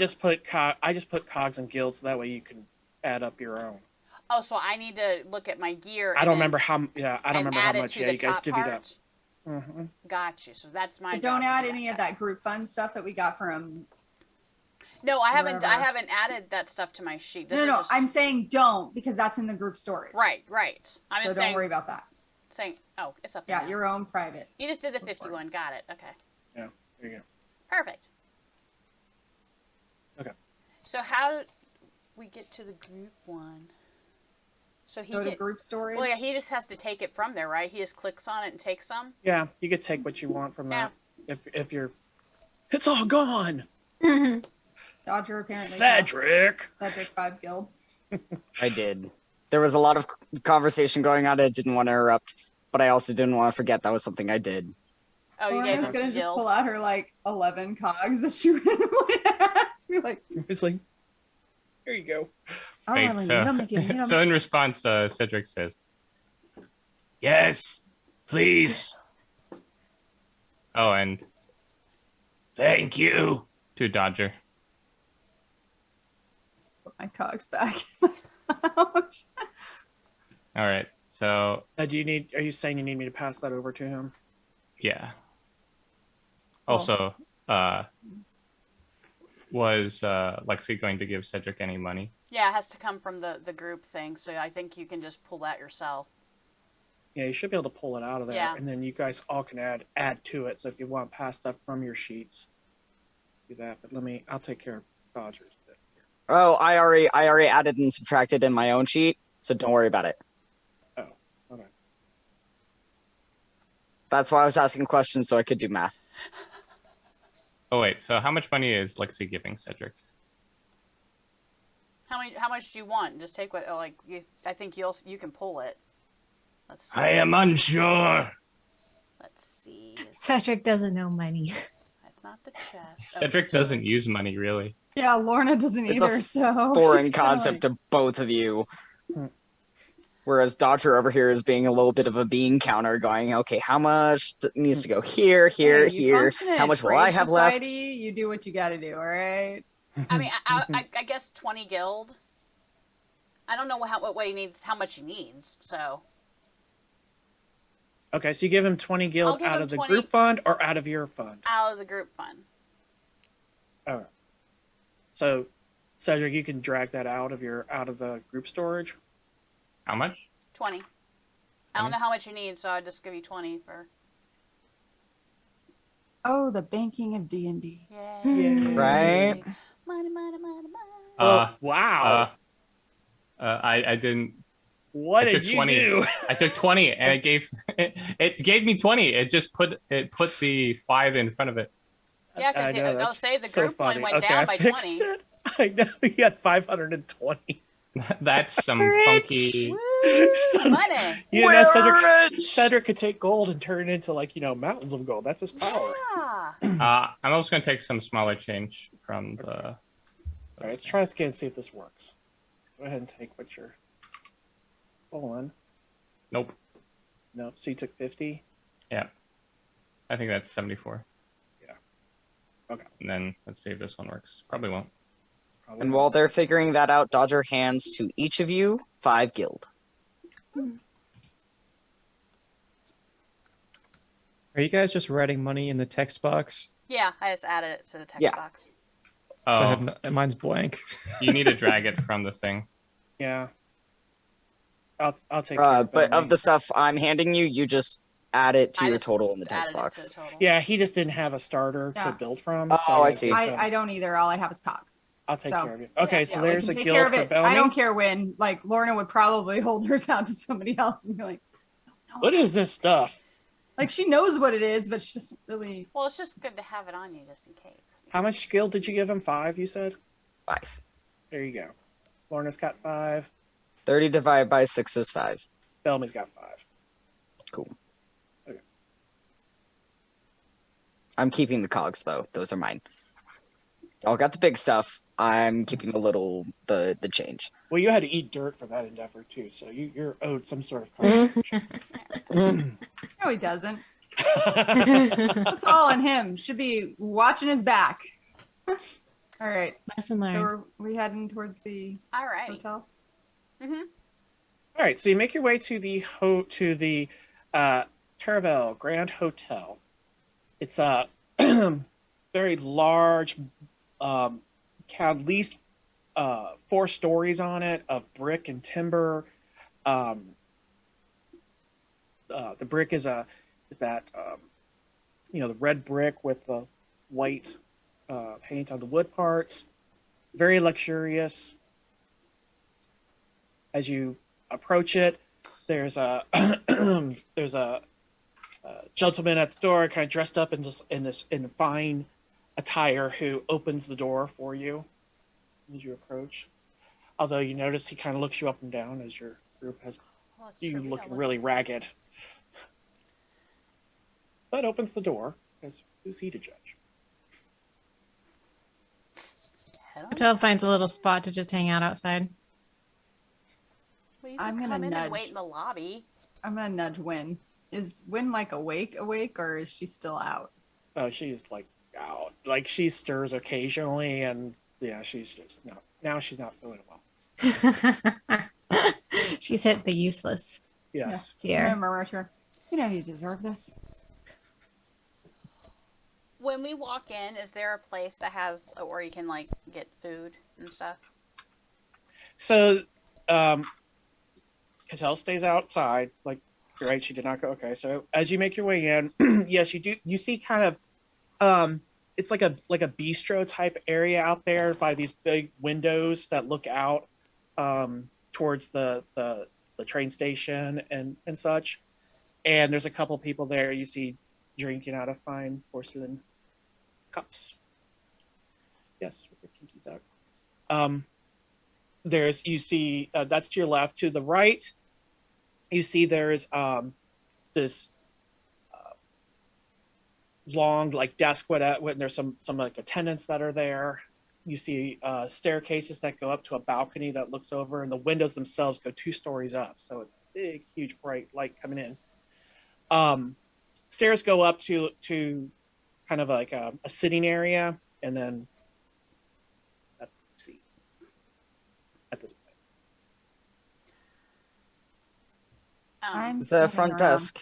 just put cogs and guilds so that way you can add up your own. Oh, so I need to look at my gear. I don't remember how much add it much to you the guys top divvied up. part. Mm-hmm. Got you. So that's my. But don't job to add do any of that group fund stuff that we got from. No, I haven't. I wherever. haven't added that stuff to my sheet. This No, is no, just- I'm saying don't because that's in the group storage. Right. I'm So just don't saying. worry about that. Saying. Oh, it's up there. Yeah, now. your own private. You just did the report. 51. Got it. Okay. There you go. Perfect. Okay. So how did we get to the group one? So he Go to get, group storage. well, yeah, he just has to take it from there, right? He just clicks on it and takes some. Yeah, you could take what you want from Yeah. that. If you're, it's all gone. Dodger apparently. Cedric. Costs Cedric 5 guild. I did. There was a lot of conversation going on. I didn't want to interrupt, but I also didn't want to forget that was something I did. Oh, you gave Lauren's him gonna some just guild. pull out her like 11 cogs that she randomly has. Be like, It's like, here you go. I don't really need them if you need them. So in response, Cedric says, Yes, please. "Oh, and Thank you. to Dodger." put my cogs back. Ouch. All right. So Are you saying you need me to pass that over to him? yeah. Cool. Also, was Lexi going to give Cedric any money? Yeah, it has to come from the group thing, so I think you can just pull that yourself. Yeah, you should be able to pull it out of there, Yeah. and then you guys all can add to it. So if you want to pass stuff from your sheets, do that. But I'll take care of Dodger's bit here. Oh, I already added and subtracted in my own sheet, so don't worry about it. Oh, okay. That's why I was asking questions so I could do math. Oh wait. So how much money is Lexi giving Cedric? How much do you want? Just take what I think you can pull it. Let's see. I am unsure. Let's see. Cedric doesn't know money. That's not the chest. Cedric doesn't use money really. Yeah, Lorna doesn't It's either, a so Foreign she's kinda concept like, to both of you. Hmm. Whereas Dodger over here is being a little bit of a bean counter, going, okay, how much needs to go here, here, hey, you here? function in How a much will I trade have left? society, you do what you gotta do, all right? I mean, I guess 20 guild. I don't know what he needs, how much he needs. So Okay, so you give him 20 I'll guild give out him of the 20 group fund or out of your fund? out of the group fund. All right. So, Cedric, you can drag that out of the group storage. How much? 20. I don't know how much you need, so I'll just give you 20 for. Oh, the banking of D&D. Yay. Right? Money, money, money, money. Wow. I didn't. What I did took you 20. do? I took 20, and it gave me 20. It just put the 5 in front of it. Yeah, because I know, I'll that's say the so group one funny. went Okay, down I by fixed 20. it. I know he had 520. That's some Rich. funky. So, Money. you know, We're rich! Cedric could take gold and turn it into mountains of gold. That's his power. Yeah. I'm also going to take some smaller change from the. All right, let's try this again and see if this works. Go ahead and take what you're pulling. Nope. Nope. So you took 50. Yeah. I think that's 74. Yeah. Okay. And then let's see if this one works. Probably won't. Probably And not. while they're figuring that out, Dodger hands to each of you 5 guild. Are you guys just writing money in the text box? Yeah, I just added it to the text Yeah. box. 'Cause I Oh, have mine's blank. you need to drag it from the thing. Yeah. I'll take. care of But Bellamy. of the stuff I'm handing you, you just add it to I your just total in the text added it to box. the total. Yeah, he just didn't have a starter Yeah. to build from. Oh, so I see. I don't either. All I have is cogs. I'll take So, care of you. Okay, yeah, so we there's can a take guild care of for it. Bellamy. I don't care when. Like Lorna would probably hold hers out to somebody else and be like, no, What is this stuff? like she knows what it is, but she doesn't really. Well, it's just good to have it on you just in case. How much guild did you give him? 5, you said? 5. There you go. Lorna's got 5. 30 divided by 6 is 5. Bellamy's got 5. Cool. Okay. I'm keeping the cogs, though. Those are mine. Y'all got the big stuff. I'm keeping the change. Well, you had to eat dirt for that endeavor too, so you're owed some sort of compensation. No, he doesn't. It's all on him. Should be watching his back. All right. Lesson learned. So are we heading towards the All right. hotel? Mm-hmm. All right, so you make your way to the Terravale Grand Hotel. It's a very large, at least 4 stories on it of brick and timber. The brick is the red brick with the white paint on the wood parts. It's very luxurious. As you approach it, there's a gentleman at the door, kind of dressed up in fine attire, who opens the door for you as you approach. Although you notice he kind of looks you up and down as your group has Well, it's you true. We looking don't really ragged. But opens the door, because who's he to judge? Head on. Hotel finds a little spot to just hang out outside. Well, you I'm can gonna come in and nudge. wait in the lobby. I'm gonna nudge Win. Is Win like awake, or is she still out? Oh, she's like out. Like she stirs occasionally, and yeah, she's just not. Now she's not feeling well. She's hit the useless Yes. I'm gonna here. murmur to her, you know you deserve this. When we walk in, is there a place that has where you can like get food and stuff? So, Cattell stays outside. Like, you're right, she did not go. Okay, so as you make your way in, yes, you do. You see kind of, it's like a bistro type area out there by these big windows that look out towards the train station and such. And there's a couple people there you see drinking out of fine porcelain cups. Yes, with their pinkies out. You see that's to your left. To the right, you see there's this long like desk when there's some like attendants that are there. You see staircases that go up to a balcony that looks over, and the windows themselves go 2 stories up, so it's big, huge, bright light coming in. Stairs go up to kind of like a sitting area, and then that's what you see at this point. I'm Is there a scanning front around. desk?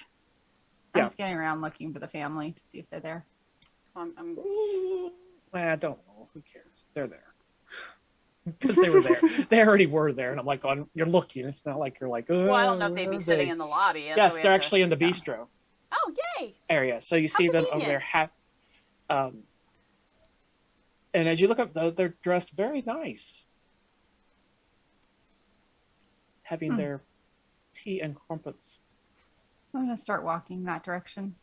Yeah. I'm scanning around looking for the family to see if they're there. I'm Well, I don't know. Who cares? They're there. Because they were there. They already were there. And I'm like, going, you're looking. It's not like you're like, well, I don't know if they'd where be are sitting they? in the lobby. That's Yes, why we they're have to- actually in the bistro Oh, yay! area. So you see them over there. And as you look up, they're dressed very nice. Having their tea and crumpets. I'm gonna start walking that direction.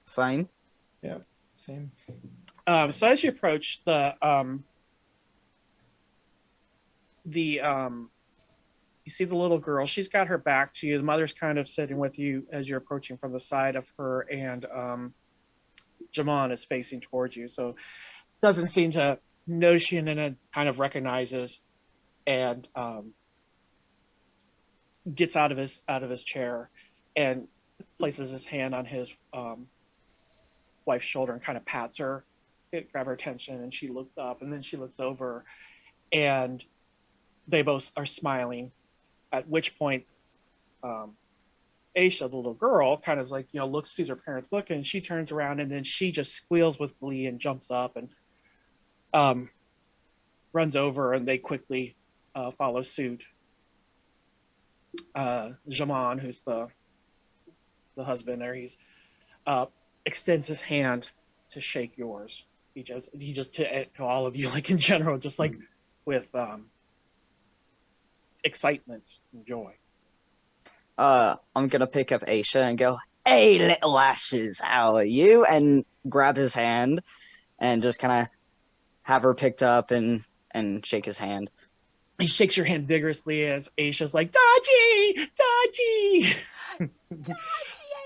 Same. Yeah, same. So as you approach you see the little girl. She's got her back to you. The mother's kind of sitting with you as you're approaching from the side of her, and Jamon is facing towards you. So doesn't seem to notice you, and then kind of recognizes and gets out of his chair and places his hand on his wife's shoulder and kind of pats her, grab her attention, and she looks up, and then she looks over, and they both are smiling. At which point, Aisha, the little girl, kind of like, looks, sees her parents look, and she turns around, and then she just squeals with glee and jumps up and runs over, and they quickly follow suit. Jamon, who's the husband there, he's extends his hand to shake yours. He just to all of you, like in general, just like with excitement and joy. I'm gonna pick up Aisha and go, "Hey, little ashes, how are you?" And grab his hand, and just kind of have her picked up and shake his hand. He shakes your hand vigorously as Aisha's like, Dodgy! Dodgy! Dodgy, I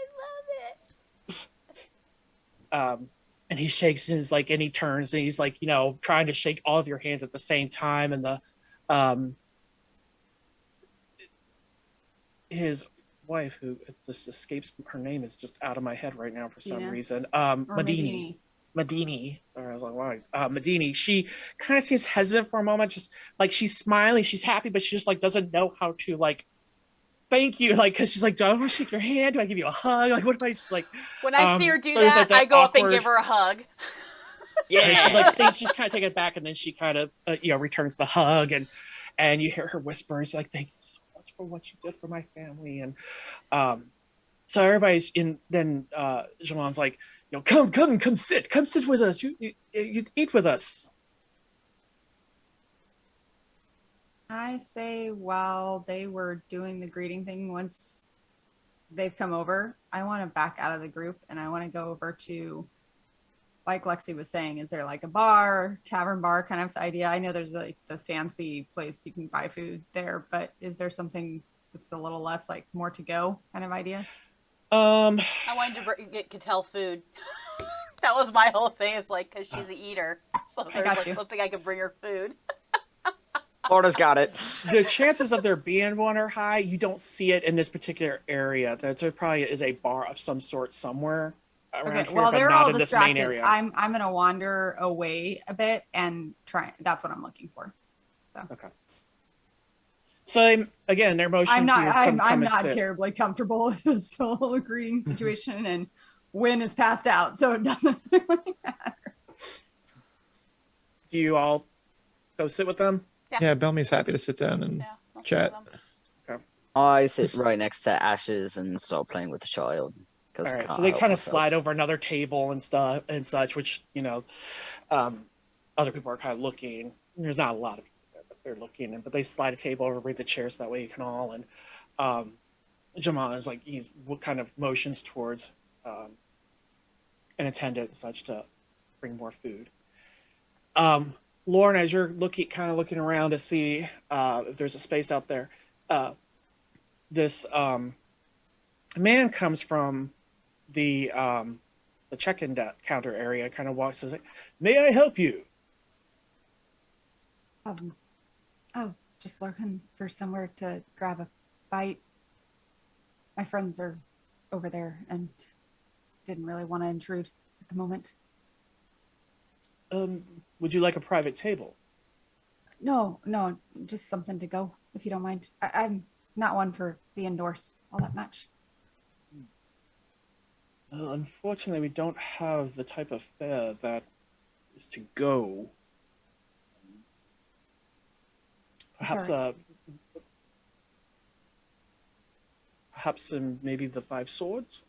love it. And he shakes and he turns and he's like, trying to shake all of your hands at the same time. And his wife, who just escapes, her name is just out of my head right now for some reason. Medini. Sorry, I was like, wow. Medini, she kind of seems hesitant for a moment, just like she's smiling, she's happy, but she just like doesn't know how to like thank you, like, because she's like, do I want to shake your hand? Do I give you a hug? Like, what if I just like? When I see her do so there's, that, like, I go up and awkward- give her a hug. Yeah. She's kind of taken it back, and then she kind of returns the hug, and you hear her whispers like, "Thank you so much for what you did for my family." And so everybody's in. Then Jamon's like, come sit with us. You eat with us. I say while they were doing the greeting thing, once they've come over, I want to back out of the group and I want to go over to, like Lexi was saying, is there like a bar, tavern bar kind of idea? I know there's like this fancy place you can buy food there, but is there something that's a little less like more to go kind of idea? I wanted to get Cattell food. That was my whole thing. It's like, because she's an eater. So if there's like something I could bring her food. Florida's got it. The chances of there being one are high. You don't see it in this particular area. There probably is a bar of some sort somewhere around Okay, here, well, but they're not all in this main distracted. area. I'm gonna wander away a bit and try. That's what I'm looking for. So Okay. So again, they're motioning I'm to you. not. Come I'm and not sit. terribly comfortable with this whole greeting situation, and Wynn is passed out, so it doesn't really matter. Do you all go sit with them? Yeah, Belmy's happy to sit down and Yeah, I'll chat. follow them. I sit right next to Ashes and start playing with the child. All Because right, so they kind of slide over another table and stuff and such, which other people are kind of looking. There's not a lot of people there, but they're looking. But they slide a table over, bring the chairs so that way you can all. And Jamal is like he's kind of motions towards an attendant and such to bring more food. Lauren, as you're looking around to see if there's a space out there, this man comes from the check-in counter area, kind of walks and says, "May I help you?" I was just looking for somewhere to grab a bite. My friends are over there and didn't really want to intrude at the moment. Would you like a private table? No, just something to go, if you don't mind. I'm not one for the indoors all that much. Unfortunately, we don't have the type of fare that is to go. Perhaps, maybe the 5 swords?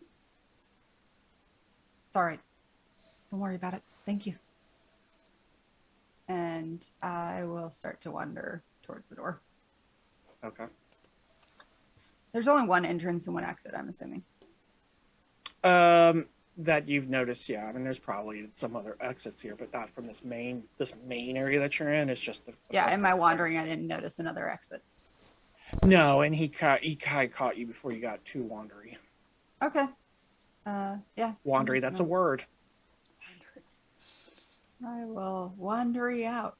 It's all right. Don't worry about it. Thank you. And I will start to wander towards the door. Okay. There's only one entrance and one exit, I'm assuming. That you've noticed, yeah. I mean, there's probably some other exits here, but not from this main area that you're in. It's just the Yeah, in my wandering, I didn't notice another exit. No, and he kind of caught you before you got too wandery. Okay. Yeah. Wandery, that's a word. I will wandery out.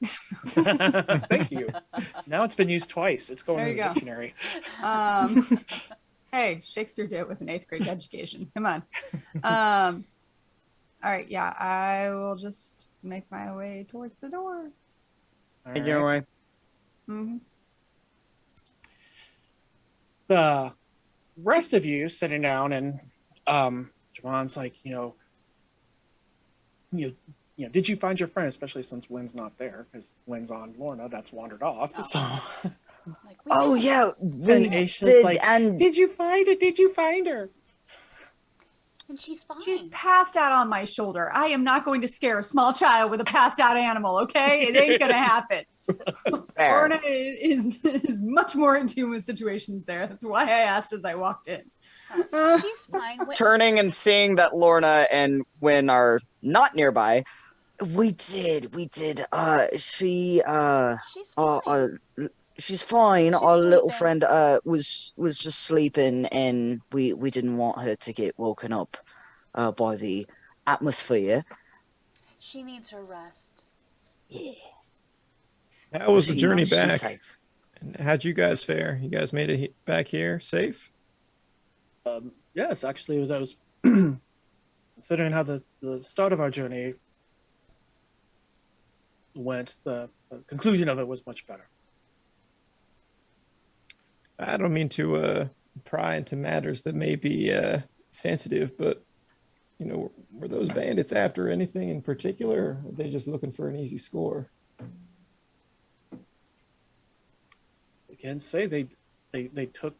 Thank you. Now it's been used twice. It's going There in you the go. dictionary. Hey, Shakespeare did it with an 8th grade education. Come on. All right, yeah, I will just make my way towards the door. All Make your way. Mm-hmm. The rest of you sitting down, and Jamon's like, did you find your friend? Especially since Wynn's not there, because Wynn's on Lorna. That's wandered off. Oh. So. Like, Oh did. yeah, we Aisha's did, like, and did you find it? Did you find her? And she's fine. She's passed out on my shoulder. I am not going to scare a small child with a passed out animal, okay? It ain't gonna happen. fair. Lorna is much more in tune with situations there. That's why I asked as I walked in. She's fine. Turning and seeing that Lorna and Wynn are not nearby, we did. She She's fine. she's fine. She's Our little sleeping. friend was just sleeping, and we didn't want her to get woken up by the atmosphere. She needs her rest. Yeah. How was the She journey knows she's back? safe. And how'd you guys fare? You guys made it back here safe? Yes, actually, I was considering how the start of our journey went. The conclusion of it was much better. I don't mean to pry into matters that may be sensitive, but were those bandits after anything in particular? Or are they just looking for an easy score? I can say they took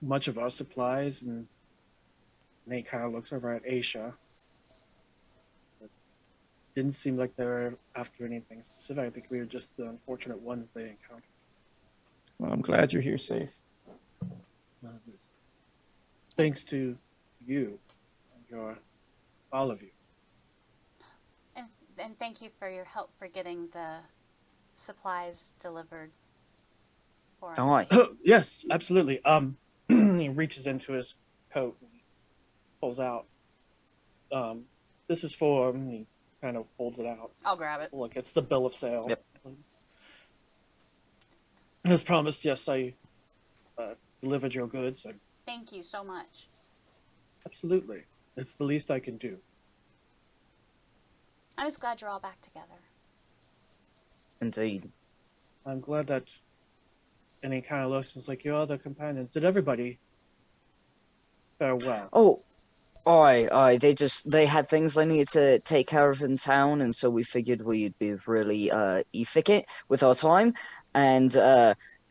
much of our supplies, and Nate kind of looks over at Aisha. It didn't seem like they were after anything specific. I think we were just the unfortunate ones they encountered. Well, I'm glad you're here safe. Thanks to you and all of you. And thank you for your help for getting the supplies delivered for us. Aye. Yes, absolutely. He reaches into his coat and pulls out. This is for him. He kind of folds it out. I'll grab it. Look, it's the bill of sale. Yep. As promised, yes, I delivered your goods. Thank you so much. Absolutely. It's the least I can do. I'm just glad you're all back together. Indeed. I'm glad that And he kind of looks and is like, your other companions, did everybody fare well? Oh, aye. They had things they needed to take care of in town, and so we figured we'd be really efficient with our time and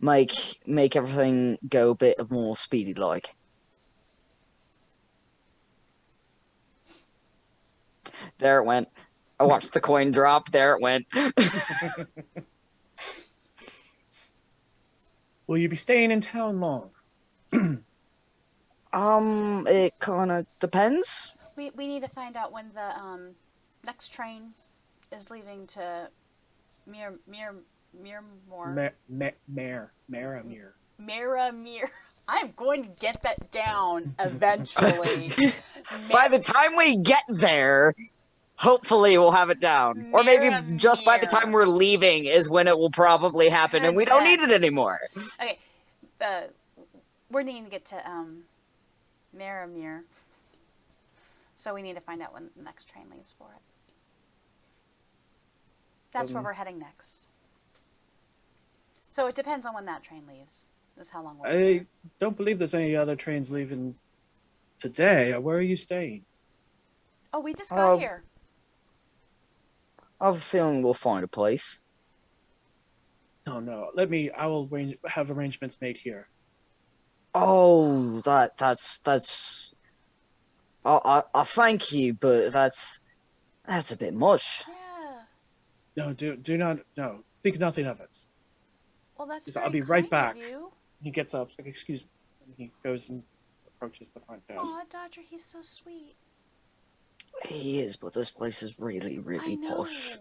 make everything go a bit more speedy like. There it went. I watched the coin drop. There it went. Will you be staying in town long? It kind of depends. We need to find out when the next train is leaving to Maramir. I'm going to get that down eventually. By the time we get there, hopefully we'll have it down. Or maybe just by the time we're leaving is when it will probably happen and we don't need it anymore. Okay. We're needing to get to Maramir. So we need to find out when the next train leaves for it. That's where we're heading next. So it depends on when that train leaves. Is how long we'll be there. Don't believe there's any other trains leaving today. Where are you staying? Oh, we just got here. I have a feeling we'll find a place. Oh no, I will have arrangements made here. Oh, that's. I thank you, but that's a bit much. Yeah. No, do not. No, think nothing of it. Well, that's. I'll be right back. He gets up. Like, excuse me. And he goes and approaches the front desk. Aw, Dodger, he's so sweet. He is, but this place is really, really posh.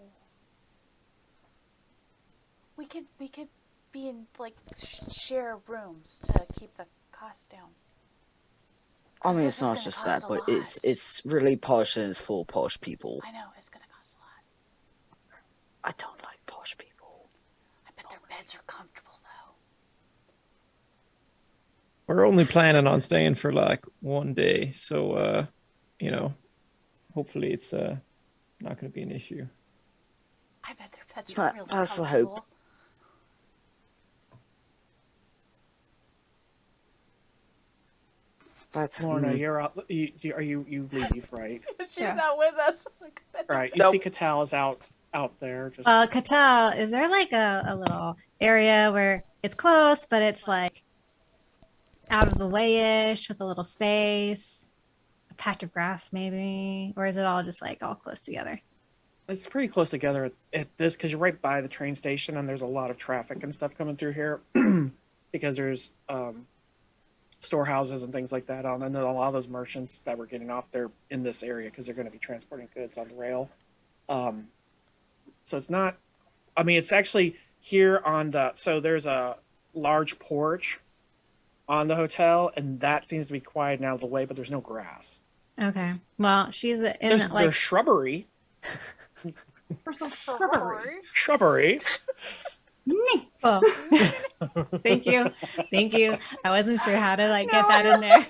We could be in like share rooms to keep the cost down. I mean, it's not just that, but it's really posh and it's full of posh people. I know, it's gonna cost a lot. I don't like posh people. I bet their beds are comfortable though. We're only planning on staying for like 1 day, so hopefully it's not going to be an issue. I bet their beds are really That's the comfortable. hope. That's Lorna, you're out. You leave, right? She's not with us. Right. You see Qatal is out there. Just... Qatal, is there like a little area where it's close, but it's like out of the way-ish with a little space, a patch of grass maybe, or is it all just like all close together? It's pretty close together at this because you're right by the train station and there's a lot of traffic and stuff coming through here because there's storehouses and things like that on, and then a lot of those merchants that were getting off there in this area because they're going to be transporting goods on the rail. So it's not. I mean, it's actually here on the. So there's a large porch on the hotel, and that seems to be quiet and out of the way, but there's no grass. Okay. Well, she's in there's shrubbery. There's some shrubbery. Shrubbery. Oh. Thank you. I wasn't sure how to get that in there. No,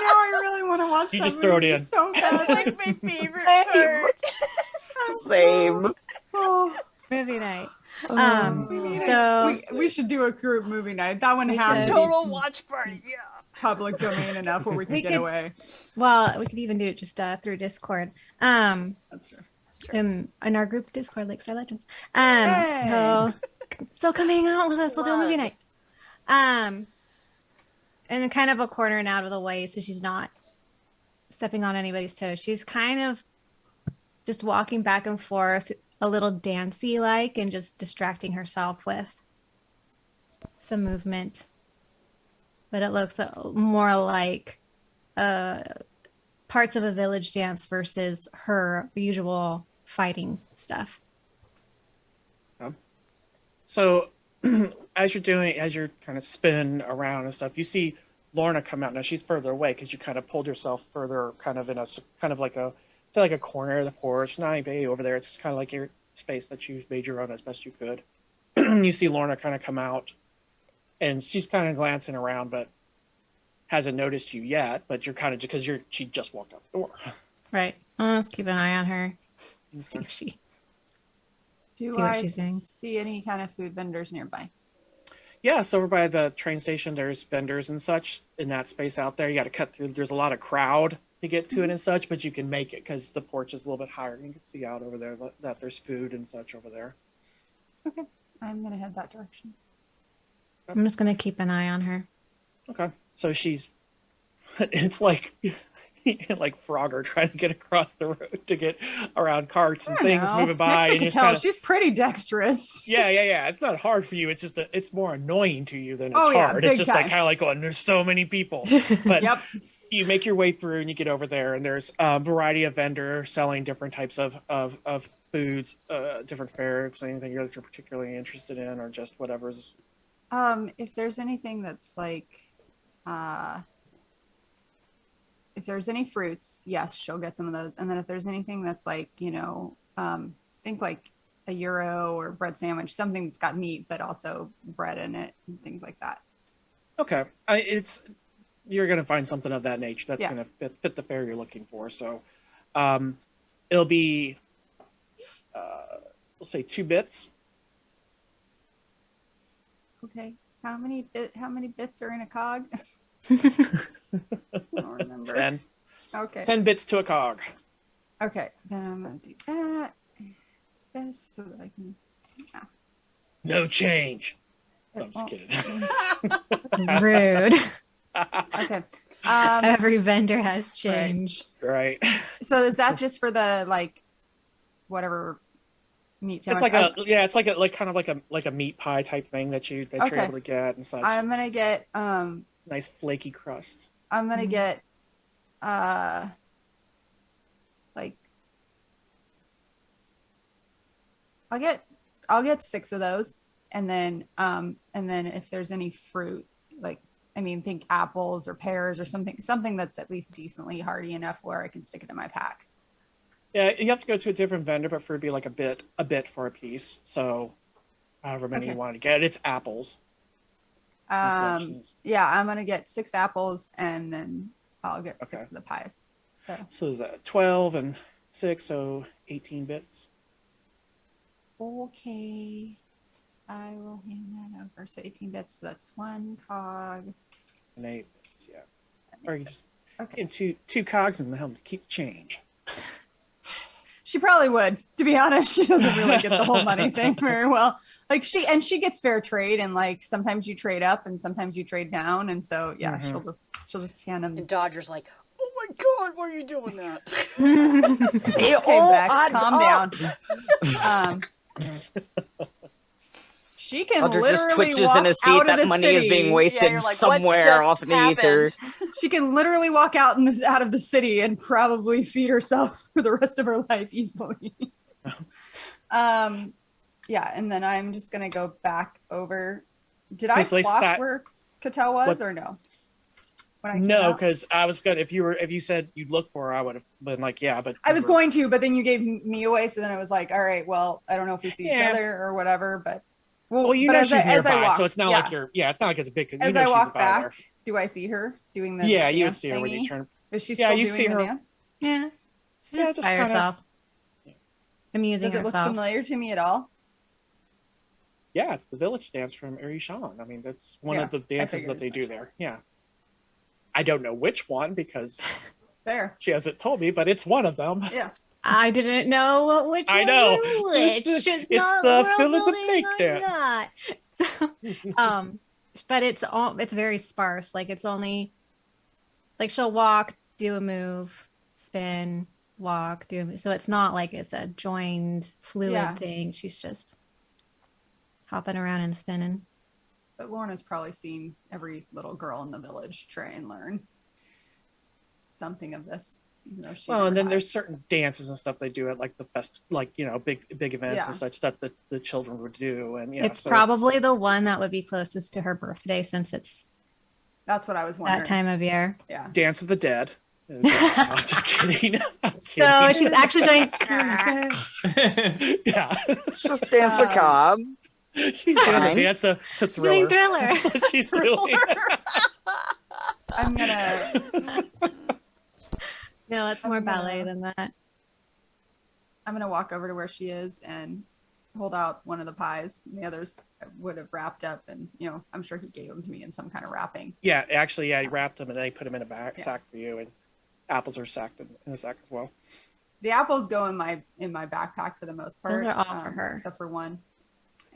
I really want to watch. You that just throw it in. So bad. Like my favorite part. Same. Oh. Movie night. We should do a group movie night. That one has to be total watch party. Yeah. public domain enough where we can get away. Well, we could even do it just through Discord. That's true. In our group Discord, Lakeside Legendz. So come hang out with us. We'll do a movie night. And kind of a corner and out of the way, so she's not stepping on anybody's toes. She's kind of just walking back and forth, a little dancey like, and just distracting herself with some movement. But it looks more like parts of a village dance versus her usual fighting stuff. So as you're kind of spinning around and stuff, you see Lorna come out. Now she's further away because you kind of pulled yourself further, kind of in a kind of like a corner of the porch, not anybody over there. It's kind of like your space that you made your own as best you could. You see Lorna kind of come out, and she's kind of glancing around, but hasn't noticed you yet. But you're kind of because she just walked out the door. Right. Let's keep an eye on her. See if she. Do See what I she's doing. see any kind of food vendors nearby? Yeah, so over by the train station, there's vendors and such in that space out there. You got to cut through. There's a lot of crowd to get to it and such, but you can make it because the porch is a little bit higher. You can see out over there that there's food and such over there. Okay, I'm gonna head that direction. I'm just gonna keep an eye on her. Okay, so she's, it's like Frogger trying to get across the road to get around carts and things moving by. Next, you and can just tell kinda, she's pretty dexterous. yeah. It's not hard for you. It's just it's more annoying to you than it's Oh, yeah, hard. big It's just time. like kind of like going, there's so many people. But Yep. you make your way through and you get over there, and there's a variety of vendors selling different types of foods, different fairs, anything you're particularly interested in, or just whatever's. If there's anything that's like, if there's any fruits, yes, she'll get some of those. And then if there's anything that's like, think like a euro or bread sandwich, something that's got meat but also bread in it and things like that. Okay, you're gonna find something of that nature that's gonna fit the fare you're looking for. So, it'll be, we'll say 2 bits. Okay. How many bits are in a cog? I don't remember. 10. Okay. 10 bits to a cog. Okay. Then I'm gonna do that. This so that I can. Yeah. No change. It I'm just won't- kidding. Rude. Okay. Every vendor has change. Right. So is that just for the like, whatever meat It's sandwich? like it's like a meat pie type thing that you're able to get and such. I'm gonna get Nice flaky crust. I'm gonna get like I'll get 6 of those, and then if there's any fruit, like think apples or pears or something that's at least decently hardy enough where I can stick it in my pack. Yeah, you have to go to a different vendor, but for it to be like a bit for a piece. So however many you want to get, it's apples. Yeah, I'm gonna get 6 apples, and then I'll get 6 of the pies. So is that 12 and 6, so 18 bits? Okay, I will hand that over. So 18 bits. So that's 1 cog. And 8 bits, yeah. Or you just get two cogs in the helm to keep change. She probably would, to be honest. She doesn't really get the whole money thing very well. Like she gets fair trade, and like sometimes you trade up and sometimes you trade down, and so yeah, she'll just hand them. And Dodger's like, "Oh my god, why are you doing that?" It Okay, all Bex, adds calm up. down. She can Dodger literally just twitches walk in his seat. out of That the money is city. being wasted you're like, "What somewhere just off in the ether. happened?" She can literally walk out of the city and probably feed herself for the rest of her life easily. Yeah, and then I'm just gonna go back over. Did I clock where Cattell was, or no? No, because I was good. If you said you'd look for her, I would have been like, yeah, but I was going to, but then you gave me away, so then I was like, all right, well, I don't know if we see each other or whatever, but you know she's nearby, so it's not like you're. Yeah, it's not like it's a big. As I walk back, do I see her doing the dance you would see her thingy? when you turn. Is she still doing the dance? Yeah, she's just by herself, amusing herself. Does it look familiar to me at all? Yeah, it's the village dance from Arishan. I mean, that's one of the dances that they do there. Yeah. I don't know which one because she hasn't told me, but it's one of them. Yeah. I didn't know which I know. which. It's the fill in the blank dance. So, but it's very sparse. Like it's only like she'll walk, do a move, spin, walk, do a move. So it's not like it's a joined fluid thing. She's just hopping around and spinning. But Lorna's probably seen every little girl in the village try and learn something of this. Even though she and then there's certain dances and stuff they do at like the big events and such that the children would do, and it's probably the one that would be closest to her birthday since it's that's what I was wondering. That time of year. Yeah. Dance of the Dead. No, just kidding. So she's actually going. Yeah. It's just dance for cob. She's doing a dance to Thriller. Doing Thriller. That's what she's doing. I'm gonna. No, it's more ballet than that. I'm gonna walk over to where she is and hold out one of the pies. And the others would have wrapped up, and I'm sure he gave them to me in some kind of wrapping. Yeah, actually, he wrapped them and then he put them in a Yeah. sack for you, and apples are sacked in a sack as well. The apples go in my backpack for the most part. Those are all for her. Except for one.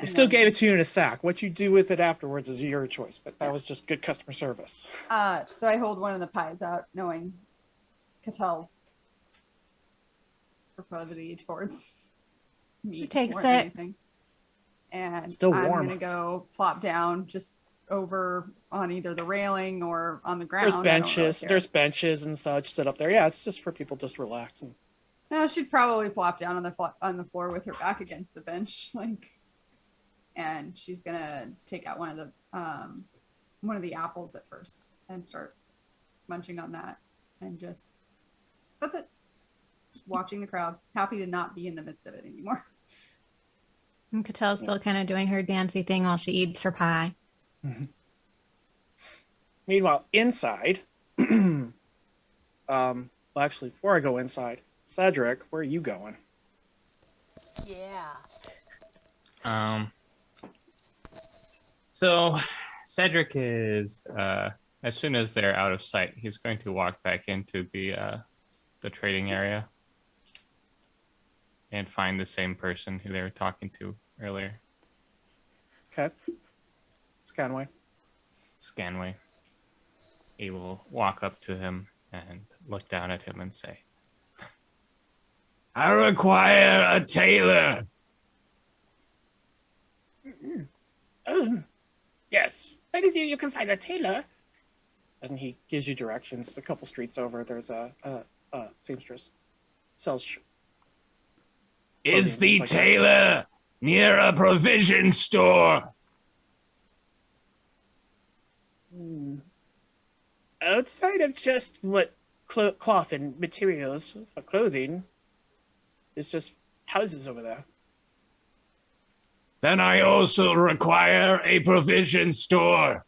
I still gave it to you in a sack. What you do with it afterwards is your choice, but that was just good customer service. So I hold one of the pies out, knowing Catel's proclivity towards meat. takes more than it. anything. And Still I'm warm. gonna go plop down just over on either the railing or on the ground. There's I don't really benches. care. There's benches and such set up there. Yeah, it's just for people just to relax. And No, she'd probably plop down on the floor with her back against the bench, and she's gonna take out one of the apples at first and start munching on that, and that's it. Just watching the crowd, happy to not be in the midst of it anymore. And Catel's still kind of doing her dancey thing while she eats her pie. meanwhile, inside, well, actually, before I go inside, Cedric, where are you going? Yeah. So Cedric is as soon as they're out of sight, he's going to walk back into the trading area and find the same person who they were talking to earlier. Okay. Scanway. Scanway. He will walk up to him and look down at him and say, I require a tailor. Yes. I think you can find a tailor. And he gives you directions. A couple streets over, there's a seamstress. Sells Is the things like that. tailor near a provision store? Outside of just what cloth and materials for clothing, it's just houses over there. Then I also require a provision store.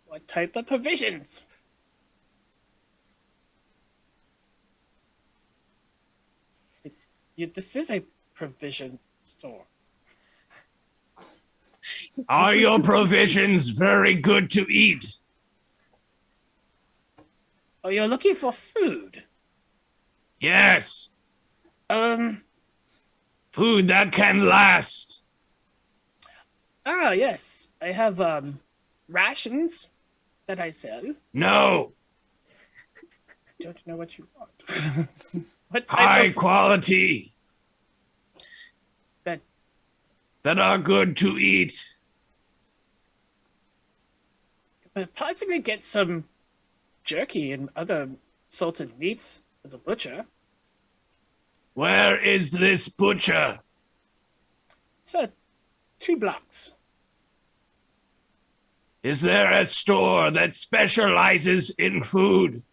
What type of provisions? This is a provision store. Are your provisions very good to eat? Oh, you're looking for food? Yes. Food that can last. Yes. I have, rations that I sell. No. Don't know what you want. What type High of quality. That are good to eat. But possibly get some jerky and other salted meats at the butcher. Where is this butcher? So, 2 blocks. Is there a store that specializes in food?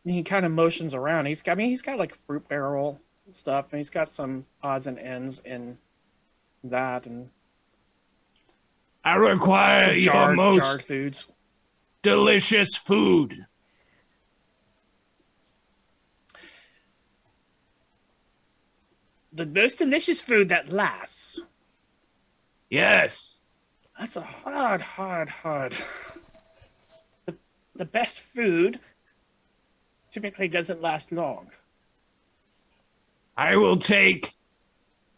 He kind of motions around. He's got like fruit barrel stuff, and he's got some odds and ends in that, and I require some your jarred most foods. delicious food. The most delicious food that lasts. Yes. That's a hard. The best food typically doesn't last long. I will take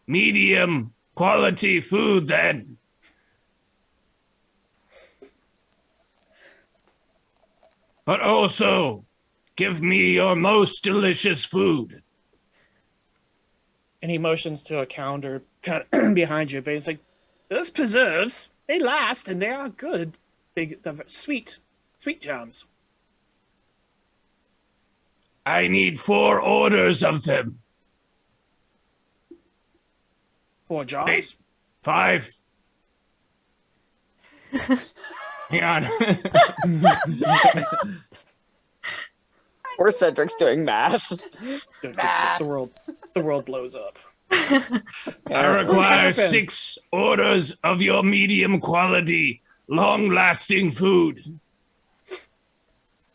medium quality food then. But also, give me your most delicious food. And he motions to a counter kind of behind you, but he's like, those preserves, they last and they are good. They're sweet jams. I need 4 orders of them. 4 jars? Wait, 5. Hang on. Poor Cedric's doing math. The world blows up. I require 6 orders of your medium quality, long-lasting food.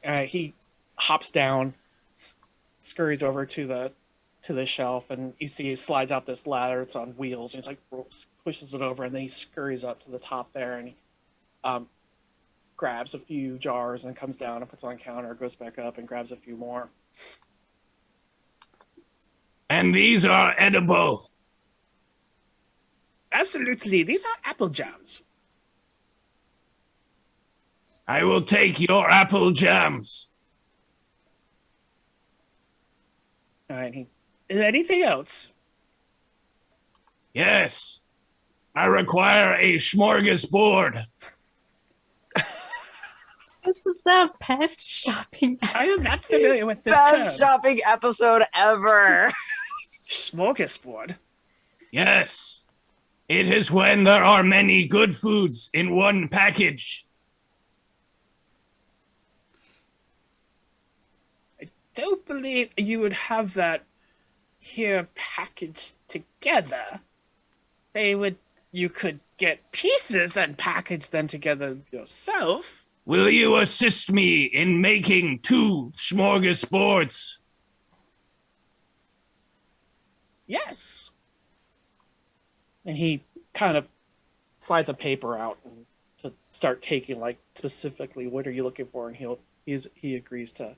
He hops down, scurries over to to the shelf, and you see he slides out this ladder. It's on wheels, and he's like pushes it over, and then he scurries up to the top there, and he grabs a few jars and comes down and puts it on the counter, goes back up and grabs a few more. And these are edible. Absolutely, these are apple jams. I will take your apple jams. All right. Is there anything else? Yes. I require a smorgasbord. This is the best shopping. I am not familiar with this Best term. shopping episode ever. Smorgasbord. Yes. It is when there are many good foods in one package. Don't believe you would have that here packaged together. You could get pieces and package them together yourself. Will you assist me in making 2 smorgasbords? Yes. And he kind of slides a paper out and to start taking, like, specifically what are you looking for, and he agrees to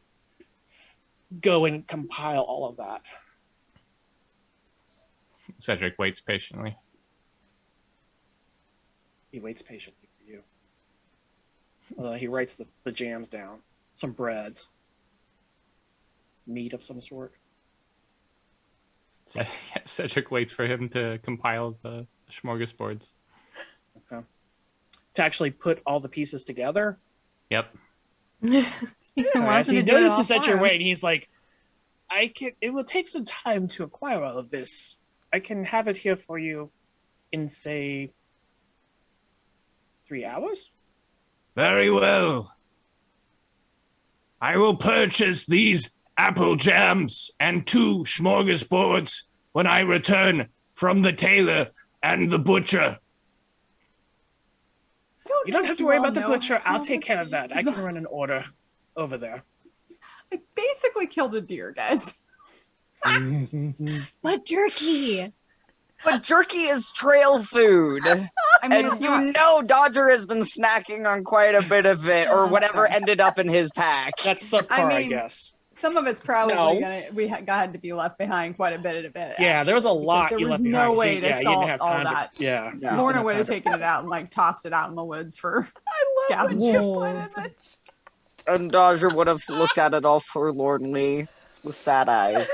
go and compile all of that. Cedric waits patiently. He waits patiently for you. He writes the jams down, some breads, meat of some sort. Cedric waits for him to compile the smorgasbords. Okay. To actually put all the pieces together. Yep. He's the one As he to do it all notices that for you're him. waiting, he's like, it will take some time to acquire all of this. I can have it here for you in, say, 3 hours? Very well. I will purchase these apple jams and 2 smorgasbords when I return from the tailor and the butcher. You don't have to worry about the butcher. I'll take care of that. I can run an order over there. I basically killed a deer, guys. What jerky? But jerky is trail food. I mean, And it's you not. know Dodger has been snacking on quite a bit of it, or That's whatever fair. ended up in his pack. That's subpar, I I mean, guess. Some of it's probably No. had to be left behind quite a bit of it. Yeah, there was a actually, lot because you there was left behind. no 'cause way you to didn't have salt all time that. Yeah. Yeah. you Lorna didn't would have time to- taken it out and like tossed it out in the woods for I love when you scavengers. put it. And Dodger would have looked at it all forlornly with sad eyes.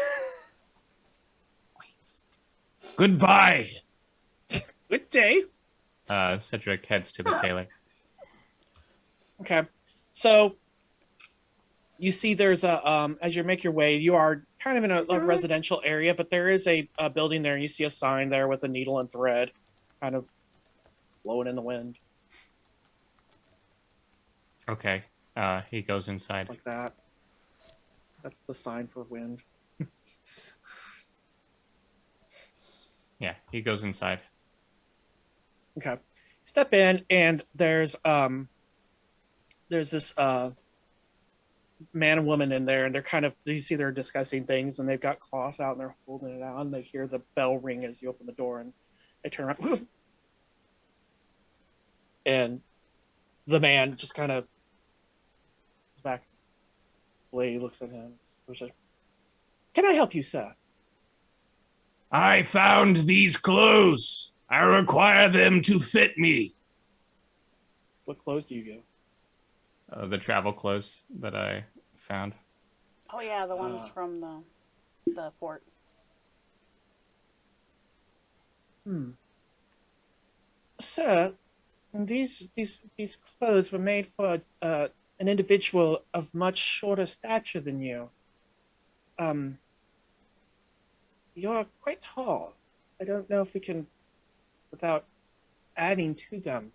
Goodbye. Good day. Cedric heads to the tailor. Okay. So you see there's a as you make your way, you are kind of in a residential area, but there is a building there, and you see a sign there with a needle and thread kind of blowing in the wind Okay. He goes inside. like that. That's the sign for wind. Yeah, he goes inside. Okay. Step in, and there's this man and woman in there, and they're kind of, you see they're discussing things, and they've got cloths out and they're holding it out, and they hear the bell ring as you open the door, and they turn around. And the man just kind of back. The lady looks at him. Can I help you, sir? I found these clothes. I require them to fit me. What clothes do you go? The travel clothes that I found. Oh yeah, the ones from the fort. Sir, these clothes were made for an individual of much shorter stature than you. You're quite tall. I don't know if we can, without adding to them.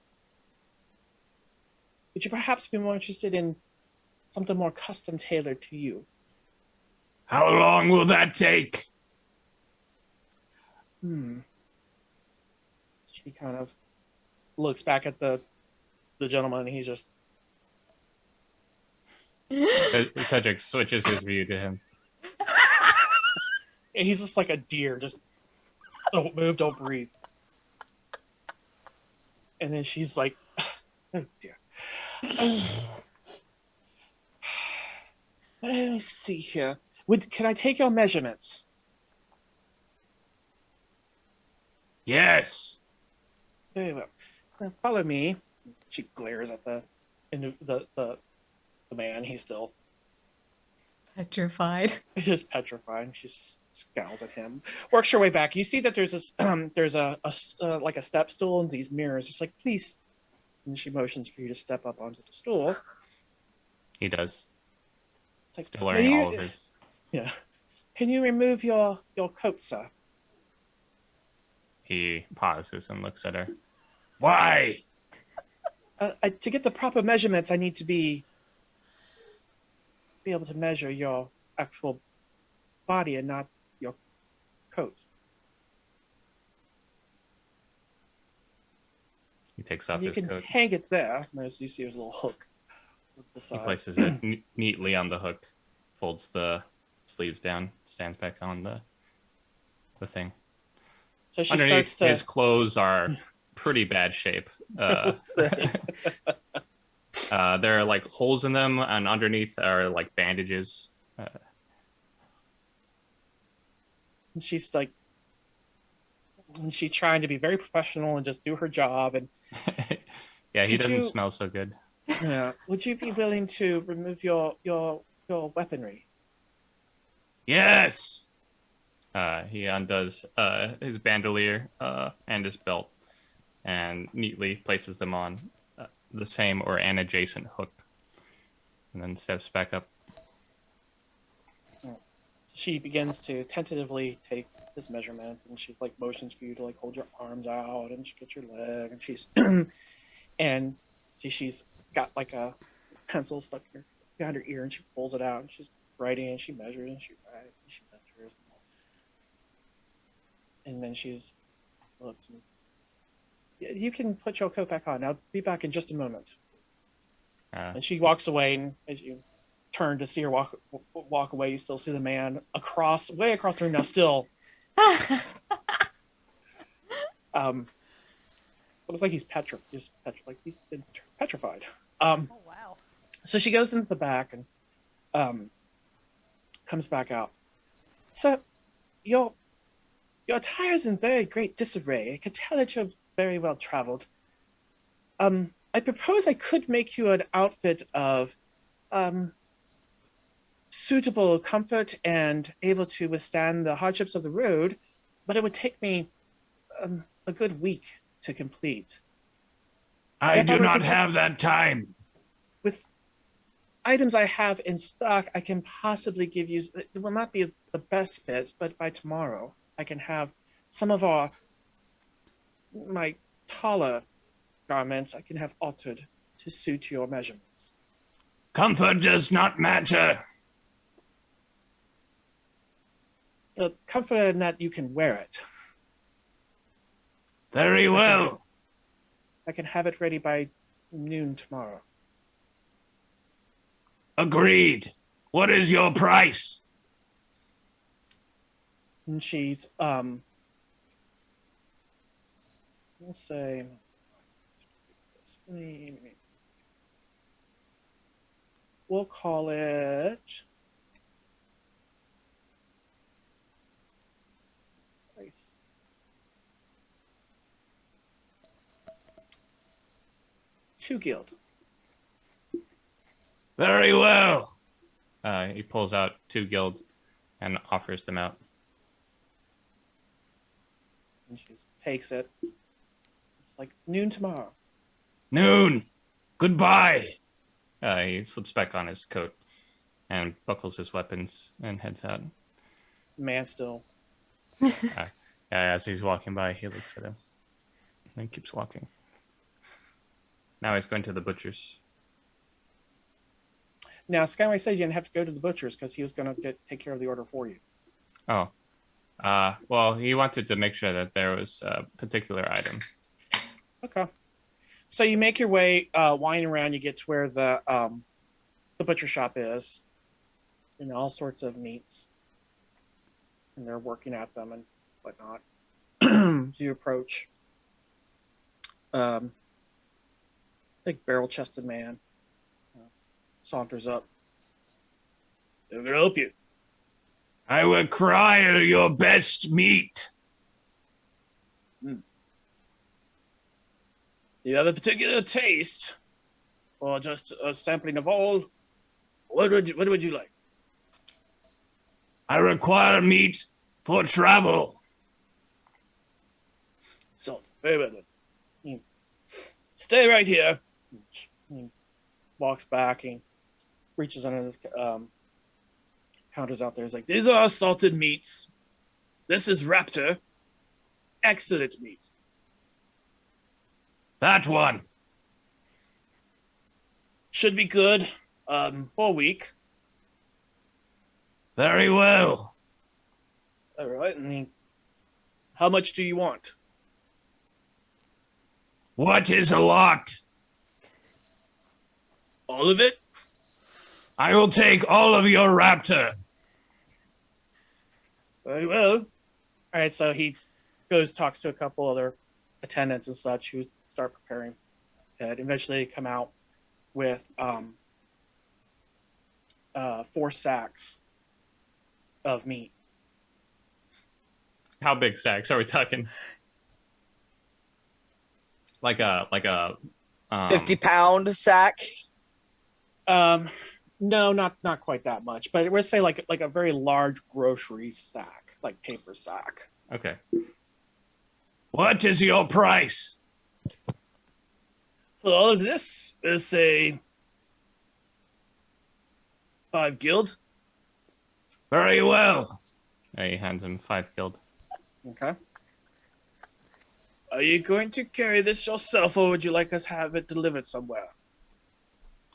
Would you perhaps be more interested in something more custom tailored to you? How long will that take? She kind of looks back at the gentleman, and he's just, Cedric switches his view to him. And he's just like a deer, just don't move, don't breathe. And then she's like, oh dear. Let me see here. Can I take your measurements? Yes. Very well. Now follow me. She glares at the man. He's still Petrified. just petrified. She scowls at him. Works her way back. You see that there's this there's a like a step stool and these mirrors. Just like, please. And she motions for you to step up onto the stool. He does. It's like, Still wearing all of his. Yeah. Can you remove your coat, sir? He pauses and looks at her. Why? To get the proper measurements, I need to be able to measure your actual body and not your coat. He takes off You his can coat. hang it there. You see there's a little hook at the He side. places it neatly on the hook, folds the sleeves down, stands back on the thing. So she Underneath, starts to. his clothes are pretty bad shape. There are like holes in them, and underneath are like bandages. She's like, she's trying to be very professional and just do her job. And Yeah, he Could doesn't you- smell so good. yeah, would you be willing to remove your weaponry? Yes. He undoes his bandolier and his belt, and neatly places them on the same or an adjacent hook, and then steps back up. She begins to tentatively take his measurements, and she's like motions for you to like hold your arms out, and she gets your leg, and she's and she's got like a pencil stuck behind her ear, and she pulls it out, and she's writing, and she measures, and she writes, and she measures, and then she's looks and you can put your coat back on. I'll be back in just a moment. And she walks away, and as you turn to see her walk away, you still see the man way across the room now, still. It looks like he's like he's been petrified. Oh wow. So she goes into the back and comes back out. So your attire is in very great disarray. I could tell that you're very well traveled. I propose I could make you an outfit of suitable comfort and able to withstand the hardships of the road, but it would take me a good week to complete. I If I do were not to just- have that time. With items I have in stock, I can possibly give you, it will not be the best fit, but by tomorrow I can have some of my taller garments I can have altered to suit your measurements. Comfort does not matter. The comfort in that you can wear it. Very well. I can have it ready by noon tomorrow. Agreed. What is your price? And she's we'll say we'll call it price. Two guild. Very well. He pulls out 2 guild and offers them out. And she takes it. It's like noon tomorrow. Noon. Goodbye. He slips back on his coat and buckles his weapons and heads out. Man still. As he's walking by, he looks at him and then keeps walking. Now he's going to the butcher's. Now Skyway said you didn't have to go to the butcher's because he was going to take care of the order for you. Oh. Well, he wanted to make sure that there was a particular item. Okay. So you make your way, winding around. You get to where the butcher shop is, and all sorts of meats. and they're working at them and whatnot. You approach. Big barrel-chested man saunters up. Who can help you? I require your best meat. Do you have a particular taste, or just a sampling of all? What would you like? I require meat for travel. Salt. Very well then. Stay right here. He walks back and reaches under his counters out there. He's like, these are our salted meats. This is Raptor. Excellent meat. That one. Should be good for a week. Very well. All right. And how much do you want? What is a lot? All of it? I will take all of your raptor. Very well. All right, so he goes, talks to a couple other attendants and such who start preparing it. Eventually come out with 4 sacks of meat. How big sacks are we talking? Like a 50-pound sack. No, not quite that much, but we'll say like a very large grocery sack, like paper sack. Okay. What is your price? For all of this, we'll say 5 guild. Very well. He hands him 5 guild. Okay. Are you going to carry this yourself, or would you like us to have it delivered somewhere?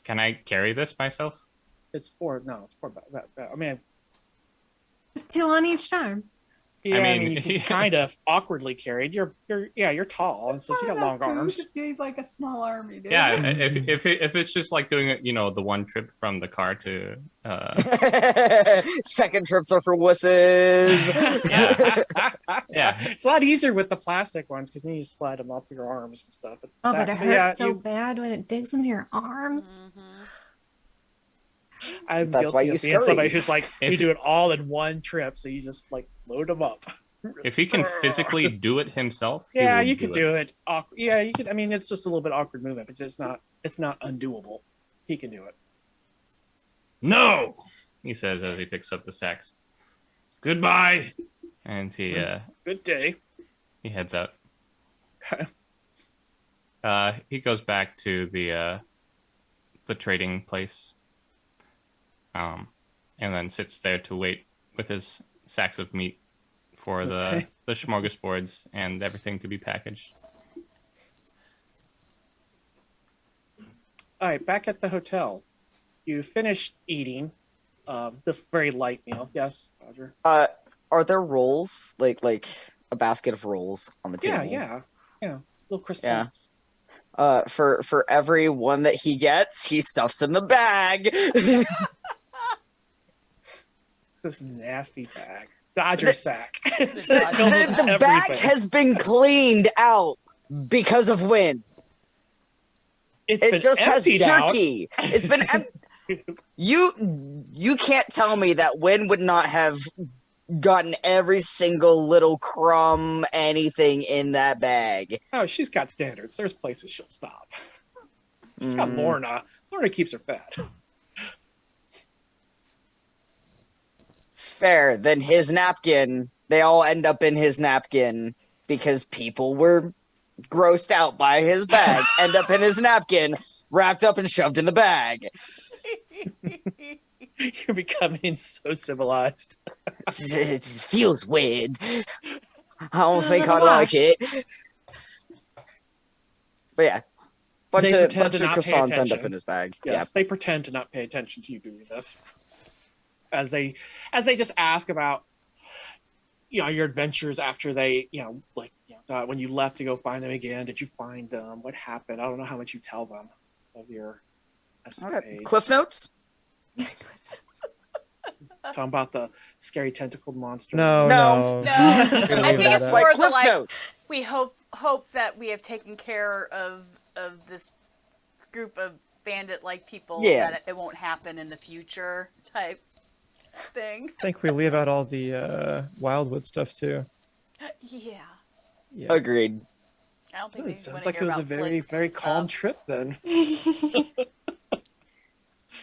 Can I carry this myself? It's 4. I mean, Just 2 on each arm. yeah, I I mean, mean, you can kind of awkwardly carried. You're tall, and so you got long arms. To feed like a small army, dude. Yeah, if it's just like doing it, the one trip from the car to Second trips are for wusses. yeah. It's a lot easier with the plastic ones because then you slide them up your arms and stuff. Oh, but it Sacks, hurts so you- bad when it digs into your arms. I'm That's guilty why of you being scurry. somebody who's like, you If- do it all in one trip, so you just like load them up. If he can physically do it himself, he Yeah, will you could do it. Yeah, you could. I mean, it's just a little bit awkward movement, but it's not undoable. He can do it. No. He says as he picks up the sacks, Goodbye. and he Good day. he heads out. He goes back to the trading place, and then sits there to wait with his sacks of meat for the smorgasbords and everything to be packaged. All right, back at the hotel. You finished eating this very light meal. Yes, Roger. Are there rolls, like a basket of rolls on the table? Yeah. Little crystal. Yeah. For every one that he gets, he stuffs in the bag. This nasty bag. Dodger sack. It's just The filled with bag everything. has been cleaned out because of wind. It's been It just has emptied out. jerky. It's been you can't tell me that Wynn would not have gotten every single little crumb, anything in that bag. Oh, she's got standards. There's places she'll stop. She's got Lorna. Lorna keeps her fed. Fair. Then his napkin, they all end up in his napkin because people were grossed out by his bag, end up in his napkin, wrapped up and shoved in the bag. You're becoming so civilized. It feels weird. I don't think I like it. But yeah, bunch They of pretend to not pay croissants end up attention. in his bag. Yes, they pretend to not pay attention to you doing this. As they just ask about your adventures after they when you left to go find them again. Did you find them? What happened? I don't know how much you tell them of your Yeah. escapades. Cliff notes. Talking about the scary tentacled monster. No. No, I think that it's out. more Like the Cliff like Notes. we hope that we have taken care of this group of bandit-like people. Yeah. That it won't happen in the future type thing. I think we leave out all the Wyldwood stuff too. Yeah. Yeah. Agreed. I don't think It we sounds wanna like hear it was a about very, flits very and calm stuff. trip then.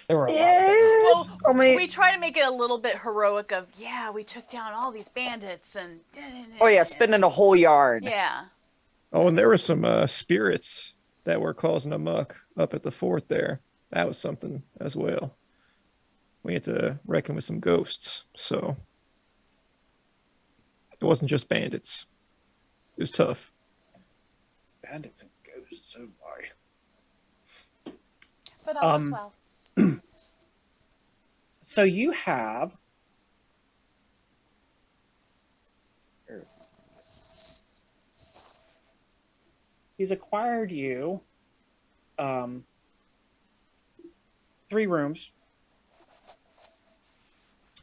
There were a lot of Yes. Well, I mean, we try to make it a little bit heroic of, yeah, we took down all these bandits and... oh yeah, spinning a whole yard. Yeah. Oh, and there were some spirits that were causing a muck up at the fort there. That was something as well. We had to reckon with some ghosts, so it wasn't just bandits. It was tough. Bandits and ghosts, oh boy. But all is well. So you have. He's acquired you 3 rooms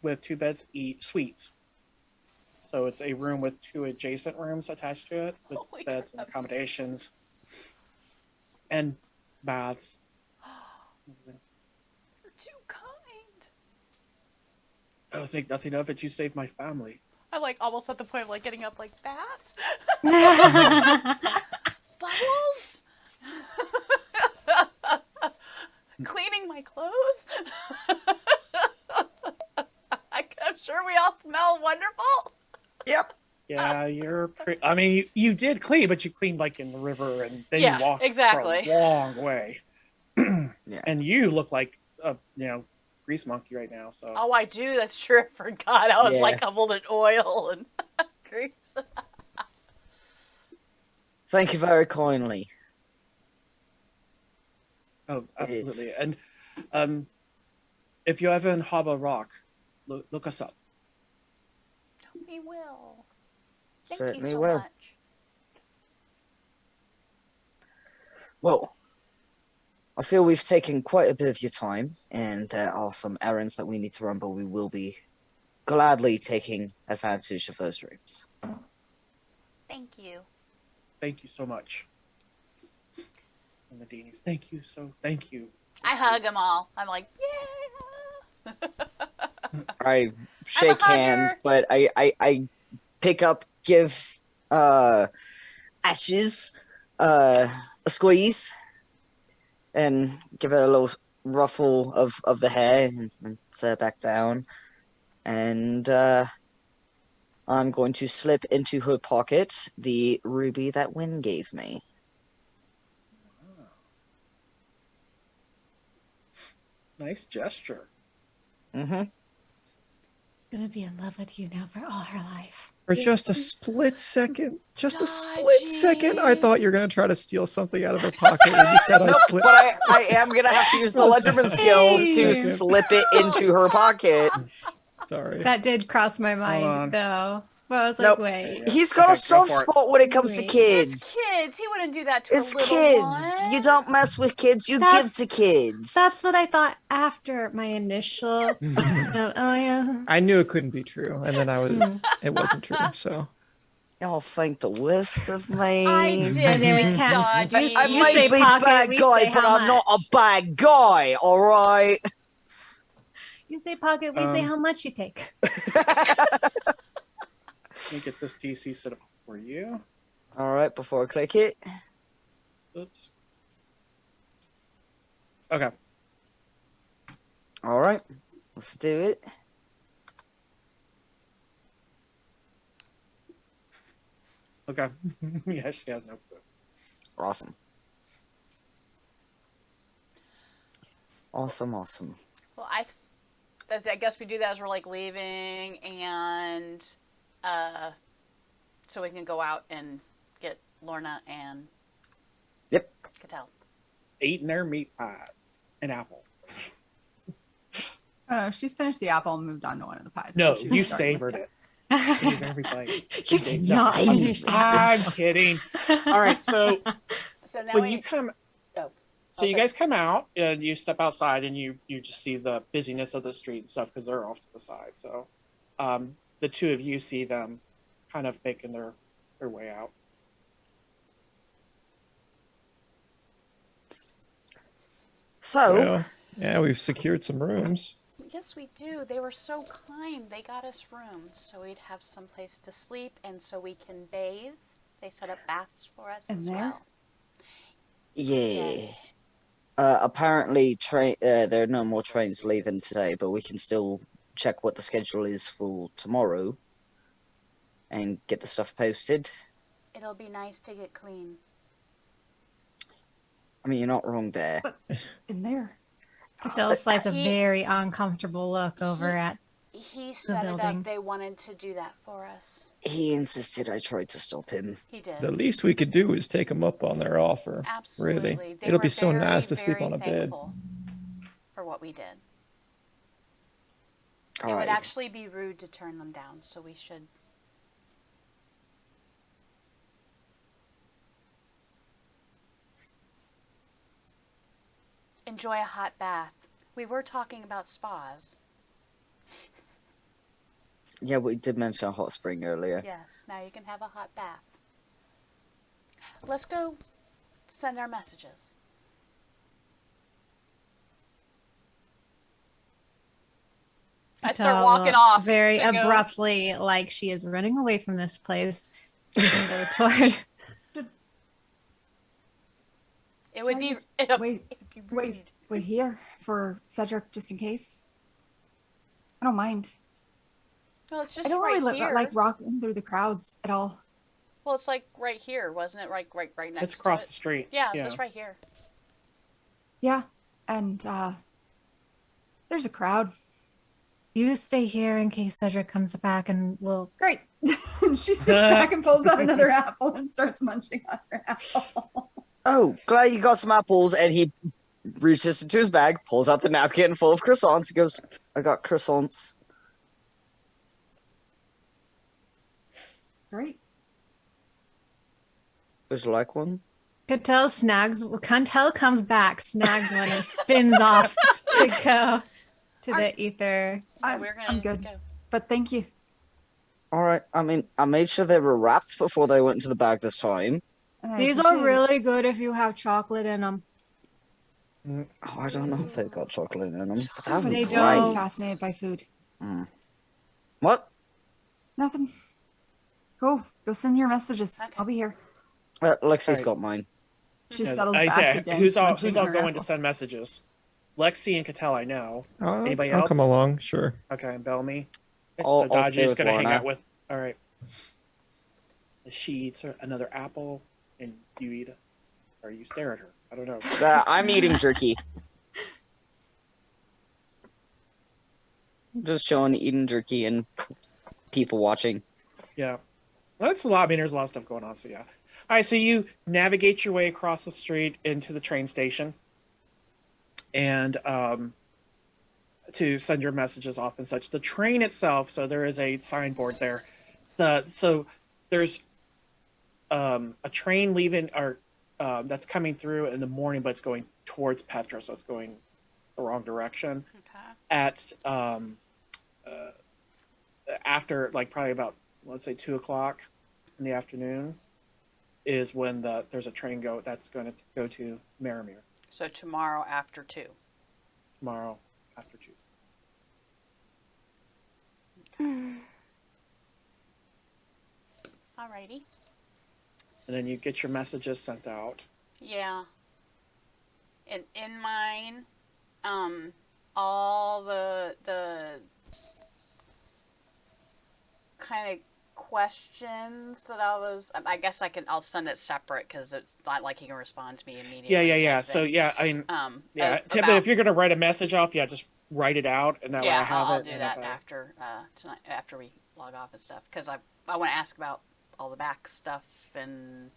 with 2 beds each, suites. So it's a room with 2 adjacent rooms attached to it with Holy beds crap. and accommodations and baths. You're too kind. I think nothing of it. You saved my family. I'm like almost at the point of like getting up like that. Bubbles? Cleaning my clothes? I'm sure we all smell wonderful. Yep. Yeah, you're pretty. I mean, you did clean, but you cleaned like in the river, and then Yeah, you walked exactly. for a long way. Yeah. And you look like a grease monkey right now. So Oh, I do. That's true. I forgot. I was like Yes. covered in oil and grease. Thank you very kindly. oh, absolutely. It's- And if you ever in Harbor Rock, look us up. We will. Thank Certainly you so will. much. Well, I feel we've taken quite a bit of your time, and there are some errands that we need to run, but we will be gladly taking advantage of those rooms. Thank you. Thank you so much. And the Deanies, thank you. I hug them all. I'm like, yeah. I shake hugger. hands, but I pick up, give Ashes a squeeze, and give it a little ruffle of the hair, and set it back down. And I'm going to slip into her pocket the ruby that Wynn gave me. Nice gesture. Mm-hmm. Gonna be in love with you now for all her life. For just a split second, Dodgy. I thought you were gonna try to steal something out of her pocket when you said I Nope, slipped. but I am going to have to use the Legendman skill to slip it into her pocket. Sorry. That did cross my on. mind, though. But I was Nope. like, wait. He's got Okay, a go soft for it. spot when it comes to Wait. kids. It's kids. He wouldn't do that to It's a little kids. one. You don't mess with kids. You That's- give to kids. That's what I thought after my initial. Oh yeah. I knew it couldn't be true, and then it wasn't true. So Y'all think the worst of me. I And then we didn't, can't- Dodgy. I You might say be pocket, bad we guy, say but how I'm not a much. bad guy. All right. You say pocket, we say how much you take. Let me get this DC set up for you. All right. Before I click it. Oops. Okay. All right. Let's do it. Okay. Yeah, she has no clue. Awesome. Awesome. Well, I guess we do that as we're like leaving, and so we can go out and get Lorna and Yep. Cattell. Eating their meat pies. An apple. Oh, no, she's finished the apple and moved on to one of the pies. No, She was you starting with savored it. Save every bite. You did not Save understand. I'm kidding. All right, so So now when we you come, So you guys come out and you step outside and you just see the busyness of the street and stuff because they're off to the side. So the two of you see them kind of making their way out. So, Well, yeah, we've secured some rooms. Yes, we do. They were so kind. They got us rooms so we'd have some place to sleep and so we can bathe. They set up baths for us In as there? well. yeah. Yes. Apparently, there are no more trains leaving today, but we can still check what the schedule is for tomorrow and get the stuff posted. It'll be nice to get clean. I mean, you're not wrong there. But in there. Cattell slides a He- very uncomfortable look over at. He set it building. up. They wanted to do that for us. He insisted I tried to stop him. He did. The least we could do is take them up on their offer. Absolutely. Really. They It'll were be so very, nice to sleep very on a bed. thankful for what we did. It would Alright. actually be rude to turn them down, so we should. Enjoy a hot bath. We were talking about spas. Yeah, we did mention a hot spring earlier. Yes, now you can have a hot bath. Let's go send our messages. I start Cattell walking off. very to go- abruptly, like she is running away from this place. And go toward. It would Should I be. just It'd wait, be rude. wait here for Cedric just in case. I don't mind. Well, it's just I don't right really here. like rocking through the crowds at all. Well, it's like right here, wasn't it? Right next. It's across to the it. street. Yeah, it's just right here. Yeah, and there's a crowd. You stay here in case Cedric comes back, and we'll. Great. She sits back and pulls out another apple and starts munching on her apple. Oh, glad you got some apples. And he reaches into his bag, pulls out the napkin full of croissants. He goes, I got croissants. Great. Would you like one? Cattell comes back, snags one, and spins off to go to the ether. I'm good. Go. But thank you. Alright, I mean, I made sure they were wrapped before they went into the bag this time. And I These are appreciate it. really good if you have chocolate in them. Oh, I don't know if they've got chocolate in them. But that would They be don't. great. Fascinated by food. What? Nothing. Go send your messages. Okay. I'll be here. Lexi's Alright. got mine. She Yes, settles I back say, again. who's all munching on her going to apple. send messages? Lexi and Cattell, I know. Anybody I'll else? come along, sure. Okay, and Bellamy. I'll So Dodge stay is with gonna hang Lorna. out with. All right. She eats another apple, and you eat it, or you stare at her. I don't know. I'm eating jerky. Just chilling, eating jerky, and people watching. Yeah, well, that's a lot. I mean, there's a lot of stuff going on. So yeah. All right, so you navigate your way across the street into the train station, and to send your messages off and such. The train itself, so there is a signboard there. So there's a train leaving or that's coming through in the morning, but it's going towards Petra, so it's going the wrong direction. Okay. At after like probably about let's say 2:00 in the afternoon is when there's a train that's going to go to Maramir So tomorrow after 2. tomorrow after 2. Alrighty. And then you get your messages sent out. Yeah. And in mine, all the kind of questions that I guess I'll send it separate because it's not like he can respond to me immediately. Yeah. type So thing. yeah, I mean, yeah. About- Typically, if you're gonna write a message off, yeah, just write it out, and that way I yeah, have I'll it. do and that if I- after tonight, after we log off and stuff, because I want to ask about all the back stuff and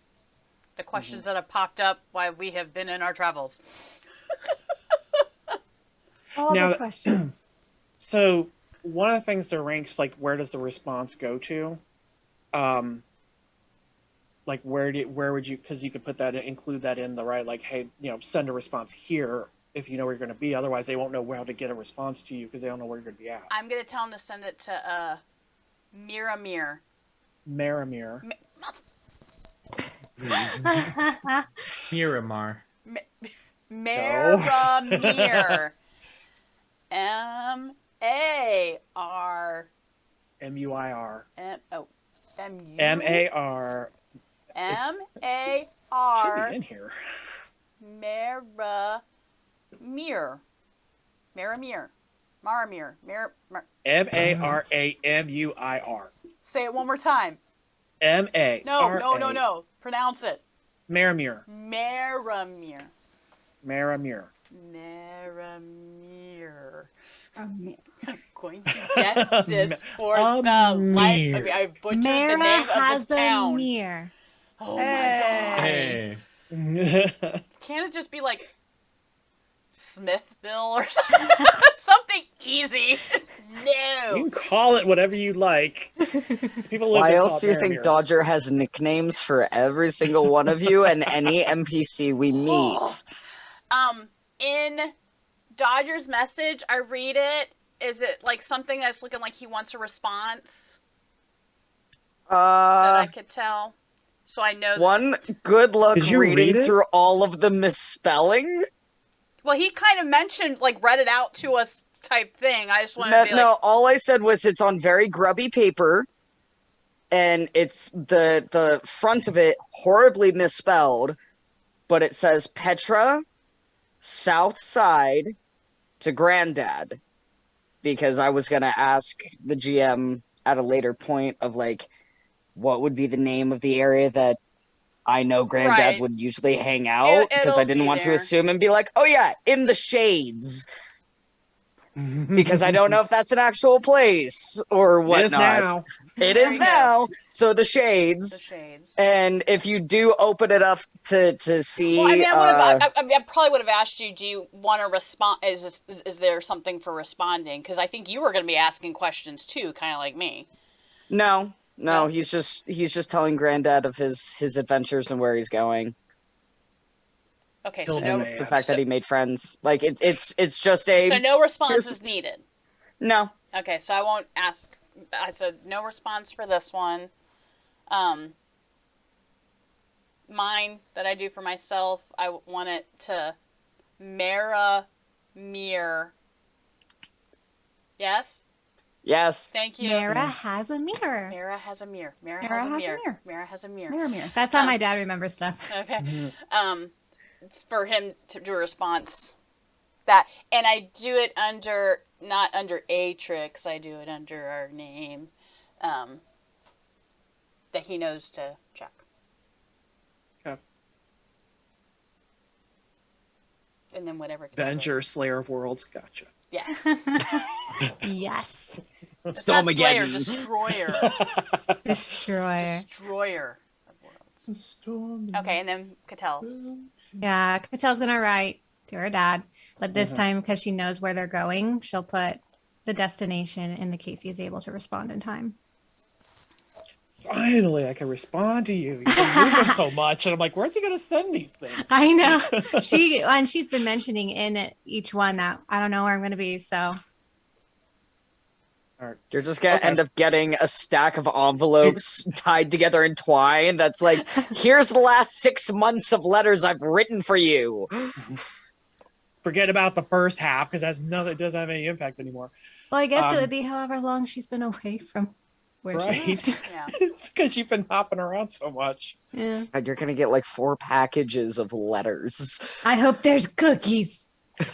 the questions that have popped up while we have been in our travels. All Now- the questions. So one of the things to rank is like where does the response go to? like where would you, because you could put that, include that in the right, like, hey, send a response here if you know where you're going to be. Otherwise, they won't know how to get a response to you because they don't know where you're going to be at. I'm going to tell them to send it to Miramir. Maramir. Miramar. Maramir. M-A-R. M-U-I-R. M-U. M-A-R. M-A-R. Should be in here. Maramir. Maramir. M-A-R-A-M-U-I-R. Say it one more time. M-A. No. Pronounce it. Maramir. Maramir. Maramir. Maramir. Mir. I'm going to get this for the life. I mean, I butchered Mara the name has of the town. a mirror. Oh my god. Hey. Can't it just be like Smithville or something? Something easy? No. You can call it whatever you like. People live Why in else do you think Maramir. Dodger has nicknames for every single one of you and any NPC we meet? In Dodger's message, I read it. Is it like something that's looking like he wants a response? That I could tell. So I know. One, good luck Did you reading read it? through all of the misspelling. Well, he kind of mentioned, like, read it out to us type thing. I just wanted to be No, like, all I said was it's on very grubby paper, and it's the front of it horribly misspelled, but it says Petra, South Side to Granddad, because I was gonna ask the GM at a later point of like, what would be the name of the area that I know Granddad Right. would usually hang out, because I It'll didn't be want to there. assume and be like, oh yeah, in the Shades. Because I don't know if that's an actual place or whatnot. It is now. It There is you go. now. So the the Shades. shades. And if you do open it up to see, Well, I mean, I probably would have asked you, do you want to respond? Is there something for responding? Because I think you were going to be asking questions too, kind of like me. no, No. he's just telling Granddad of his adventures and where he's going, Okay, Kill so him, no, man. the fact that he made friends. Like it's just a so no response here's- is needed. no. Okay, so I won't ask. I said no response for this one. Mine that I do for myself, I want it to Maramir. Yes? Yes. Thank you. Mara has a mirror. Mara has a mirror. Mara Mara has a has a mirror. mirror. Mara has a mirror. Miramir. That's how my dad remembers stuff. Okay. It's for him to do a response. That, and I do it under, not under Atrix, I do it under our name. That he knows to check. Okay. And then whatever. Avenger, Slayer of Worlds. Gotcha. Yeah. Yes. It's not Slayer, Stormageddon. Destroyer. Destroyer. Destroyer of worlds. Okay, and then Catel's. Yeah, Catel's gonna write to her dad, but this time because she knows where they're going, she'll put the destination in the case he's able to respond in time. Finally, I can respond to you. You've been moving so much, and I'm like, where's he gonna send these things? I know she's been mentioning in each one that I don't know where I'm gonna be, so You're just gonna Okay. end up getting a stack of envelopes tied together in twine that's like, here's the last 6 months of letters I've written for you. Forget about the first half because it doesn't have any impact anymore. well I guess it Um, would be however long she's been away from where she Right? lives. Yeah. It's because you've been hopping around so much. Yeah. God, you're gonna get like 4 packages of letters. I hope there's cookies.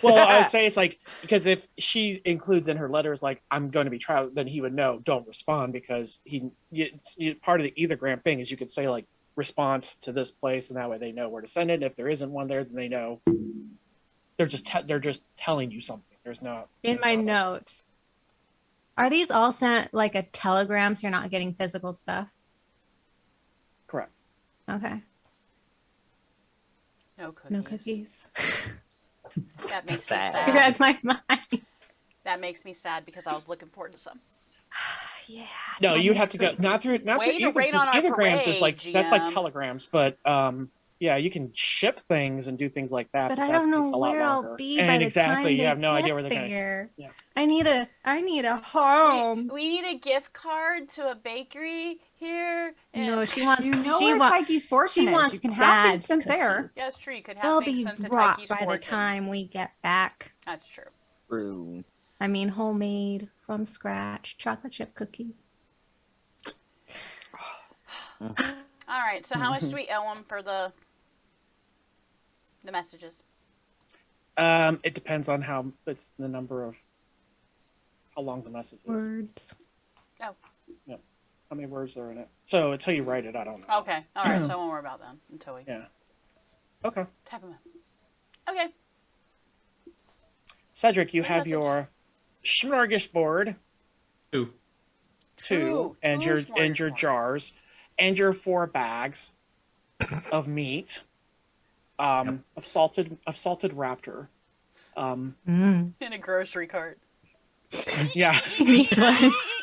Well, I would say it's like, because if she includes in her letters, like, I'm going to be traveling, then he would know, don't respond, because part of the ethergram thing is you could say, like, response to this place, and that way they know where to send it. And if there isn't one there, then they know. They're just telling you something. There's not. In my notes. Are these all sent like a telegram so you're not getting physical stuff? Correct. Okay. No cookies. No cookies. That makes Sad. me You sad. read my mind. That makes me sad because I was looking forward to some. Yeah. No, that you'd makes have to go great- not through Way to either, rain on because our Ætherealms is like parade, that's like GM. telegrams, but yeah, you can ship things and do things like that. But I that don't takes know a lot where longer. I'll be And by the exactly, time you they have no idea get where they're going. there. Yeah. I need a home. We need a gift card to a bakery here. No, and- she wants. You know she where wa- Tykie's fortune she is. wants You can have things dad's sent there. cookies. Yeah, it's true. You could have They'll things be sent to brought Tykie's by the fortune. time we get back. That's true. True. I mean, homemade from scratch chocolate chip cookies. All right. So how much do we owe him for the messages? It depends on how it's the number of how long the message is. Words. Oh. Yeah. How many words are in it? So until you write it, I don't know. Okay. All right. So I won't worry about them until we Yeah. Okay. type them in. Okay. Cedric, you Good have message. your smorgasbord, Two. two, and Two your smorgasbords. jars, and your 4 bags of meat, of salted raptor. In a grocery cart. Yeah.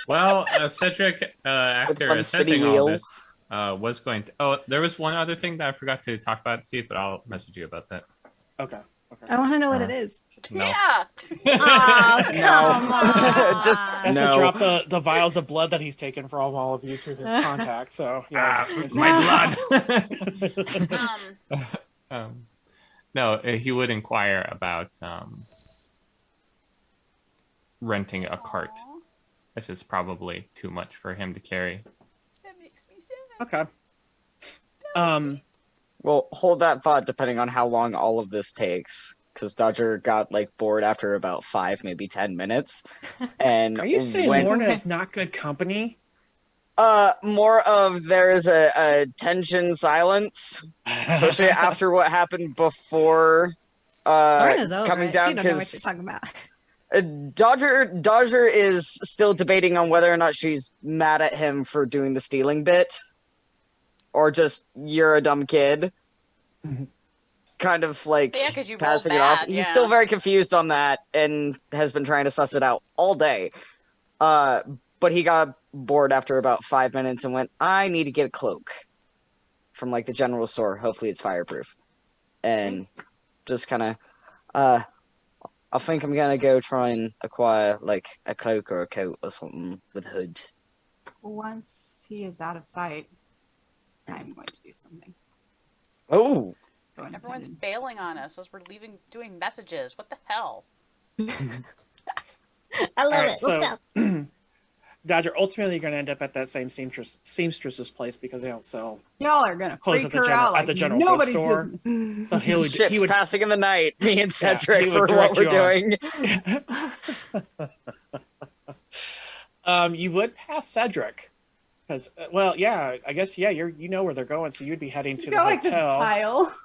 Well, Cedric, after one assessing spinning all wheel. this, was going to. Oh, there was one other thing that I forgot to talk about, Steve, but I'll message you about that. Okay. I want to know what it is. No. Yeah. Oh, No. come on. Just Has no. to drop the vials of blood that he's taken from all of you through his contact. So yeah. My blood. No, he would inquire about renting a cart. Aw, This is probably too much for him to carry. that makes me sad. Okay. Well, hold that thought depending on how long all of this takes. Because Dodger got like bored after about 5, maybe 10 minutes. And Are you saying when Lorna is not good company? more of there is a tension silence, especially after what happened before Lorna's over coming it. down She don't know what you're because talking about. Dodger is still debating on whether or not she's mad at him for doing the stealing bit, or just you're a dumb kid. Kind of like Yeah, 'cause you rolled passing it off. bad, He's yeah. still very confused on that and has been trying to suss it out all day. But he got bored after about 5 minutes and went, I need to get a cloak from like the general store. Hopefully it's fireproof. And just kind of, I think I'm gonna go try and acquire like a cloak or a coat or something with a hood. Once he is out of sight, I'm going to do something. Oh, Go ahead. Everyone's bailing on us as we're doing messages. What the hell? I love All right, it. Let's so- go. Dodger, ultimately you're going to end up at that same seamstress's place because they don't sell. Y'all are gonna Close freak at the her general- out at like the general goods nobody's store. business. So he ships would passing in the night. Me and Cedric he for would what direct we're you doing. you would pass Cedric because well yeah I guess yeah you know where they're going, so you'd be heading He's to the got like this hotel. pile.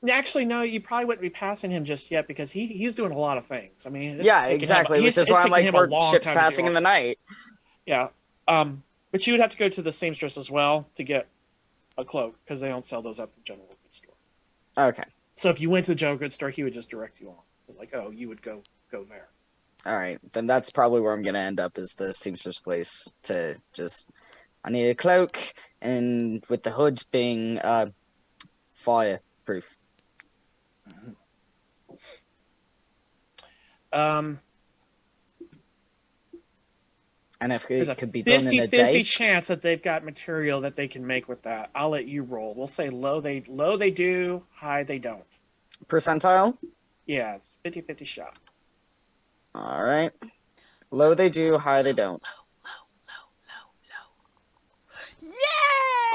Actually no, you probably wouldn't be passing him just yet because he's doing a lot of things. I mean it's Yeah, taken him- exactly. Which is it's why I'm taken like, him a we're long ships time to do passing all in the night. Yeah. But you would have to go to the seamstress as well to get a cloak because they don't sell those at the general goods store. Okay. So if you went to the general goods store, he would just direct you on. Like, oh, you would go there. All right. Then that's probably where I'm gonna end up is the seamstress place to just. I need a cloak and with the hood being fireproof. And if There's a it could be done in a 50-50 day. chance that they've got material that they can make with that. I'll let you roll. We'll say low they do, high they don't. Percentile? Yeah, it's 50-50 shot. All right. Low they do, high they don't. Yay!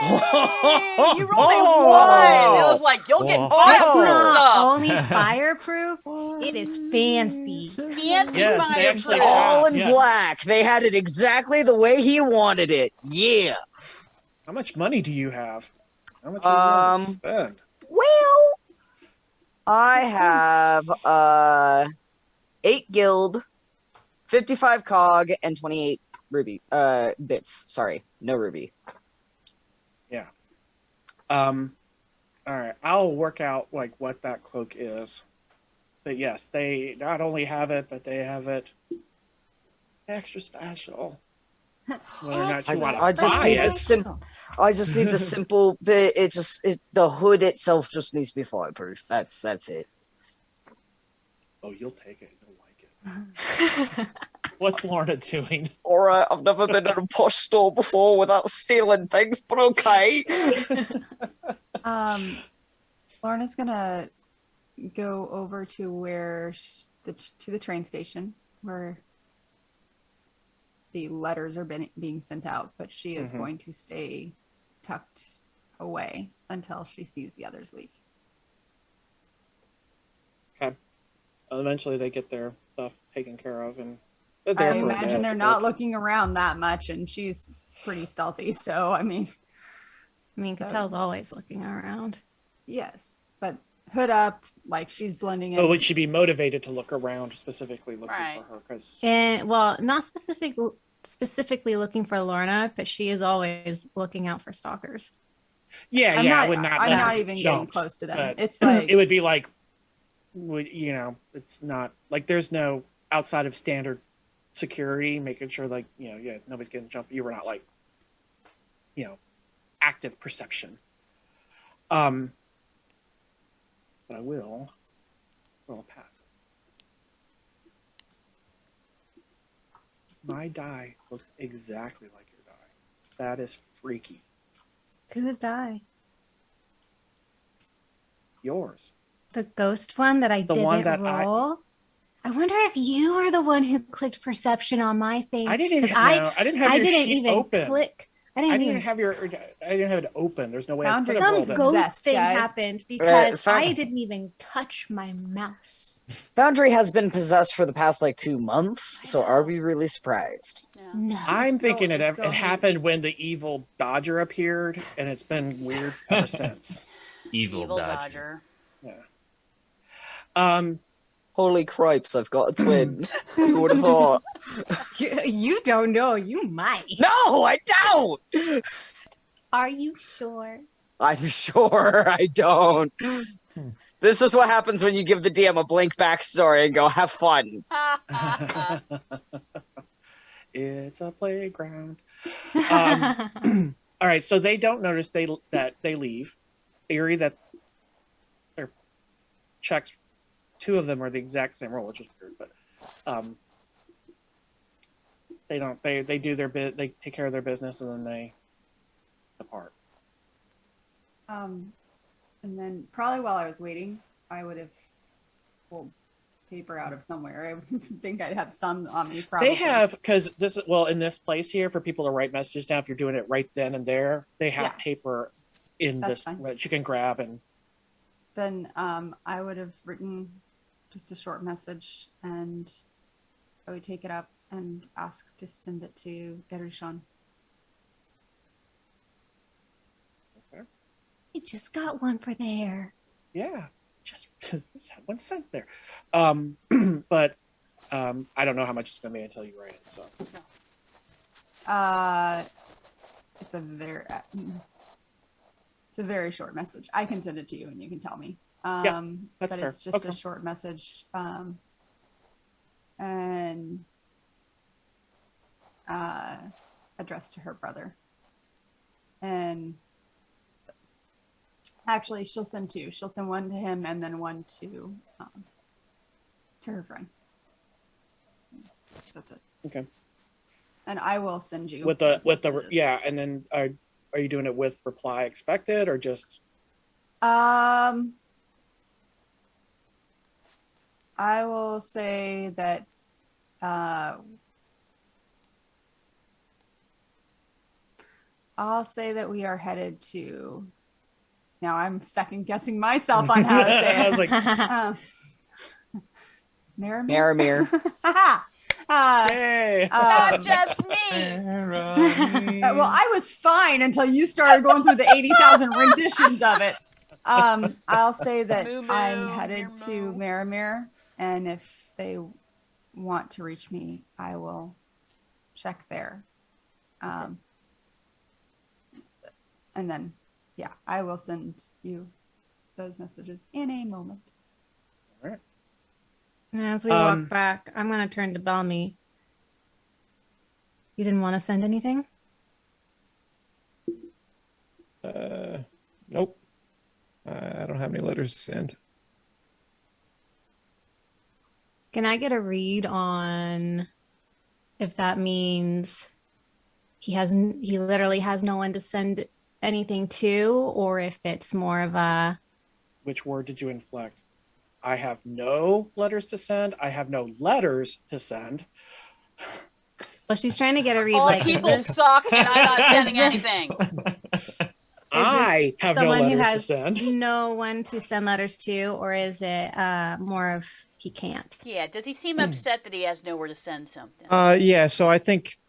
You rolled a 1. It was like you'll get Oh. It's Oh. not stuff. only fireproof, it is fancy. Fancy Yes, they actually fireproof. All in yeah. black. They had it exactly the way he wanted it. Yeah. How much money do you have? How much are you willing to spend? Well, I have 8 guild, 55 cog, and 28 ruby bits. Sorry, no ruby. All right, I'll work out like what that cloak is. But yes, they not only have it, but they have it extra special. Whether or not I, you want I to just buy need the it. I just need the simple bit. The hood itself just needs to be fireproof. That's it. Oh, you'll take it. You'll like it. What's Lorna doing? Alright, I've never been in a posh store before without stealing things, but okay. Lorna's gonna go over to where to the train station where the letters are being sent out, but she is going to stay tucked away until she sees the others leave. Okay. Eventually, they get their stuff taken care of, and I imagine they're not looking around that much, and she's pretty stealthy. So I mean, Catel's always looking around. Yes, but hood up, like she's blending in. But would she be motivated to look around, specifically looking for her? Because well, not specifically looking for Lorna, but she is always looking out for stalkers. Yeah, I'm not even getting jumped, close to them. but It's like it would be like, it's not like there's no outside of standard security, making sure like nobody's getting jumped. You were not like, active perception. But I will pass it. My die looks exactly like your die. That is freaky. Whose die? Yours. The ghost one that I didn't roll. I wonder if you are the one who clicked perception on my thing. I didn't have your sheet even open. click. I didn't have it open. There's no way I could have some rolled it. ghost thing happened because I didn't even touch my mouse. Foundry has been possessed for the past 2 months, so are we really surprised? Yeah. No. I'm thinking it happened when the evil Dodger appeared, and it's been weird ever since. Evil Dodger. Yeah. Holy cripes, I've got a twin. Who would have thought? You don't know. You might. No, I don't! Are you sure? I'm sure I don't. This is what happens when you give the DM a blank backstory and go, have fun. It's a playground. All right, so they don't notice that they leave. Theory that their checks, 2 of them are the exact same roll, which is weird, but they don't. They do their bit. They take care of their business, and then they depart. And then probably while I was waiting, I would have pulled paper out of somewhere. I think I'd have some on me. Probably They have, because this is in this place here for people to write messages down. If you're doing it right then and there, they have paper in this that you can grab and. Then I would have written just a short message, and I would take it up and ask to send it to Erishan. Okay. I just got one for there. Yeah, just had one sent there. But I don't know how much it's going to be until you write it. So. It's a very short message. I can send it to you and you can tell me. That's but fair. it's just a short message. And addressed to her brother. And actually she'll send 2. She'll send one to him and then one to her friend. That's it. Okay. And I will send you with the and then are you doing it with reply expected or just? I will say that we are headed to. Now I'm second guessing myself on how to say it. I was like, Maramir. Yay. Not just me. Well, I was fine until you started going through the 80,000 renditions of it. I'll say that I'm headed to Maramir, and if they want to reach me, I will check there. And then, I will send you those messages in a moment. All right. As we walk back, I'm going to turn to Bellamy. You didn't want to send anything? Nope. I don't have any letters to send. Can I get a read on if that means he literally has no one to send anything to, or if it's more of a... Which word did you inflect? I have no letters to send. I have no letters to send. Well, she's trying to get a read. All Like, people suck, and I'm not sending this- anything. I have no someone who letters to has send. no one to send letters to, or is it more of he can't? Yeah, does he seem upset that he has nowhere to send something? Yeah, so I think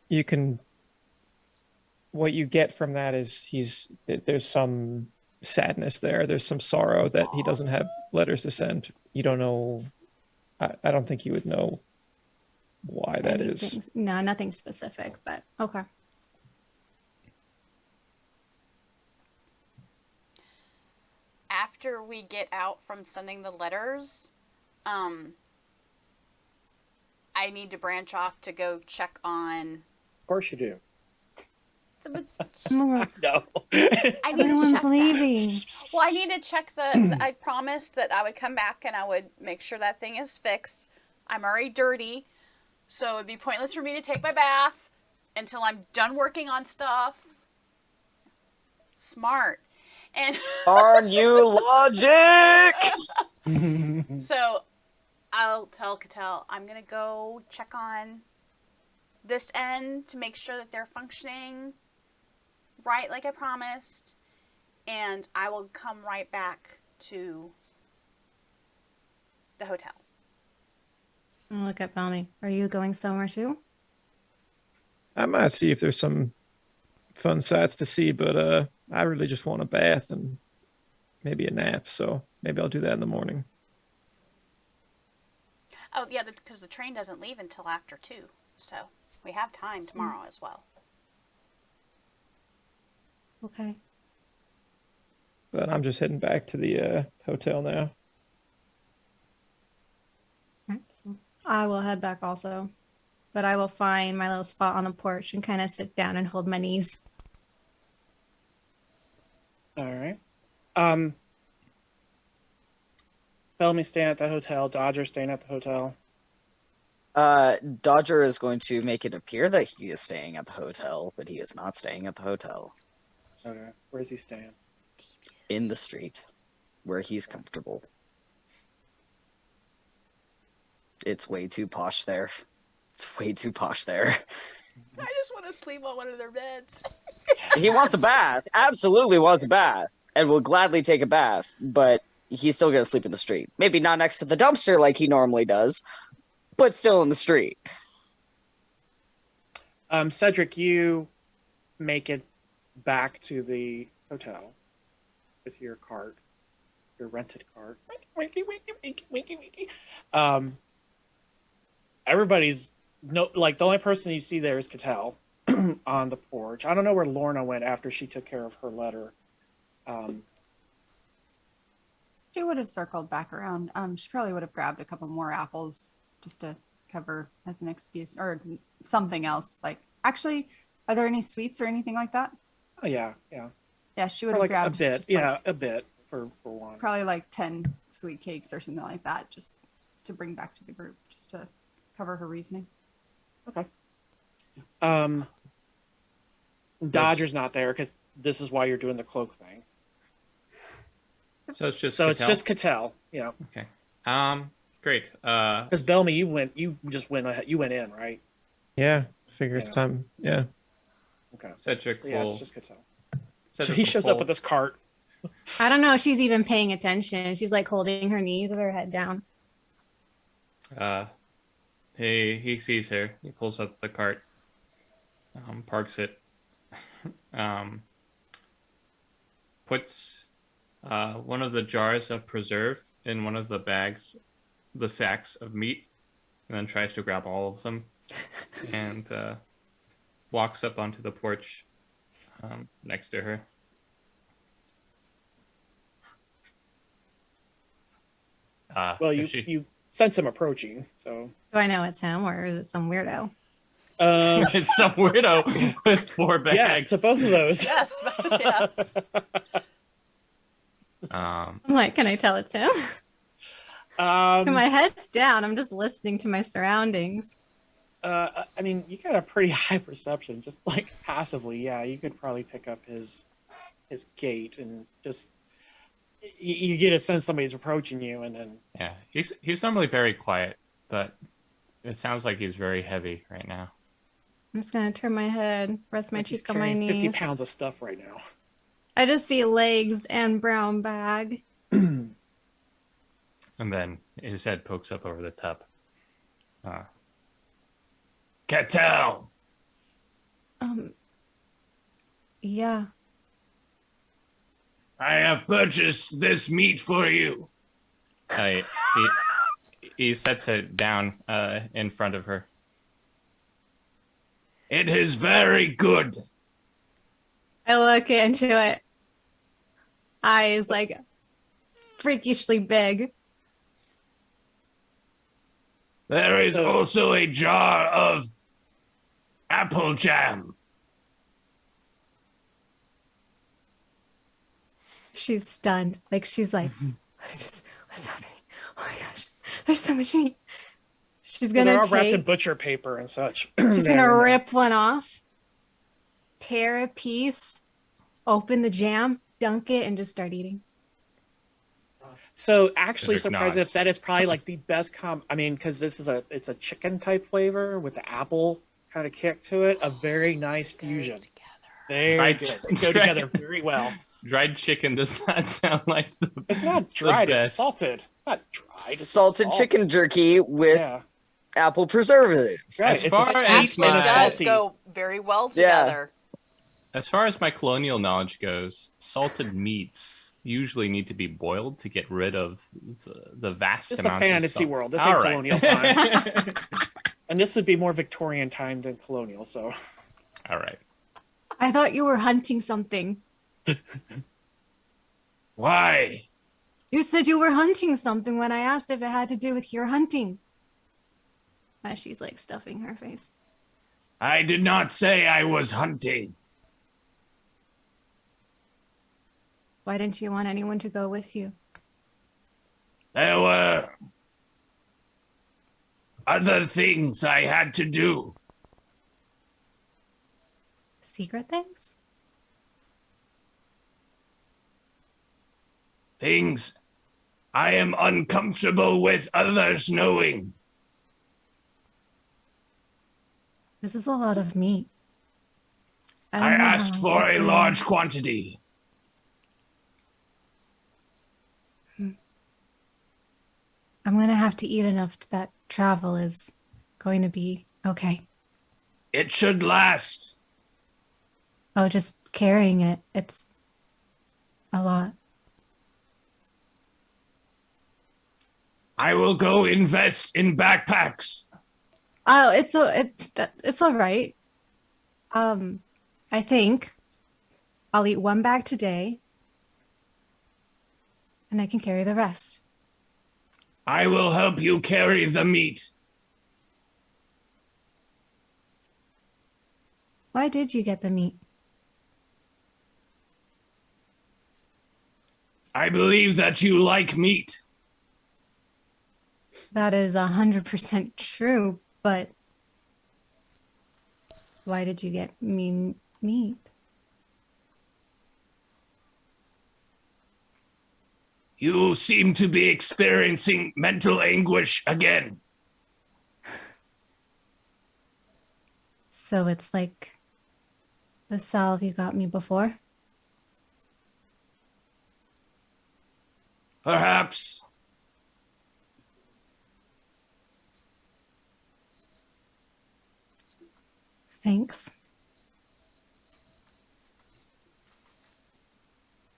you can, what you get from that is there's some sadness there. There's some sorrow that he doesn't have letters to send. You don't know, I don't think you would know why that is. No, nothing specific, but okay. After we get out from sending the letters, I need to branch off to go check on... Of course you do. the No. I need to Everyone's check leaving. Well, I need to check the... I promised that I would come back and I would make sure that thing is fixed. I'm already dirty, so it'd be pointless for me to take my bath until I'm done working on stuff. Smart. And Aren't you logic? so I'll tell Cattell I'm gonna go check on this end to make sure that they're functioning right like I promised, and I will come right back to the hotel. I'll look at Valmy. Are you going somewhere too? I might see if there's some fun sights to see, but I really just want a bath and maybe a nap, so maybe I'll do that in the morning. Oh yeah, because the train doesn't leave until after 2, so we have time tomorrow as well. Okay. But I'm just heading back to the hotel now. I will head back also, but I will find my little spot on the porch and kind of sit down and hold my knees. All right. Bellamy staying at the hotel. Dodger staying at the hotel. Dodger is going to make it appear that he is staying at the hotel, but he is not staying at the hotel. Okay. Where's he staying? In the street, where he's comfortable. It's way too posh there. It's way too posh there. I just want to sleep on one of their beds. He wants a bath. Absolutely wants a bath. And will gladly take a bath. But he's still going to sleep in the street. Maybe not next to the dumpster like he normally does. But still in the street. Cedric, you make it back to the hotel with your cart. Your rented cart. Winky, winky, winky, winky, winky. Everybody's... No, like the only person you see there is Cattell on the porch. I don't know where Lorna went after she took care of her letter. She would have circled back around. She probably would have grabbed a couple more apples just to cover as an excuse, or something else. Like, actually, are there any sweets or anything like that? Oh yeah, yeah. Yeah, she would For have like grabbed a bit. just, Yeah, like, a bit for one. probably like 10 sweet cakes or something like that, just to bring back to the group, just to cover her reasoning. Okay. Dodger's not there because this is why you're doing the cloak thing. So it's just So it's Cattell? just Cattell. Yeah. Okay. Great. Because Bellamy, you went in, right? Yeah, figure it's Yeah. time. Yeah. Okay. Cedric So, yeah, will. it's just Cattell. Cedric So he will shows up pull- with this cart. I don't know if she's even paying attention. She's like holding her knees with her head down. He sees her. He pulls up the cart, parks it, puts one of the jars of preserve in one of the bags, the sacks of meat, and then tries to grab all of them, and walks up onto the porch next to her. Well, if you sense him approaching, so Do I know it's him or is it some weirdo? It's some widow with 4 bags. Yes, to both of those. Yes, yeah. I'm like, can I tell it's him? My head's down. I'm just listening to my surroundings. I mean, you got a pretty high perception, just like passively. Yeah, you could probably pick up his gait and just you get a sense somebody's approaching you, and then Yeah, he's normally very quiet, but it sounds like he's very heavy right now. I'm just gonna turn my head, rest my like he's cheek on my carrying 50 knees. pounds of stuff right now. I just see legs and brown bag. And then his head pokes up over the tub. Cattell, Yeah. I have purchased this meat for you. He sets it down in front of her. It is very good. I look into it. Eyes like freakishly big. There is also a jar of apple jam. She's stunned. Like she's like, what's happening? Oh my gosh, there's so much meat. She's gonna They're all wrapped in take. butcher paper and such. She's gonna rip one off, tear a piece, open the jam, dunk it, and just start eating. So actually, Civic surprised nods. if that is probably like the best I mean, because this is it's a chicken type flavor with the apple kind of kick to it. A very nice fusion. Very Dried- good. They go together very well. Dried chicken does not sound like the It's not dried, it's best. salted. Not dried. It's Salted salt. chicken jerky with Yeah. apple preservatives. Right. As It's far a as sweet and a my- Does salty. go very well Yeah. together. As far as my colonial knowledge goes, salted meats usually need to be boiled to get rid of the vast This is a amounts of fantasy salt. world. This All ain't right. colonial times. And this would be more Victorian time than colonial, so. All right. I thought you were hunting something. Why? You said you were hunting something when I asked if it had to do with your hunting. As she's like stuffing her face. I did not say I was hunting. Why didn't you want anyone to go with you? There were other things I had to do. Secret things? Things I am uncomfortable with others knowing. This is a lot of meat. I don't know asked how for it's a gonna large last. quantity. I'm gonna have to eat enough that travel is going to be okay. It should last. Oh, just carrying it. It's a lot. I will go invest in backpacks. Oh, it's all right. I think I'll eat one bag today, and I can carry the rest. I will help you carry the meat. Why did you get the meat? I believe that you like meat. That is 100% true, but why did you get me meat? You seem to be experiencing mental anguish again. So it's like the salve you got me before? Perhaps. Thanks.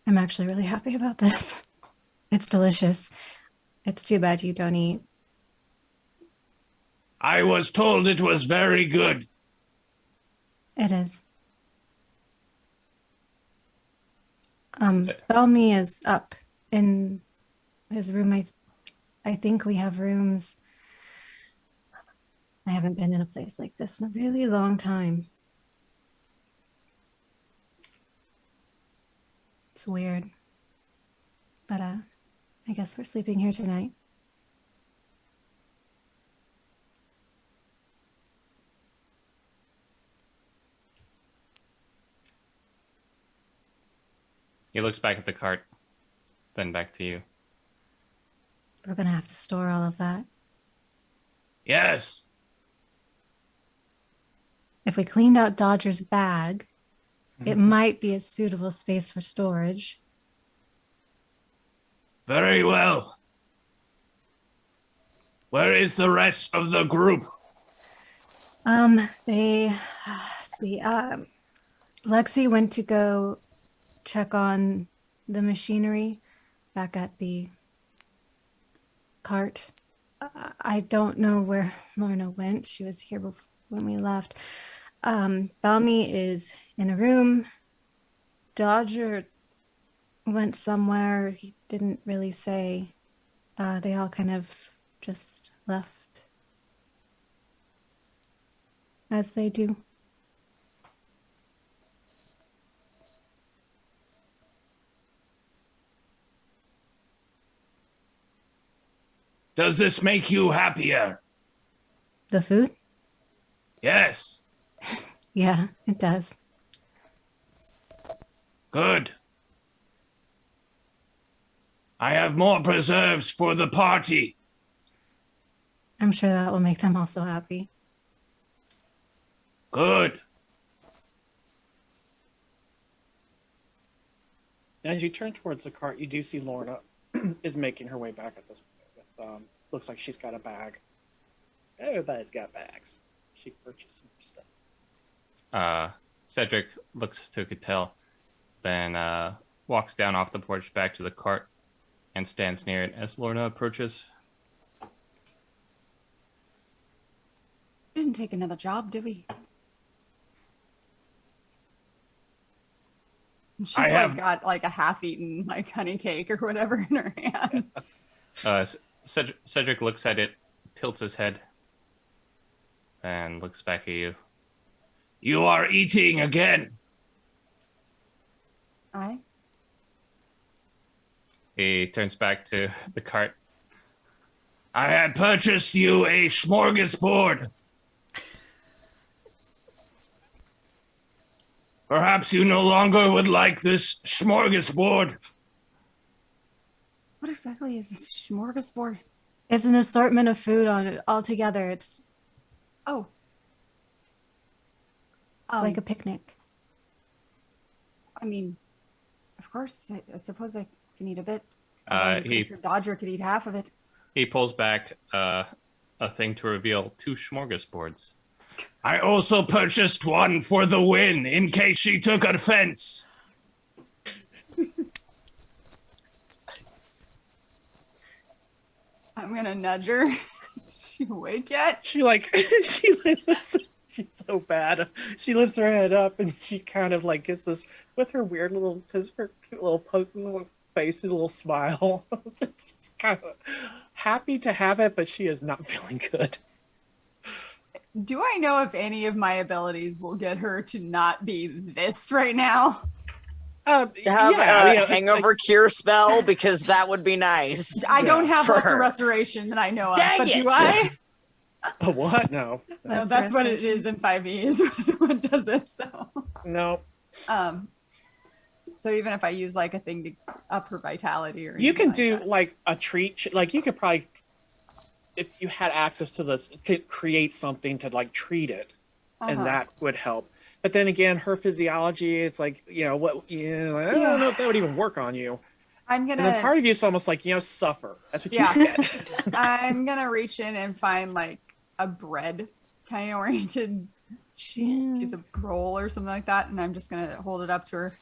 I'm actually really happy about this. It's delicious. It's too bad you don't eat. I was told it was very good. It is. Bellamy is up in his room. I think we have rooms I haven't been in a place like this in a really long time. It's weird. But I guess we're sleeping here tonight. He looks back at the cart, then back to you. We're gonna have to store all of that. Yes. If we cleaned out Dodger's bag, it might be a suitable space for storage. Very well. Where is the rest of the group? They see, Lexi went to go check on the machinery back at the cart. I don't know where Lorna went. She was here when we left. Balmy is in a room. Dodger went somewhere. He didn't really say. They all kind of just left. As they do. Does this make you happier? The food? Yes. Yeah, it does. Good. I have more preserves for the party. I'm sure that will make them also happy. Good. As you turn towards the cart, you do see Lorna is making her way back at this point. With, looks like she's got a bag. Everybody's got bags. She purchased some stuff. Cedric looks to Cattell, then walks down off the porch back to the cart and stands near it as Lorna approaches. We didn't take another job, did we? And she's got like a half-eaten like honey cake or whatever in her hand. Cedric looks at it, tilts his head, and looks back at you. You are eating again. Aye. He turns back to the cart. I had purchased you a smorgasbord. Perhaps you no longer would like this smorgasbord. What exactly is this smorgasbord? It's an assortment of food on it altogether. It's Oh. like a picnic. I mean, of course, I suppose I can eat a bit. Dodger could eat half of it. He pulls back a thing to reveal 2 smorgasbords. I also purchased one for the win in case she took offense. I'm gonna nudge her. She awake yet? She listens. She's so bad. She lifts her head up and she kind of like gets this with her weird little, because her cute little poking little face, a little smile. She's kind of happy to have it, but she is not feeling good. Do I know if any of my abilities will get her to not be this right now? Have a hangover cure spell, because that would be nice. I don't have lesser restoration that I know of, Dang but it. do I? A what? No. No, that's what it is in 5e is what does it, so. No. So even if I use like a thing to up her vitality or you can like do that. like a treat, like you could probably, if you had access to this, could create something to like treat it, and that would help. But then again, her physiology, it's like, I don't know if that would even work on you. I'm gonna. And then part of you is almost like, suffer. That's what you get. I'm gonna reach in and find like a bread kind of oriented piece of roll or something like that, and I'm just gonna hold it up to her.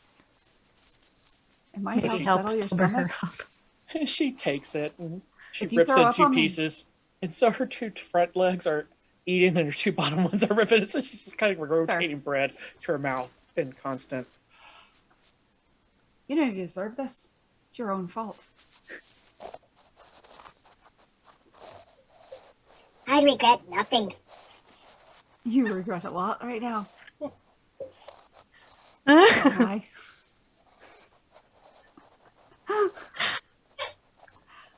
It might help settle your stomach. She takes it and she If you rips it throw in up 2 on me. pieces. And so her 2 front legs are eating and her 2 bottom ones are ripping. So she's just kind of rotating bread to her mouth in constant. You don't deserve this. It's your own fault. I regret nothing. You regret a lot right now. Don't lie.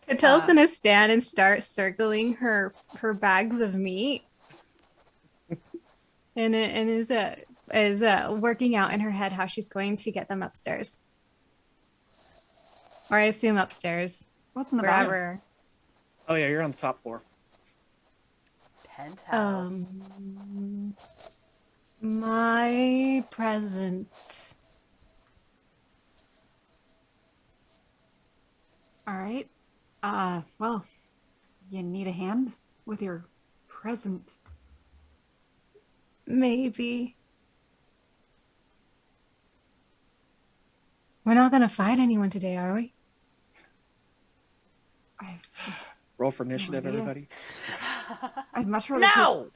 Catel's gonna stand and start circling her bags of meat, and is working out in her head how she's going to get them upstairs, or I assume upstairs. What's in the bags? Wherever. Oh yeah, you're on the top floor. Penthouse. My present. All right. Well, you need a hand with your present. Maybe. We're not gonna fight anyone today, are we? Roll for initiative, idea. everybody. I'd much rather take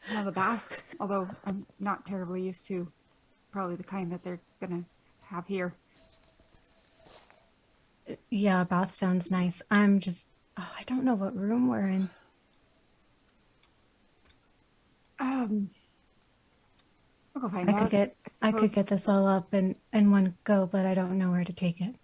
one of the baths, although I'm not terribly used to probably the kind that they're gonna have here. Yeah, bath sounds nice. I'm just, I don't know what room we're in. I'll go find I out. could get this all up in one go, but I don't know where to take it.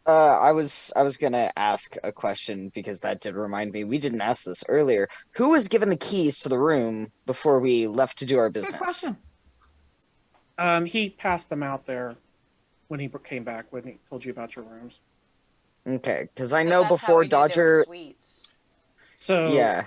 I was gonna ask a question because that did remind me. We didn't ask this earlier. Who was given the keys to the room before we left to do our business? Good question. He passed them out there when he came back, when he told you about your rooms. Okay, because I know That's how before we did their Dodger. suites. So Yeah.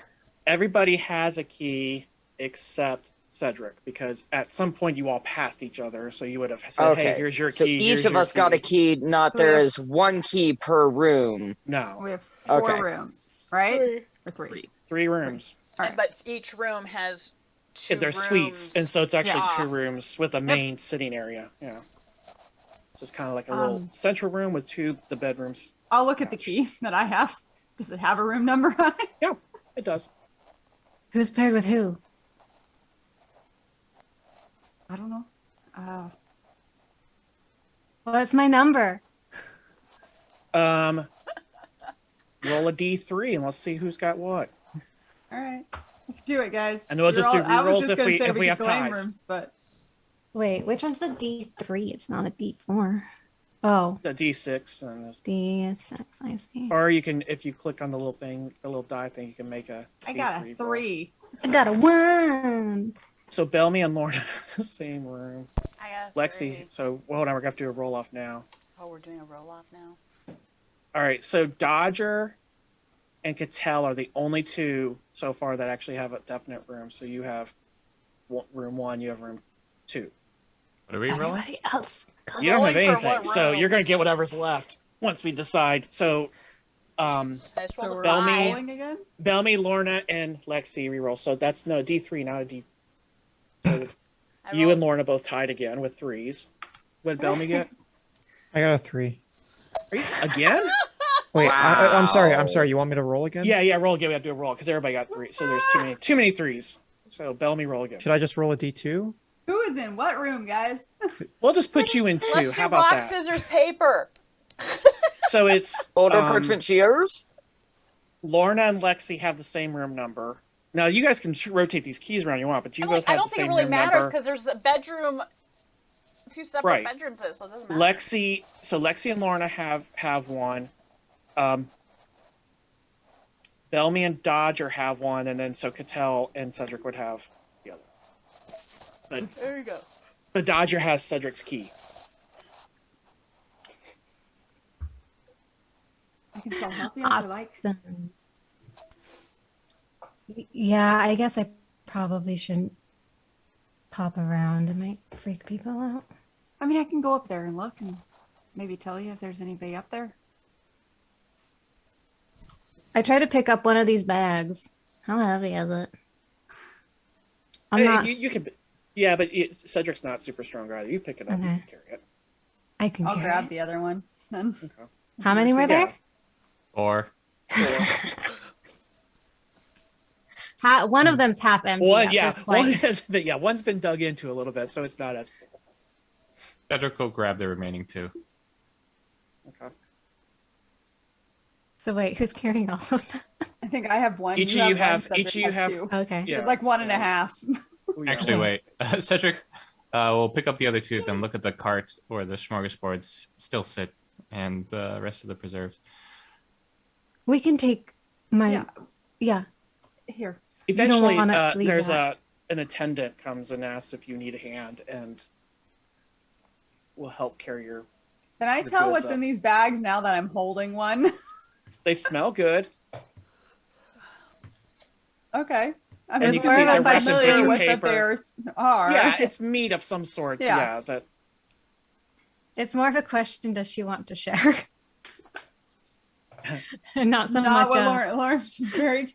everybody has a key except Cedric, because at some point you all passed each other, so you would have said, Okay. "Hey, here's your So key." each here's of your us got a key. Not So there we have- is one key per room. No, We have four Okay. rooms, right? Or three. 3 rooms. All right. But each room has two There's rooms. suites, and so it's actually Yeah. 2 rooms with a main sitting area. Yeah, so it's kind of like a little central room with the bedrooms. I'll look at the key that I have. Does it have a room number on it? Yeah, it does. Who's paired with who? I don't know. What's my number? Roll a D3 and let's see who's got what. All right. Let's do it, guys. And we'll just do I was rerolls just if gonna we- say if we could have claim ties. rooms, but Wait, which one's the D3? It's not a D4. Oh, A D6, and D6. I see. or you can, if you click on the little thing, the little die thing, you can make a. I got a D3 roll. 3. I got a 1. So Bellamy and Lorna have the same room. I got a Lexi, 3. so well, hold on, we're gonna have to do a roll off now. Oh, we're doing a roll off now. All right, so Dodger and Cattell are the only 2 so far that actually have a definite room. So you have room 1, you have room 2. What are we rolling? Everybody else. You don't have Rolling for anything, what so you're gonna rooms? get whatever's left once we decide. So, I just So rolled a we're Bellamy. five. rolling again? Bellamy, Lorna, and Lexi reroll. So that's no D3, not a D. So I you rolled- and Lorna both tied again with 3s. What did Bellamy get? I got a 3. Are you, again? Wait, I'm sorry. Wow. I'm sorry. You want me to roll again? Yeah, roll again. We have to do a roll because everybody got 3. So there's too many 3s. So Bellamy, roll again. Should I just roll a D2? Who is in what room, guys? We'll just put you in 2. Let's How do about rock, that? scissors, paper. So it's Order parchment cheers. Lorna and Lexi have the same room number. Now you guys can rotate these keys around you want, but you both I have don't the think it same really room matters number. because there's a bedroom, 2 separate Right. bedrooms, so it doesn't matter. Lexi and Lorna have one. Bellamy and Dodger have one, and then so Cattell and Cedric would have the other. But There you go. But Dodger has Cedric's key. I can still help you if you like. Awesome. Yeah, I guess I probably shouldn't pop around. It might freak people out. I mean, I can go up there and look and maybe tell you if there's anybody up there. I try to pick up one of these bags. How heavy is it? I'm Hey, not. you can, yeah, but Cedric's not super strong either. You pick it up, you Okay. can carry it. I can I'll carry grab it. the other one then. Okay. How many were there? 4. One of them's half empty. One, at yeah, this point. one has been, yeah, one's been dug into a little bit, so it's not as full. Cedric will grab the remaining 2. Okay. So wait, who's carrying all of them? I think I have one. Each of you one, have- Cedric each of you has have- 2. Okay. Yeah. It's like 1.5. Actually, wait. Cedric, we'll pick up the other two of them, look at the cart where the smorgasbords still sit, and the rest of the preserves. We can take my. Yeah. Here. Eventually, leave there's that. an attendant comes and asks if you need a hand, and will help carry your. Can I tell what's in these bags now that I'm holding one? They smell good. Okay. I'm And you can see assuming they're I'm wrapped in familiar butcher with that paper. they are. Yeah, it's meat of some sort. Yeah. Yeah, but It's more of a question: does she want to share? And not so Not much. what Lauren's just very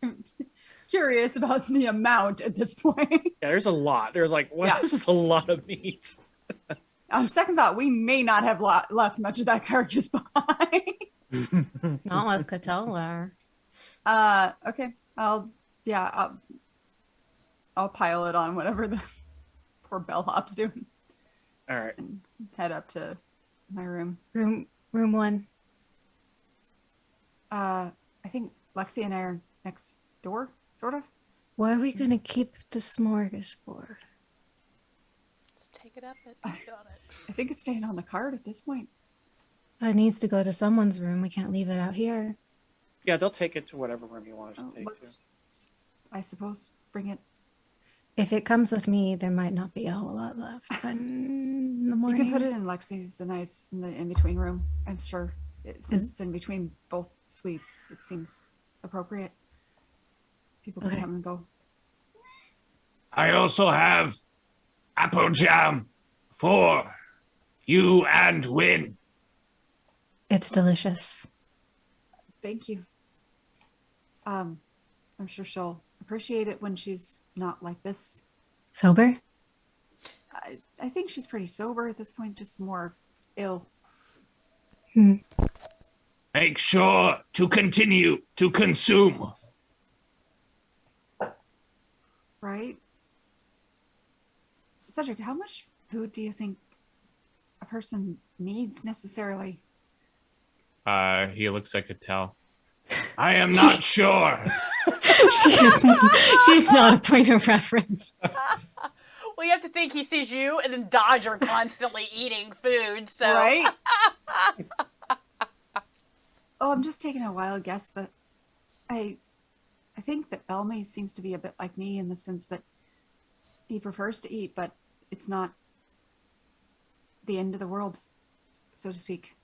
curious about the amount at this point. yeah, there's a lot. There's like, wow, Yeah. this is a lot of meat. On second thought, we may not have left much of that carcass behind. Not with Catella. Okay. I'll pile it on whatever the poor bellhop's doing All right. and head up to my room. Room 1. I think Lexi and I are next door, sort of. Where are we gonna keep the smorgasbord? Just take it up and got it. I think it's staying on the card at this point. It needs to go to someone's room. We can't leave it out here. Yeah, they'll take it to whatever room you want it to Oh, take let's, I suppose, bring it. If it comes with me, there might not be a whole lot left in the You morning. can put it in Lexi's in the in-between room. I'm sure since it's in between both suites, it seems appropriate. People can Okay. come and go. I also have apple jam for you and Win. It's delicious. Thank you. I'm sure she'll appreciate it when she's not like this. Sober? I think she's pretty sober at this point, just more ill. Make sure to continue to consume. Right? Cedric, how much food do you think a person needs necessarily? He looks like a tell. I am not sure. She's not a point of reference. Well, you have to think he sees you and then Dodger constantly eating food, so. Right? Oh, I'm just taking a wild guess, but I think that Belmy seems to be a bit like me in the sense that he prefers to eat, but it's not the end of the world, so to speak.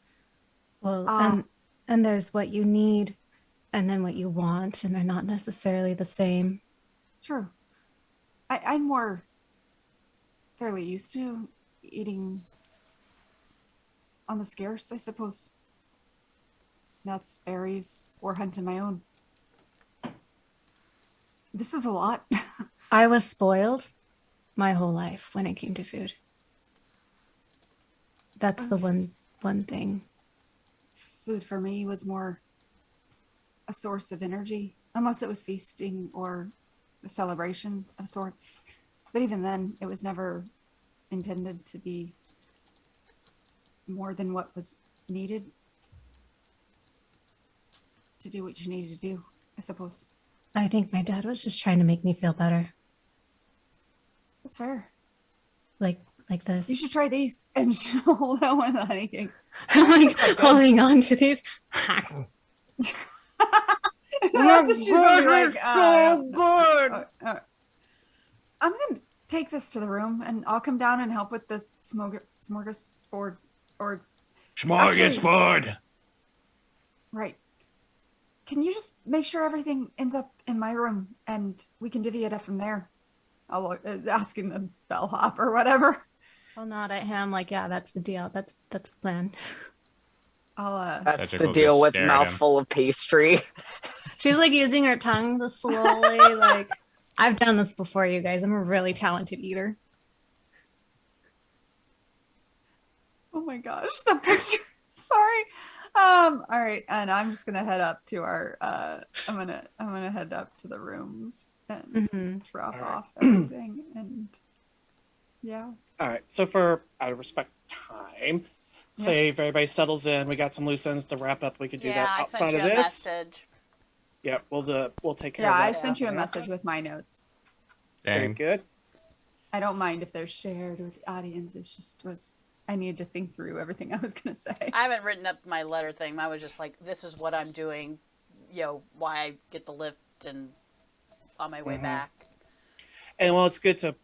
Well, and there's what you need and then what you want, and they're not necessarily the same. True. I'm more fairly used to eating on the scarce, I suppose. Nuts, berries, or hunting my own. This is a lot. I was spoiled my whole life when it came to food. That's the one thing. Food for me was more a source of energy, unless it was feasting or a celebration of sorts. But even then, it was never intended to be more than what was needed to do what you needed to do, I suppose. I think my dad was just trying to make me feel better. That's fair. Like this. You should try these. And she'll hold out one of the honey cakes. I'm like holding on to these. That's what she's gonna be like, so good. I'm gonna take this to the room, and I'll come down and help with the smorgasbord. Or Smorgasbord. right. Can you just make sure everything ends up in my room, and we can divvy it up from there? I'll look, asking the bellhop or whatever. I'll nod at him like, yeah, that's the deal. That's the plan. I'll That's Cedric the will deal just with stare at him. mouthful of pastry. She's like using her tongue to slowly like. I've done this before, you guys. I'm a really talented eater. Oh my gosh, the picture. Sorry. All right, and I'm just gonna head up to our. I'm gonna head up to the rooms and drop off everything, and yeah. All right. So for out of respect time, say if everybody settles in, we got some loose ends to wrap up. We could do Yeah, that I outside sent you of a this. message. Yeah, we'll take care Yeah, of that. I sent you a after. message with my notes. Very Dang. good. I don't mind if they're shared with the audience. It's just I needed to think through everything I was gonna say. I haven't written up my letter thing. Mine was just like, this is what I'm doing, why I get the lift and on my way back. And well, it's good to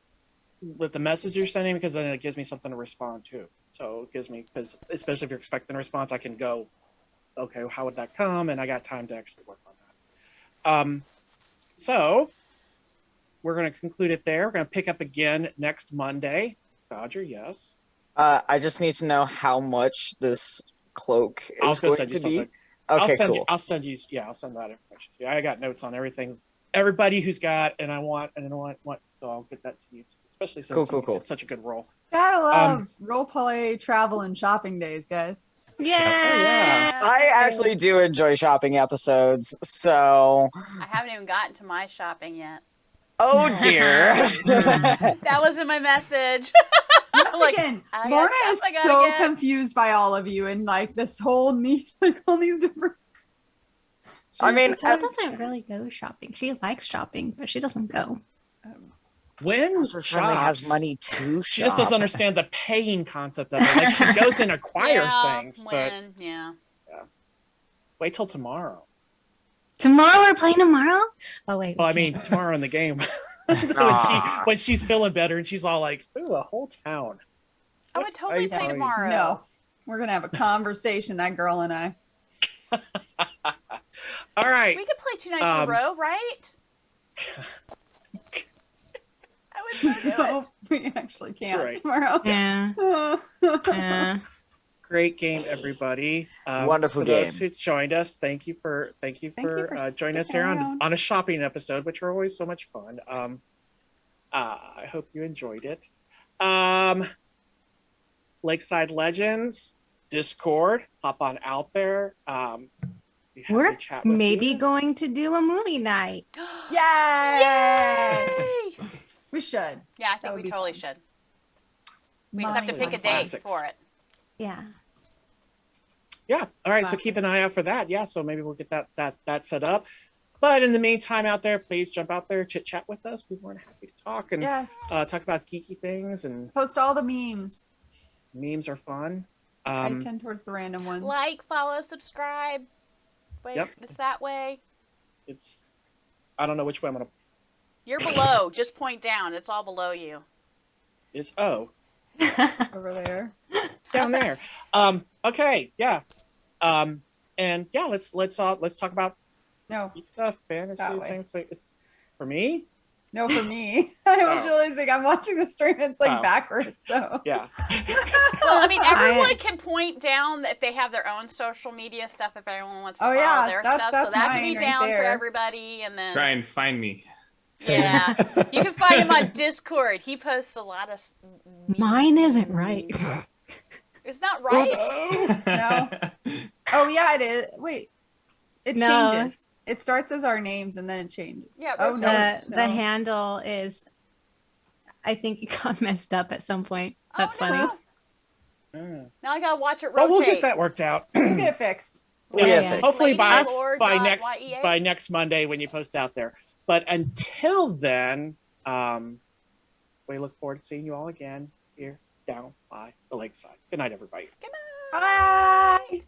with the message you're sending because then it gives me something to respond to. So it gives me, because especially if you're expecting a response, I can go, okay, how would that come? And I got time to actually work on that. So we're going to conclude it there. We're going to pick up again next Monday. Dodger, yes. I just need to know how much this cloak is going to be. Okay, cool. I'll send that information to you. I got notes on everything. Everybody who's got, and I want, so I'll get that to you, especially since cool. it's such a good role. Gotta love roleplay, travel, and shopping days, guys. Yeah. I actually do enjoy shopping episodes, so. I haven't even gotten to my shopping yet. Oh dear. That wasn't my message. Once again, Lorna is so confused by all of you and like this whole all these different. I mean, Patel doesn't really go shopping. She likes shopping, but she doesn't go. When she has money to shop. She just doesn't understand the paying concept of it. Like she goes and acquires things, but wait till tomorrow. Tomorrow we're playing tomorrow? Oh wait. Well, I mean tomorrow in the game. when she's feeling better and she's all like, "Ooh, a whole town." I would totally play tomorrow. No, we're gonna have a conversation, that girl and I. All right. We could play 2 nights in a row, right? I would so do it. We actually can't Right. tomorrow. Yeah. Great game, everybody. Wonderful for game. Those who joined us, thank you for joining us here on a shopping episode, which are always so much fun. I hope you enjoyed it. Lakeside Legendz, Discord, hop on out there. We're maybe going to do a movie night. Yay! We should. Yeah, I think we totally should. We just have to pick a date for it. Yeah. Yeah. All right. So keep an eye out for that. Yeah. So maybe we'll get that set up. But in the meantime, out there, please jump out there, chit chat with us. We're more than happy to talk and talk about geeky things and post all the memes. Memes are fun. I tend towards the random ones. Like, follow, subscribe. Wait, it's that way. I don't know which way I'm gonna. You're below. Just point down. It's all below you. Over there. Down there. Okay. Yeah. And yeah, let's talk about stuff, fantasy things. It's for me. No, for me. I was realizing I'm watching the stream. It's like backwards. So yeah. Well, I mean, everyone can point down if they have their own social media stuff. If everyone wants to follow their stuff, so that can be down for everybody. And then try and find me. Yeah, you can find him on Discord. He posts a lot of. Mine isn't right. It's not right. No. Oh yeah, it is. Wait, it changes. It starts as our names and then it changes. Yeah. Oh no. The handle is. I think it got messed up at some point. That's funny. Now I gotta watch it rotate. Well, we'll get that worked out. We'll get it fixed. Hopefully by next Monday when you post out there. But until then, we look forward to seeing you all again here down by the lakeside. Good night, everybody. Good night. Bye.